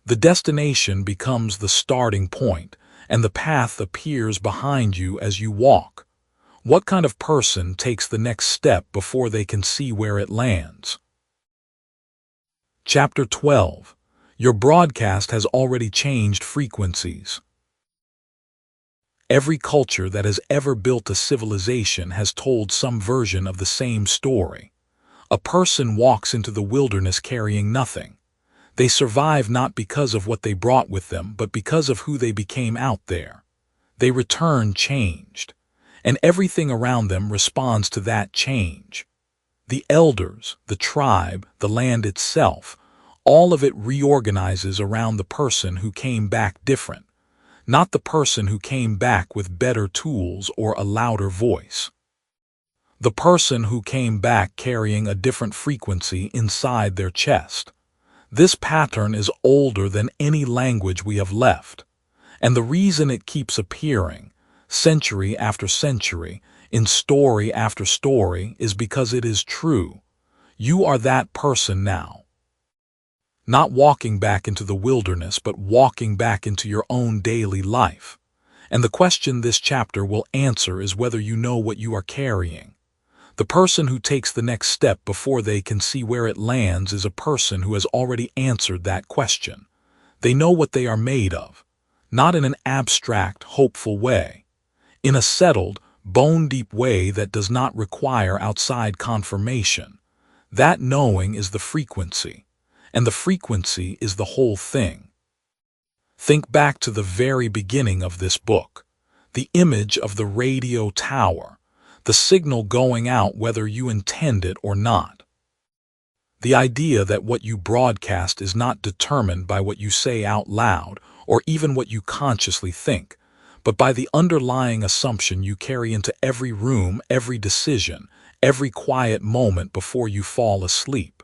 The destination becomes the starting point, and the path appears behind you as you walk. What kind of person takes the next step before they can see where it lands? Chapter 12. Your broadcast has already changed frequencies. Every culture that has ever built a civilization has told some version of the same story. A person walks into the wilderness carrying nothing. They survive not because of what they brought with them, but because of who they became out there. They return changed, and everything around them responds to that change. The elders, the tribe, the land itself, all of it reorganizes around the person who came back different, not the person who came back with better tools or a louder voice. The person who came back carrying a different frequency inside their chest. This pattern is older than any language we have left, and the reason it keeps appearing, century after century, in story after story, is because it is true. You are that person now. Not walking back into the wilderness, but walking back into your own daily life. And the question this chapter will answer is whether you know what you are carrying. The person who takes the next step before they can see where it lands is a person who has already answered that question. They know what they are made of, not in an abstract, hopeful way. In a settled, bone-deep way that does not require outside confirmation. That knowing is the frequency. And the frequency is the whole thing. Think back to the very beginning of this book, the image of the radio tower, the signal going out whether you intend it or not. The idea that what you broadcast is not determined by what you say out loud or even what you consciously think, but by the underlying assumption you carry into every room, every decision, every quiet moment before you fall asleep.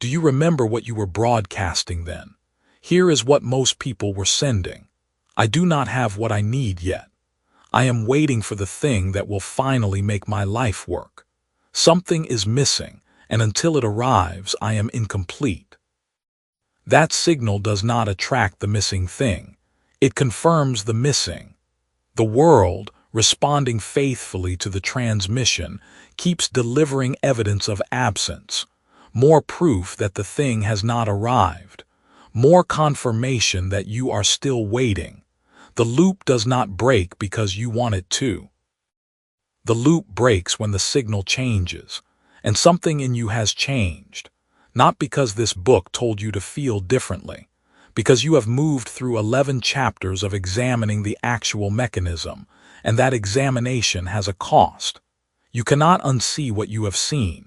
Do you remember what you were broadcasting then? Here is what most people were sending. I do not have what I need yet. I am waiting for the thing that will finally make my life work. Something is missing, and until it arrives, I am incomplete. That signal does not attract the missing thing. It confirms the missing. The world, responding faithfully to the transmission, keeps delivering evidence of absence. More proof that the thing has not arrived. More confirmation that you are still waiting. The loop does not break because you want it to. The loop breaks when the signal changes, and something in you has changed. Not because this book told you to feel differently, because you have moved through 11 chapters of examining the actual mechanism, and that examination has a cost. You cannot unsee what you have seen.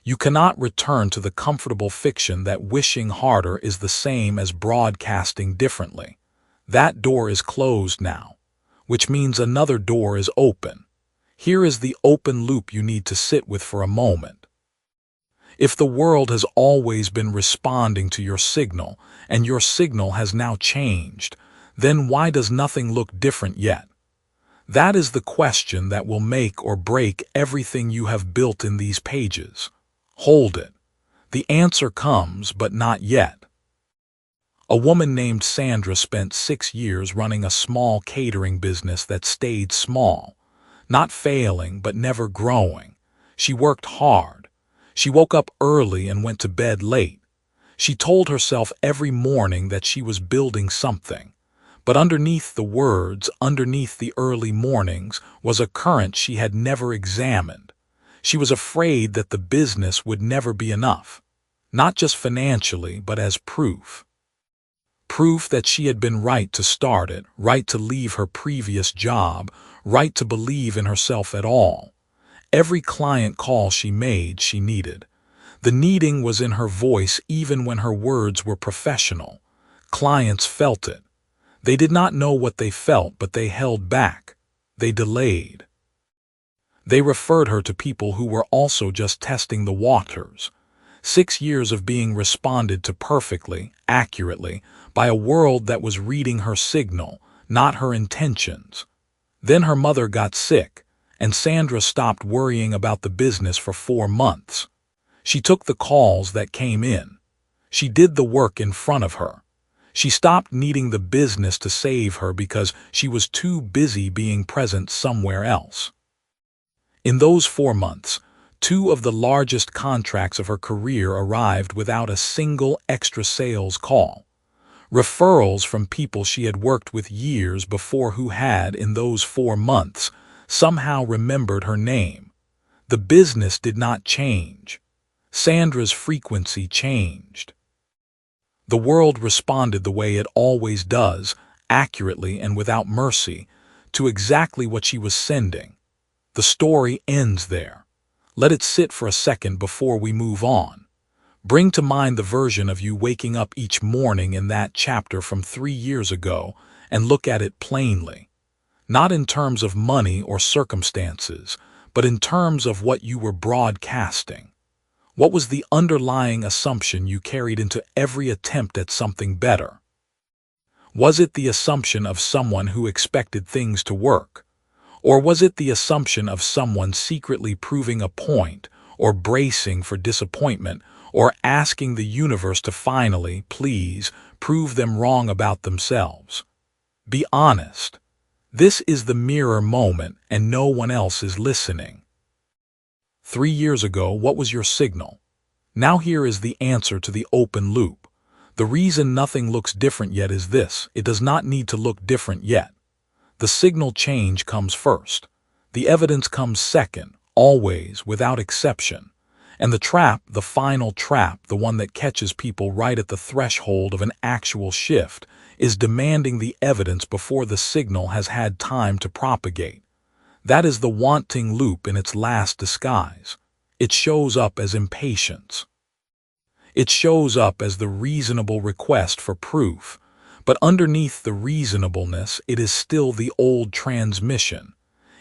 You cannot return to the comfortable fiction that wishing harder is the same as broadcasting differently. That door is closed now. which means another door is open. Here is the open loop you need to sit with for a moment. If the world has always been responding to your signal, and your signal has now changed, then why does nothing look different yet? That is the question that will make or break everything you have built in these pages. Hold it. The answer comes, but not yet. A woman named Sandra spent 6 years running a small catering business that stayed small, not failing but never growing. She worked hard. She woke up early and went to bed late. She told herself every morning that she was building something. But underneath the words, underneath the early mornings, was a current she had never examined. She was afraid that the business would never be enough, not just financially, but as proof. Proof that she had been right to start it, right to leave her previous job, right to believe in herself at all. Every client call she made, she needed. The needing was in her voice even when her words were professional. Clients felt it. They did not know what they felt, but they held back. They delayed. They referred her to people who were also just testing the waters. 6 years of being responded to perfectly, accurately, by a world that was reading her signal, not her intentions. Then her mother got sick, and Sandra stopped worrying about the business for 4 months. She took the calls that came in. She did the work in front of her. She stopped needing the business to save her because she was too busy being present somewhere else. In those 4 months, 2 of the largest contracts of her career arrived without a single extra sales call. Referrals from people she had worked with years before who had, in those 4 months, somehow remembered her name. The business did not change. Sandra's frequency changed. The world responded the way it always does, accurately and without mercy, to exactly what she was sending. The story ends there. Let it sit for a second before we move on. Bring to mind the version of you waking up each morning in that chapter from 3 years ago and look at it plainly. Not in terms of money or circumstances, but in terms of what you were broadcasting. What was the underlying assumption you carried into every attempt at something better? Was it the assumption of someone who expected things to work? Or was it the assumption of someone secretly proving a point, or bracing for disappointment, or asking the universe to finally, please, prove them wrong about themselves? Be honest. This is the mirror moment, and no one else is listening. 3 years ago, what was your signal? Now here is the answer to the open loop. The reason nothing looks different yet is this: it does not need to look different yet. The signal change comes first. The evidence comes second, always, without exception. And the trap, the final trap, the one that catches people right at the threshold of an actual shift, is demanding the evidence before the signal has had time to propagate. That is the wanting loop in its last disguise. It shows up as impatience. It shows up as the reasonable request for proof. But underneath the reasonableness, it is still the old transmission.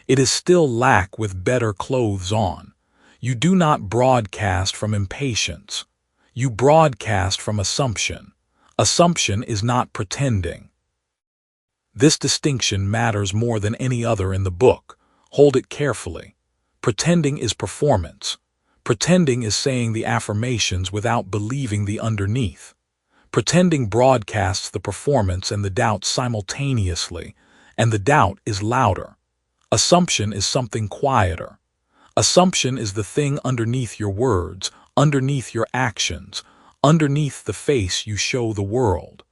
It is still lack with better clothes on. You do not broadcast from impatience. You broadcast from assumption. Assumption is not pretending. This distinction matters more than any other in the book. Hold it carefully. Pretending is performance. Pretending is saying the affirmations without believing the underneath. Pretending broadcasts the performance and the doubt simultaneously, and the doubt is louder. Assumption is something quieter. Assumption is the thing underneath your words, underneath your actions, underneath the face you show the world.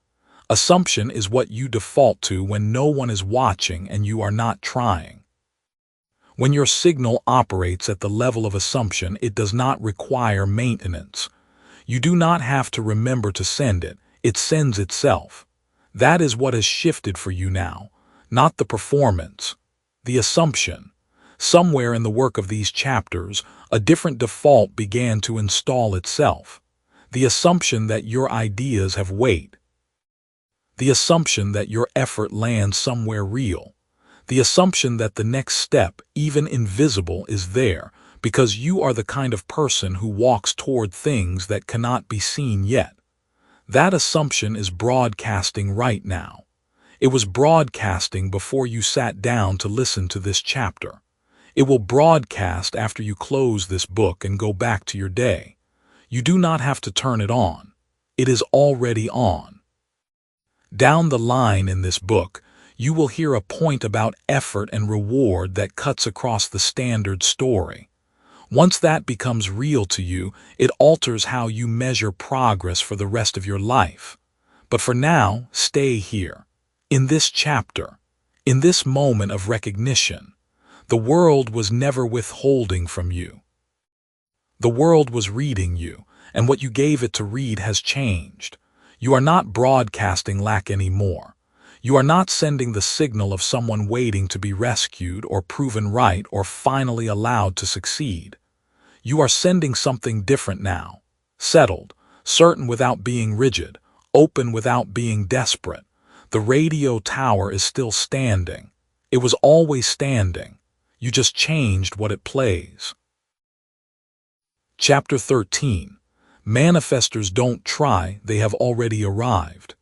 Assumption is what you default to when no one is watching and you are not trying. When your signal operates at the level of assumption, it does not require maintenance. You do not have to remember to send it. It sends itself. That is what has shifted for you now, not the performance, the assumption. Somewhere in the work of these chapters, a different default began to install itself. The assumption that your ideas have weight. The assumption that your effort lands somewhere real. The assumption that the next step, even invisible, is there because you are the kind of person who walks toward things that cannot be seen yet. That assumption is broadcasting right now. It was broadcasting before you sat down to listen to this chapter. It will broadcast after you close this book and go back to your day. You do not have to turn it on. It is already on. Down the line in this book, you will hear a point about effort and reward that cuts across the standard story. Once that becomes real to you, it alters how you measure progress for the rest of your life. But for now, stay here. In this chapter, in this moment of recognition, the world was never withholding from you. The world was reading you, and what you gave it to read has changed. You are not broadcasting lack anymore. You are not sending the signal of someone waiting to be rescued or proven right or finally allowed to succeed. You are sending something different now. Settled, certain without being rigid, open without being desperate. The radio tower is still standing. It was always standing. You just changed what it plays. Chapter 13. Manifestors don't try, they have already arrived.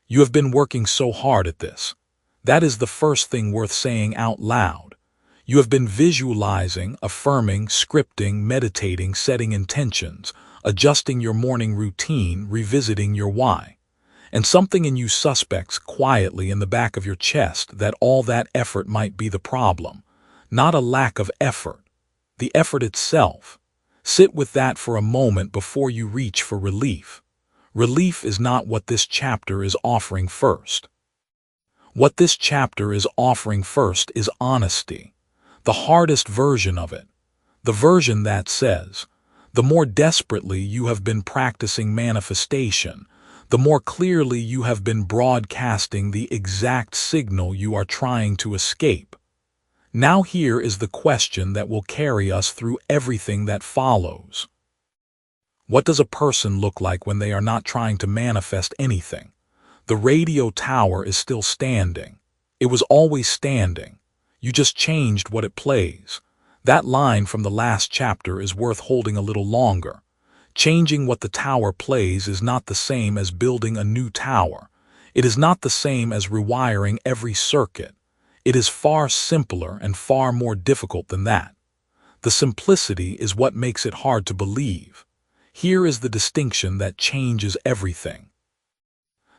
You have been working so hard at this. That is the first thing worth saying out loud. You have been visualizing, affirming, scripting, meditating, setting intentions, adjusting your morning routine, revisiting your why. And something in you suspects quietly in the back of your chest that all that effort might be the problem. Not a lack of effort. The effort itself. Sit with that for a moment before you reach for relief. Relief is not what this chapter is offering first. What this chapter is offering first is honesty. The hardest version of it. The version that says, the more desperately you have been practicing manifestation, the more clearly you have been broadcasting the exact signal you are trying to escape. Now here is the question that will carry us through everything that follows. What does a person look like when they are not trying to manifest anything? The radio tower is still standing. It was always standing. You just changed what it plays. That line from the last chapter is worth holding a little longer. Changing what the tower plays is not the same as building a new tower. It is not the same as rewiring every circuit. It is far simpler and far more difficult than that. The simplicity is what makes it hard to believe. Here is the distinction that changes everything.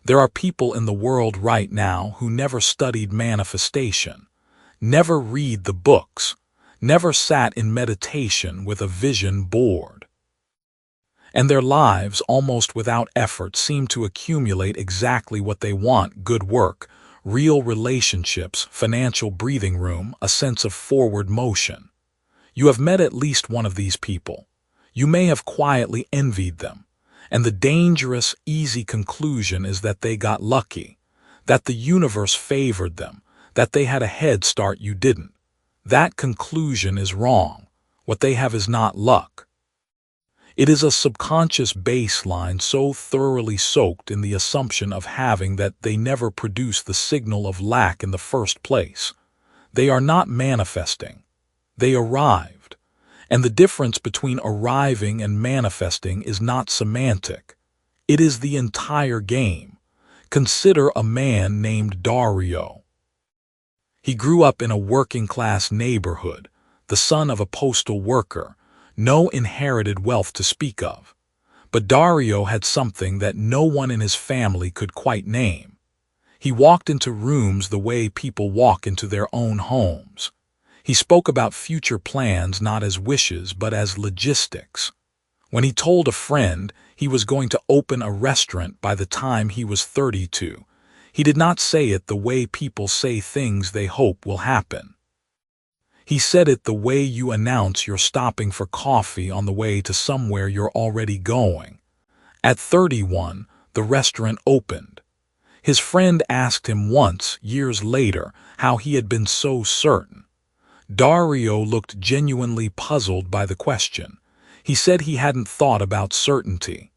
There are people in the world right now who never studied manifestation, never read the books, never sat in meditation with a vision board. And their lives, almost without effort, seem to accumulate exactly what they want: good work, real relationships, financial breathing room, a sense of forward motion. You have met at least one of these people. You may have quietly envied them, and the dangerous, easy conclusion is that they got lucky, that the universe favored them, that they had a head start you didn't. That conclusion is wrong. What they have is not luck. It is a subconscious baseline so thoroughly soaked in the assumption of having that they never produce the signal of lack in the first place. They are not manifesting. They arrived. And the difference between arriving and manifesting is not semantic. It is the entire game. Consider a man named Dario. He grew up in a working-class neighborhood, the son of a postal worker, no inherited wealth to speak of. But Dario had something that no one in his family could quite name. He walked into rooms the way people walk into their own homes. He spoke about future plans not as wishes but as logistics. When he told a friend he was going to open a restaurant by the time he was 32, he did not say it the way people say things they hope will happen. He said it the way you announce you're stopping for coffee on the way to somewhere you're already going. At 31, the restaurant opened. His friend asked him once, years later, how he had been so certain. Dario looked genuinely puzzled by the question. He said he hadn't thought about certainty.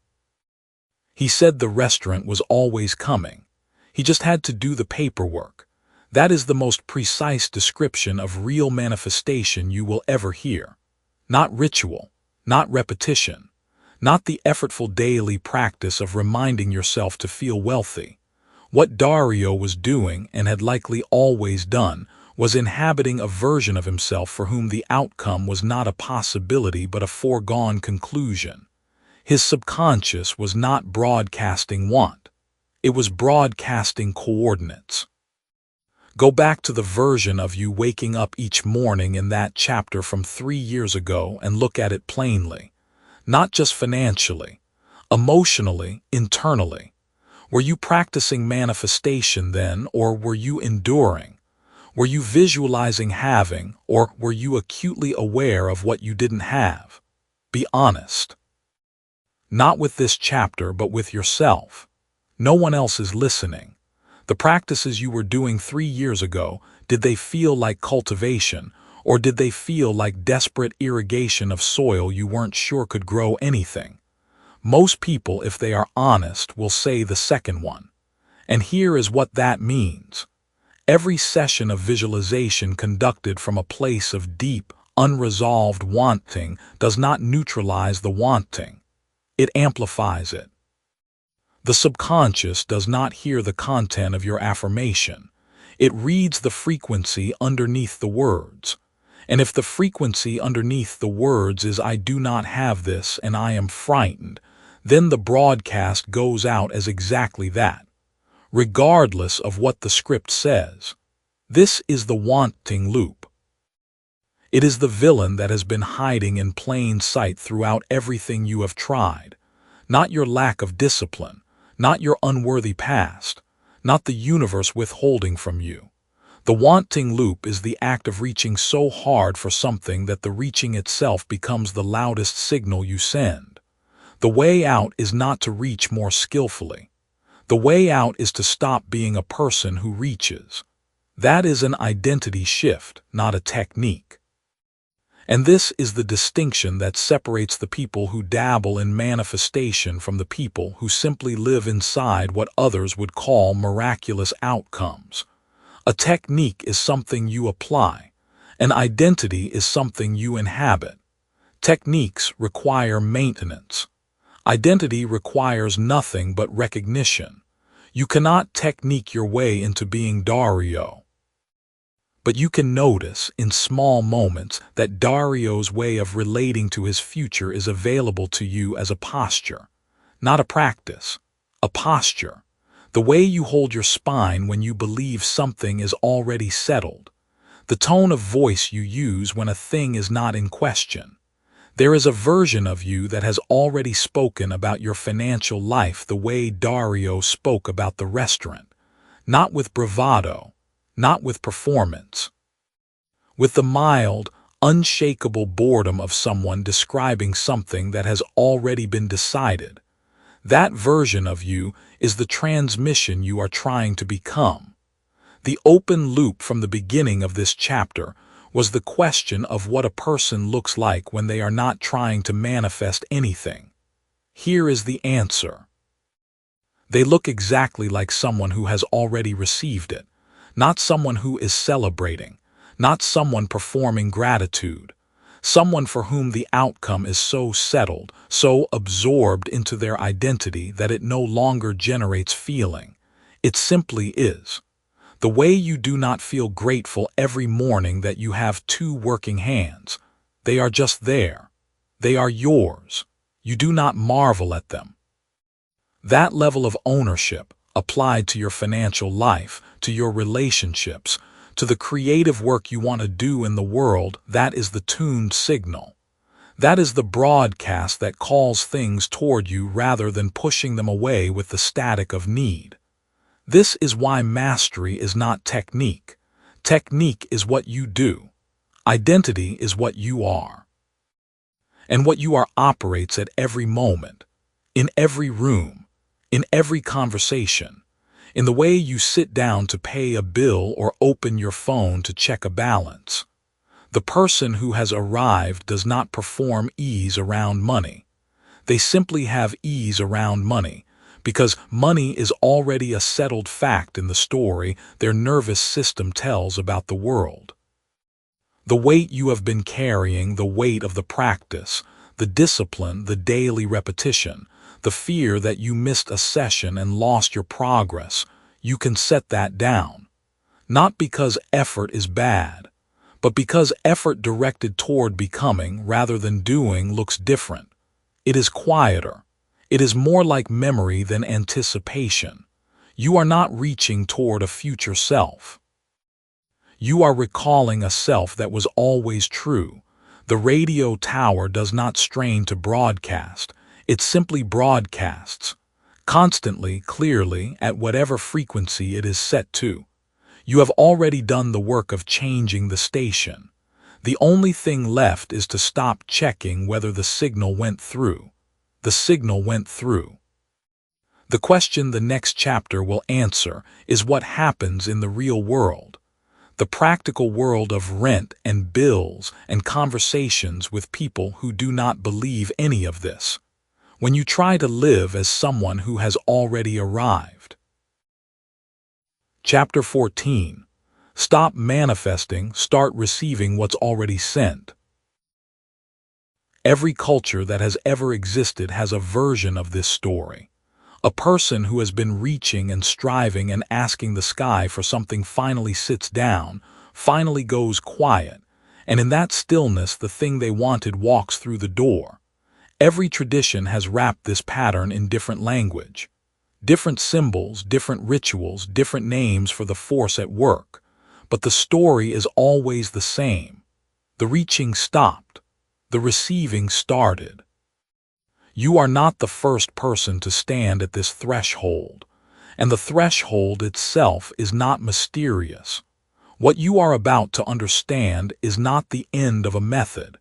He said the restaurant was always coming. He just had to do the paperwork. That is the most precise description of real manifestation you will ever hear. Not ritual, not repetition, not the effortful daily practice of reminding yourself to feel wealthy. What Dario was doing, and had likely always done, was inhabiting a version of himself for whom the outcome was not a possibility but a foregone conclusion. His subconscious was not broadcasting want. It was broadcasting coordinates. Go back to the version of you waking up each morning in that chapter from 3 years ago and look at it plainly. Not just financially, emotionally, internally. Were you practicing manifestation then, or were you enduring? Were you visualizing having, or were you acutely aware of what you didn't have? Be honest. Not with this chapter, but with yourself. No one else is listening. The practices you were doing 3 years ago, did they feel like cultivation, or did they feel like desperate irrigation of soil you weren't sure could grow anything? Most people, if they are honest, will say the second one. And here is what that means. Every session of visualization conducted from a place of deep, unresolved wanting does not neutralize the wanting. It amplifies it. The subconscious does not hear the content of your affirmation. It reads the frequency underneath the words. And if the frequency underneath the words is "I do not have this and I am frightened," then the broadcast goes out as exactly that, regardless of what the script says. This is the wanting loop. It is the villain that has been hiding in plain sight throughout everything you have tried. Not your lack of discipline, not your unworthy past, not the universe withholding from you. The wanting loop is the act of reaching so hard for something that the reaching itself becomes the loudest signal you send. The way out is not to reach more skillfully. The way out is to stop being a person who reaches. That is an identity shift, not a technique. And this is the distinction that separates the people who dabble in manifestation from the people who simply live inside what others would call miraculous outcomes. A technique is something you apply. An identity is something you inhabit. Techniques require maintenance. Identity requires nothing but recognition. You cannot technique your way into being Dario. But you can notice in small moments that Dario's way of relating to his future is available to you as a posture, not a practice, a posture. The way you hold your spine when you believe something is already settled. The tone of voice you use when a thing is not in question. There is a version of you that has already spoken about your financial life the way Dario spoke about the restaurant, not with bravado, not with performance. With the mild, unshakable boredom of someone describing something that has already been decided. That version of you is the transmission you are trying to become. The open loop from the beginning of this chapter was the question of what a person looks like when they are not trying to manifest anything. Here is the answer. They look exactly like someone who has already received it. Not someone who is celebrating, not someone performing gratitude, someone for whom the outcome is so settled, so absorbed into their identity that it no longer generates feeling. It simply is. The way you do not feel grateful every morning that you have 2 working hands. They are just there. They are yours. You do not marvel at them. That level of ownership, applied to your financial life, to your relationships, to the creative work you want to do in the world, that is the tuned signal. That is the broadcast that calls things toward you rather than pushing them away with the static of need. This is why mastery is not technique. Technique is what you do. Identity is what you are. And what you are operates at every moment, in every room, in every conversation, in the way you sit down to pay a bill or open your phone to check a balance. The person who has arrived does not perform ease around money. They simply have ease around money Because money is already a settled fact in the story their nervous system tells about the world. The weight you have been carrying, the weight of the practice, the discipline, the daily repetition, the fear that you missed a session and lost your progress, you can set that down. Not because effort is bad, but because effort directed toward becoming rather than doing looks different. It is quieter. It is more like memory than anticipation. You are not reaching toward a future self. You are recalling a self that was always true. The radio tower does not strain to broadcast. It simply broadcasts, constantly, clearly, at whatever frequency it is set to. You have already done the work of changing the station. The only thing left is to stop checking whether the signal went through. The signal went through. The question the next chapter will answer is what happens in the real world. The practical world of rent and bills and conversations with people who do not believe any of this. When you try to live as someone who has already arrived. Chapter 14. Stop manifesting, start receiving what's already sent. Every culture that has ever existed has a version of this story. A person who has been reaching and striving and asking the sky for something finally sits down, finally goes quiet, and in that stillness the thing they wanted walks through the door. Every tradition has wrapped this pattern in different language. Different symbols, different rituals, different names for the force at work. But the story is always the same. The reaching stopped. The receiving started. You are not the first person to stand at this threshold, and the threshold itself is not mysterious. What you are about to understand is not the end of a method.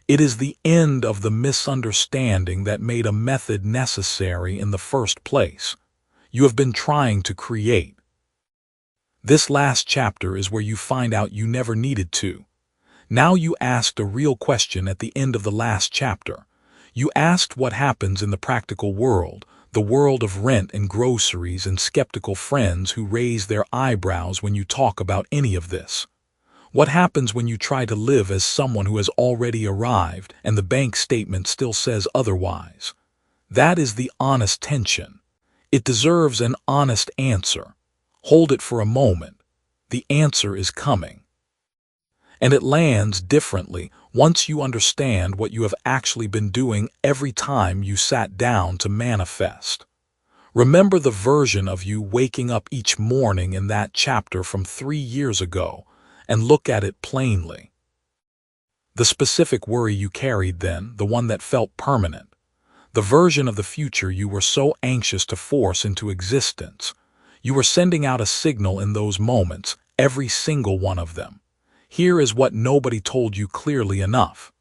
It is the end of the misunderstanding that made a method necessary in the first place. You have been trying to create. This last chapter is where you find out you never needed to. Now you asked a real question at the end of the last chapter. You asked what happens in the practical world, the world of rent and groceries and skeptical friends who raise their eyebrows when you talk about any of this. What happens when you try to live as someone who has already arrived and the bank statement still says otherwise? That is the honest tension. It deserves an honest answer. Hold it for a moment. The answer is coming. And it lands differently once you understand what you have actually been doing every time you sat down to manifest. Remember the version of you waking up each morning in that chapter from 3 years ago and look at it plainly. The specific worry you carried then, the one that felt permanent. The version of the future you were so anxious to force into existence. You were sending out a signal in those moments, every single one of them. Here is what nobody told you clearly enough.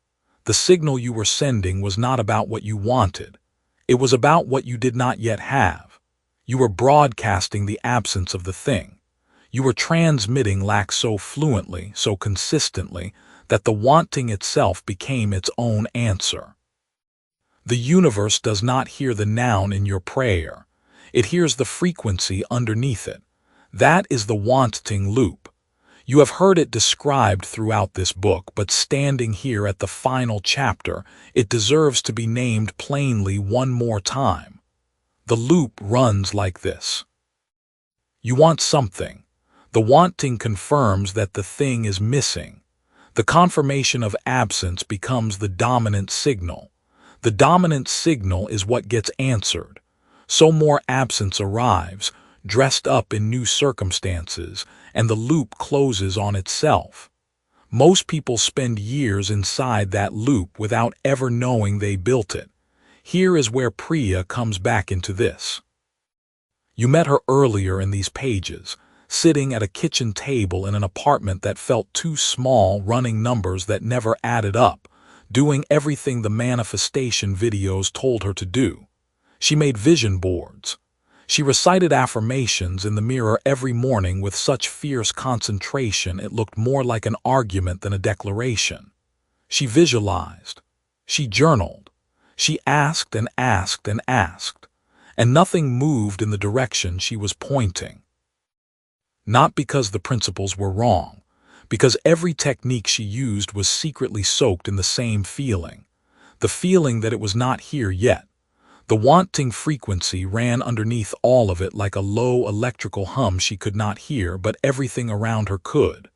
The signal you were sending was not about what you wanted. It was about what you did not yet have. You were broadcasting the absence of the thing. You were transmitting lack so fluently, so consistently, that the wanting itself became its own answer. The universe does not hear the noun in your prayer. It hears the frequency underneath it. That is the wanting loop. You have heard it described throughout this book, but standing here at the final chapter, it deserves to be named plainly one more time. The loop runs like this. You want something. The wanting confirms that the thing is missing. The confirmation of absence becomes the dominant signal. The dominant signal is what gets answered. So more absence arrives, dressed up in new circumstances, and the loop closes on itself. Most people spend years inside that loop without ever knowing they built it. Here is where Priya comes back into this. You met her earlier in these pages, sitting at a kitchen table in an apartment that felt too small, running numbers that never added up, doing everything the manifestation videos told her to do. She made vision boards. She recited affirmations in the mirror every morning with such fierce concentration it looked more like an argument than a declaration. She visualized. She journaled. She asked and asked and asked. and nothing moved in the direction she was pointing. Not because the principles were wrong, because every technique she used was secretly soaked in the same feeling, the feeling that it was not here yet. The wanting frequency ran underneath all of it like a low electrical hum she could not hear, but everything around her could.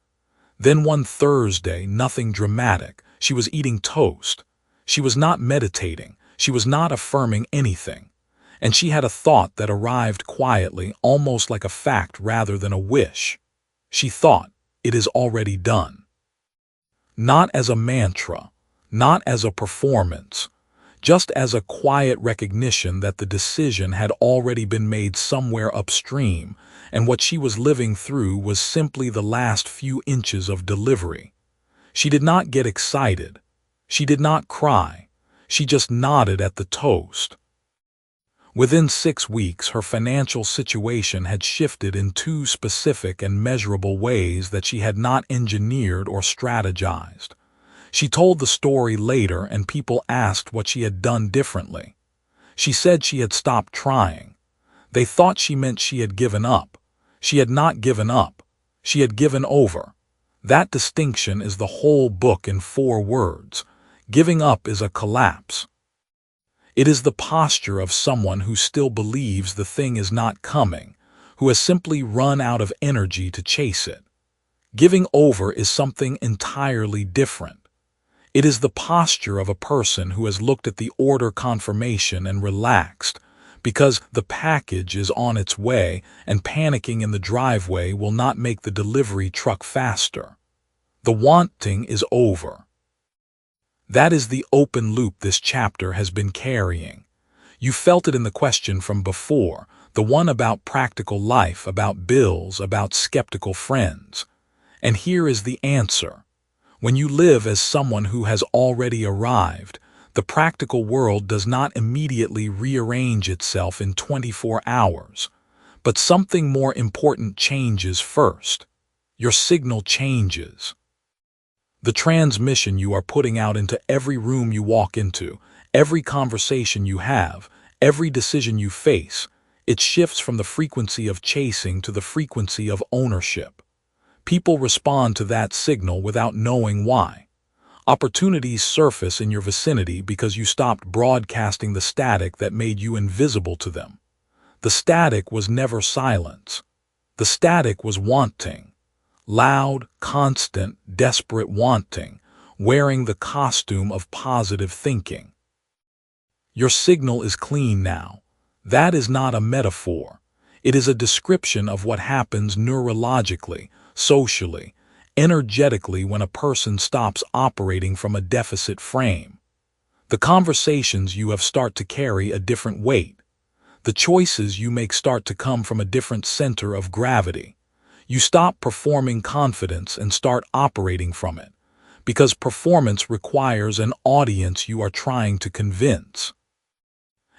Then one Thursday, nothing dramatic, she was eating toast. She was not meditating, she was not affirming anything. And she had a thought that arrived quietly, almost like a fact rather than a wish. She thought, "It is already done." Not as a mantra, not as a performance, just as a quiet recognition that the decision had already been made somewhere upstream, and what she was living through was simply the last few inches of delivery. She did not get excited. She did not cry. She just nodded at the toast. Within 6 weeks, her financial situation had shifted in 2 specific and measurable ways that she had not engineered or strategized. She told the story later, and people asked what she had done differently. She said she had stopped trying. They thought she meant she had given up. She had not given up. She had given over. That distinction is the whole book in 4 words. Giving up is a collapse. It is the posture of someone who still believes the thing is not coming, who has simply run out of energy to chase it. Giving over is something entirely different. It is the posture of a person who has looked at the order confirmation and relaxed, because the package is on its way, and panicking in the driveway will not make the delivery truck faster. The wanting is over. That is the open loop this chapter has been carrying. You felt it in the question from before, the one about practical life, about bills, about skeptical friends. And here is the answer. When you live as someone who has already arrived, the practical world does not immediately rearrange itself in 24 hours. But something more important changes first. Your signal changes. The transmission you are putting out into every room you walk into, every conversation you have, every decision you face, it shifts from the frequency of chasing to the frequency of ownership. People respond to that signal without knowing why. Opportunities surface in your vicinity because you stopped broadcasting the static that made you invisible to them. The static was never silence. The static was wanting. Loud, constant, desperate wanting, wearing the costume of positive thinking. Your signal is clean now. That is not a metaphor. It is a description of what happens neurologically, socially, energetically when a person stops operating from a deficit frame. The conversations you have start to carry a different weight. The choices you make start to come from a different center of gravity. You stop performing confidence and start operating from it, because performance requires an audience you are trying to convince.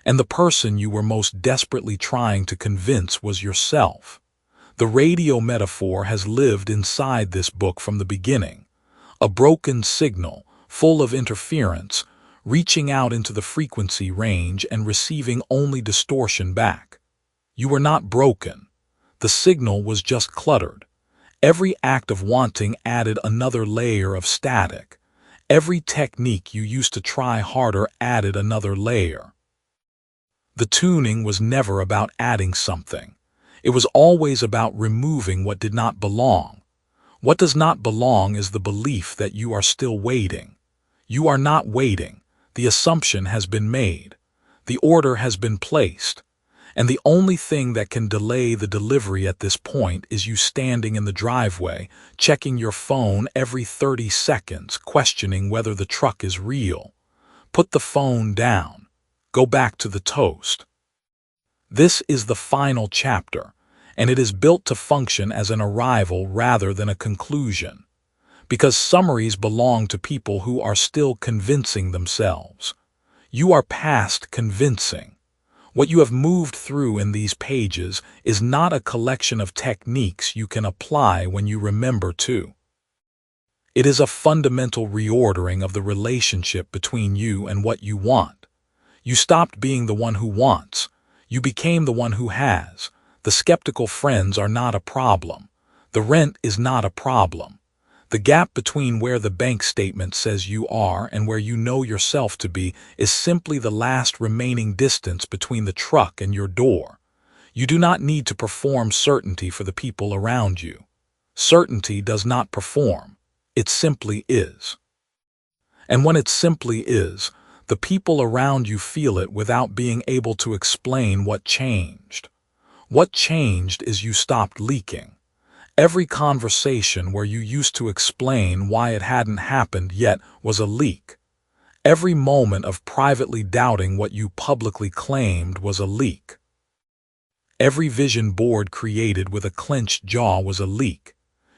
And the person you were most desperately trying to convince was yourself. The radio metaphor has lived inside this book from the beginning. A broken signal, full of interference, reaching out into the frequency range and receiving only distortion back. You were not broken. The signal was just cluttered. Every act of wanting added another layer of static. Every technique you used to try harder added another layer. The tuning was never about adding something. It was always about removing what did not belong. What does not belong is the belief that you are still waiting. You are not waiting. The assumption has been made. The order has been placed. And the only thing that can delay the delivery at this point is you standing in the driveway, checking your phone every 30 seconds, questioning whether the truck is real. Put the phone down. Go back to the toast. This is the final chapter, and it is built to function as an arrival rather than a conclusion, because summaries belong to people who are still convincing themselves. You are past convincing. What you have moved through in these pages is not a collection of techniques you can apply when you remember to. It is a fundamental reordering of the relationship between you and what you want. You stopped being the one who wants. You became the one who has. The skeptical friends are not a problem. The rent is not a problem. The gap between where the bank statement says you are and where you know yourself to be is simply the last remaining distance between the truck and your door. You do not need to perform certainty for the people around you. Certainty does not perform. It simply is. And when it simply is, the people around you feel it without being able to explain what changed. What changed is you stopped leaking. Every conversation where you used to explain why it hadn't happened yet was a leak. Every moment of privately doubting what you publicly claimed was a leak. Every vision board created with a clenched jaw was a leak.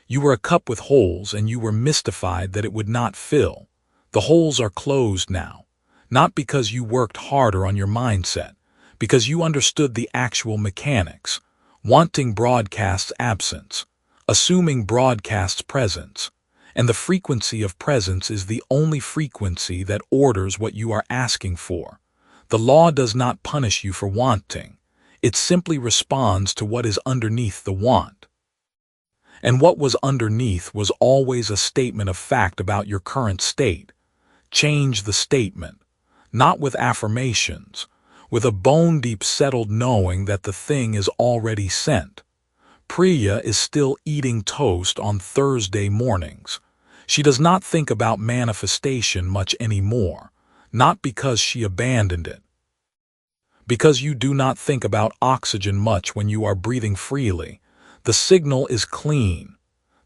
You were a cup with holes and you were mystified that it would not fill. The holes are closed now, not because you worked harder on your mindset, because you understood the actual mechanics, wanting broadcast's absence, assuming broadcast's presence, and the frequency of presence is the only frequency that orders what you are asking for. The law does not punish you for wanting. It simply responds to what is underneath the want. And what was underneath was always a statement of fact about your current state. Change the statement, not with affirmations, with a bone-deep settled knowing that the thing is already sent. Priya is still eating toast on Thursday mornings. She does not think about manifestation much anymore, not because she abandoned it. Because you do not think about oxygen much when you are breathing freely. The signal is clean.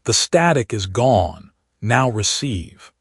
The static is gone. Now receive.